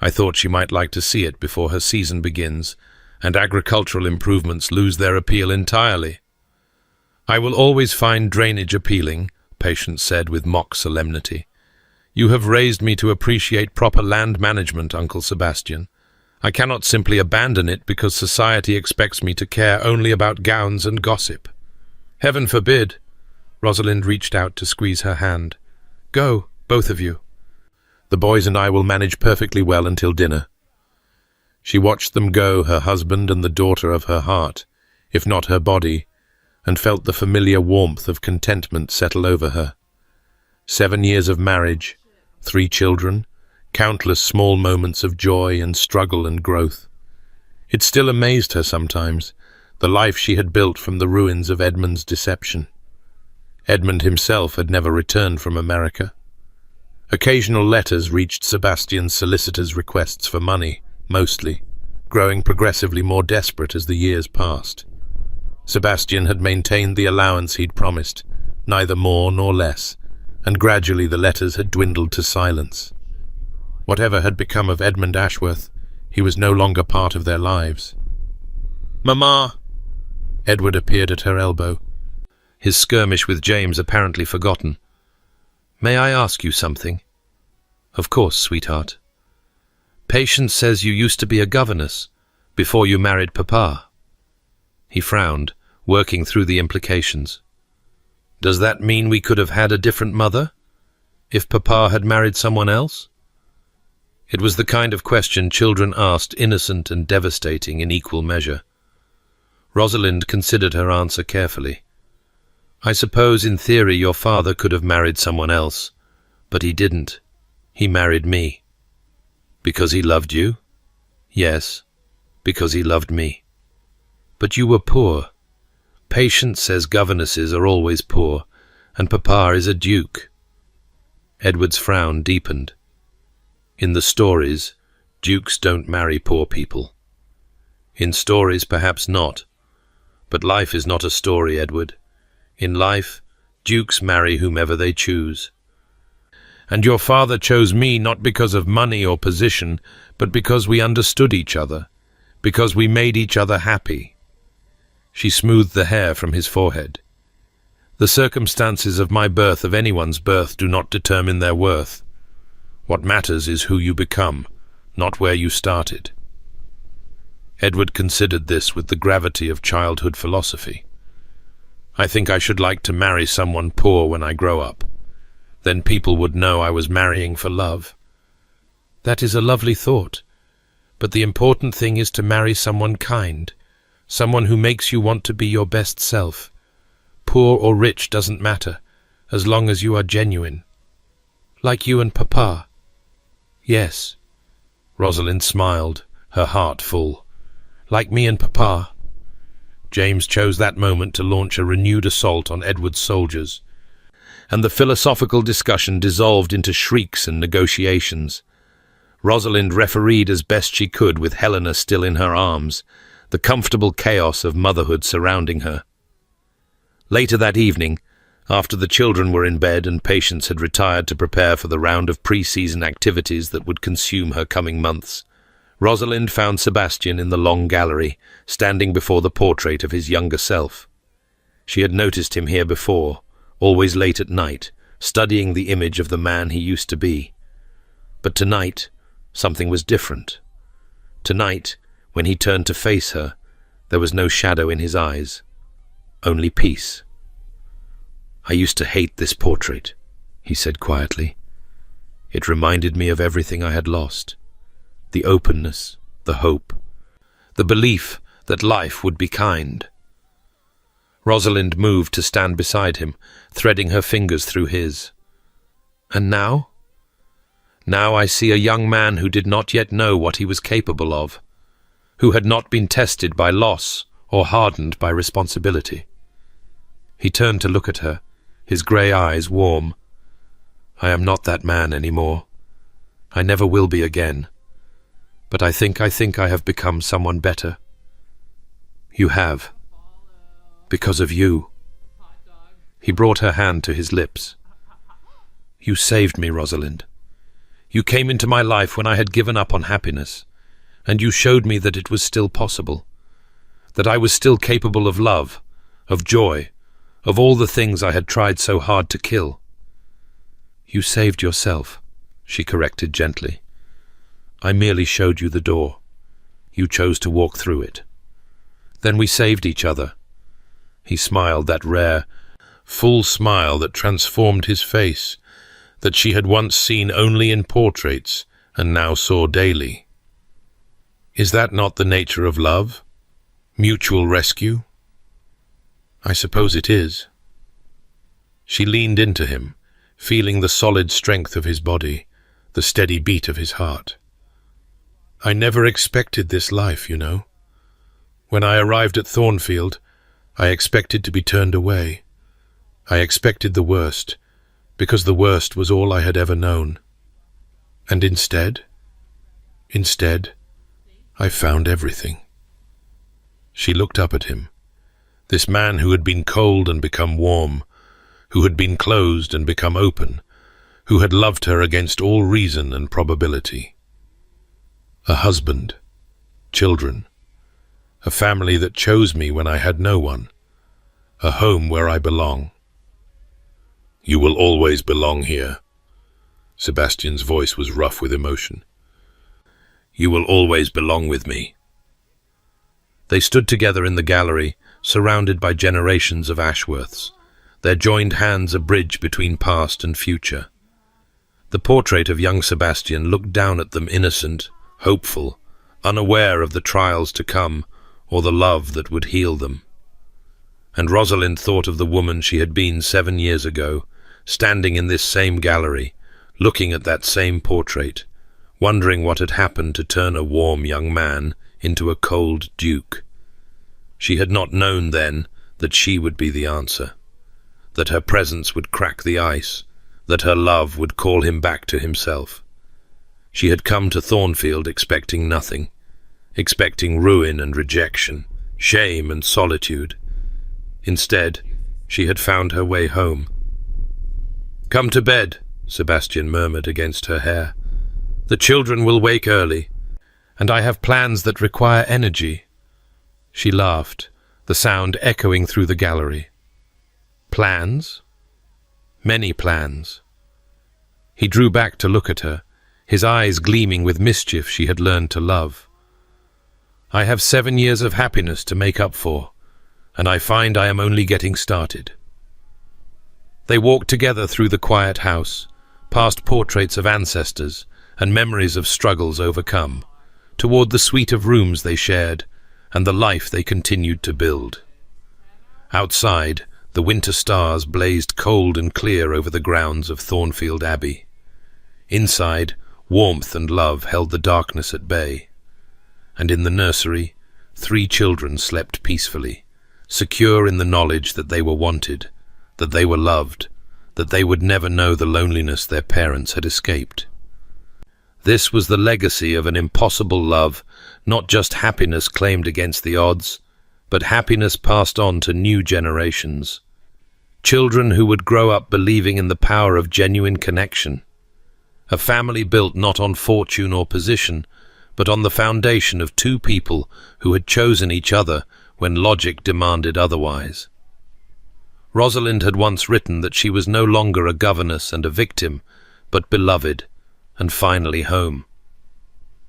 I thought she might like to see it before her season begins, and agricultural improvements lose their appeal entirely. I will always find drainage appealing, Patience said with mock solemnity. You have raised me to appreciate proper land management, Uncle Sebastian. I cannot simply abandon it because society expects me to care only about gowns and gossip. Heaven forbid. Rosalind reached out to squeeze her hand. Go, both of you. The boys and I will manage perfectly well until dinner. She watched them go, her husband and the daughter of her heart, if not her body, and felt the familiar warmth of contentment settle over her. 7 years of marriage, 3 children, countless small moments of joy and struggle and growth. It still amazed her sometimes, the life she had built from the ruins of Edmund's deception. Edmund himself had never returned from America. Occasional letters reached Sebastian's solicitors' requests for money, mostly, growing progressively more desperate as the years passed. Sebastian had maintained the allowance he'd promised, neither more nor less, and gradually the letters had dwindled to silence. Whatever had become of Edmund Ashworth, he was no longer part of their lives. "Mamma!" Edward appeared at her elbow, his skirmish with James apparently forgotten. "May I ask you something?" "Of course, sweetheart." "Patience says you used to be a governess, before you married Papa." He frowned, working through the implications. "Does that mean we could have had a different mother, if Papa had married someone else?" It was the kind of question children asked, innocent and devastating in equal measure. Rosalind considered her answer carefully. "I suppose in theory your father could have married someone else, but he didn't. He married me." "Because he loved you?" "Yes, because he loved me." "But you were poor. Patience says governesses are always poor, and Papa is a duke." Edward's frown deepened. "In the stories, dukes don't marry poor people." "In stories, perhaps not. But life is not a story, Edward. In life, dukes marry whomever they choose. And your father chose me not because of money or position, but because we understood each other, because we made each other happy." She smoothed the hair from his forehead. "The circumstances of my birth, of anyone's birth, do not determine their worth. What matters is who you become, not where you started." Edward considered this with the gravity of childhood philosophy. "I think I should like to marry someone poor when I grow up. Then people would know I was marrying for love." "That is a lovely thought. But the important thing is to marry someone kind, someone who makes you want to be your best self. Poor or rich doesn't matter, as long as you are genuine. Like you and Papa." "Yes." Rosalind smiled, her heart full. "Like me and Papa." James chose that moment to launch a renewed assault on Edward's soldiers, and the philosophical discussion dissolved into shrieks and negotiations. Rosalind refereed as best she could with Helena still in her arms, the comfortable chaos of motherhood surrounding her. Later that evening, after the children were in bed and Patience had retired to prepare for the round of pre-season activities that would consume her coming months, Rosalind found Sebastian in the long gallery, standing before the portrait of his younger self. She had noticed him here before, always late at night, studying the image of the man he used to be. But tonight, something was different. Tonight, when he turned to face her, there was no shadow in his eyes, only peace. "I used to hate this portrait," he said quietly. "It reminded me of everything I had lost. The openness, the hope, the belief that life would be kind." Rosalind moved to stand beside him, threading her fingers through his. "And now?" "Now I see a young man who did not yet know what he was capable of, who had not been tested by loss or hardened by responsibility. He turned to look at her, his grey eyes warm. I am not that man anymore. I never will be again. But I think I have become someone better. You have. Because of you. He brought her hand to his lips. You saved me, Rosalind. You came into my life when I had given up on happiness, and you showed me that it was still possible, that I was still capable of love, of joy, of all the things I had tried so hard to kill. You saved yourself, she corrected gently. I merely showed you the door. You chose to walk through it. Then we saved each other. He smiled, that rare, full smile that transformed his face, that she had once seen only in portraits and now saw daily. Is that not the nature of love? Mutual rescue? I suppose it is. She leaned into him, feeling the solid strength of his body, the steady beat of his heart. I never expected this life, you know. When I arrived at Thornfield, I expected to be turned away. I expected the worst, because the worst was all I had ever known. And instead, I found everything. She looked up at him, this man who had been cold and become warm, who had been closed and become open, who had loved her against all reason and probability. A husband, children, a family that chose me when I had no one, a home where I belong. You will always belong here. Sebastian's voice was rough with emotion. You will always belong with me. They stood together in the gallery, surrounded by generations of Ashworths, their joined hands a bridge between past and future. The portrait of young Sebastian looked down at them innocent, hopeful, unaware of the trials to come or the love that would heal them. And Rosalind thought of the woman she had been 7 years ago, standing in this same gallery, looking at that same portrait, wondering what had happened to turn a warm young man into a cold duke. She had not known then that she would be the answer, that her presence would crack the ice, that her love would call him back to himself. She had come to Thornfield expecting nothing, expecting ruin and rejection, shame and solitude. Instead, she had found her way home. Come to bed, Sebastian murmured against her hair. The children will wake early, and I have plans that require energy. She laughed, the sound echoing through the gallery. Plans? Many plans. He drew back to look at her, his eyes gleaming with mischief she had learned to love. I have 7 years of happiness to make up for, and I find I am only getting started. They walked together through the quiet house, past portraits of ancestors and memories of struggles overcome, toward the suite of rooms they shared and the life they continued to build. Outside, the winter stars blazed cold and clear over the grounds of Thornfield Abbey. Inside, warmth and love held the darkness at bay. And in the nursery, 3 children slept peacefully, secure in the knowledge that they were wanted, that they were loved, that they would never know the loneliness their parents had escaped. This was the legacy of an impossible love, not just happiness claimed against the odds, but happiness passed on to new generations. Children who would grow up believing in the power of genuine connection. A family built not on fortune or position, but on the foundation of 2 people who had chosen each other when logic demanded otherwise. Rosalind had once written that she was no longer a governess and a victim, but beloved, and finally home.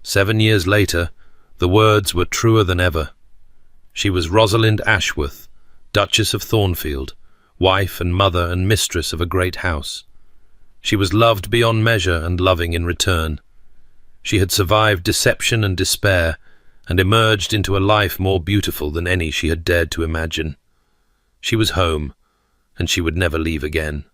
7 years later, the words were truer than ever. She was Rosalind Ashworth, Duchess of Thornfield, wife and mother and mistress of a great house. She was loved beyond measure and loving in return. She had survived deception and despair, and emerged into a life more beautiful than any she had dared to imagine. She was home, and she would never leave again.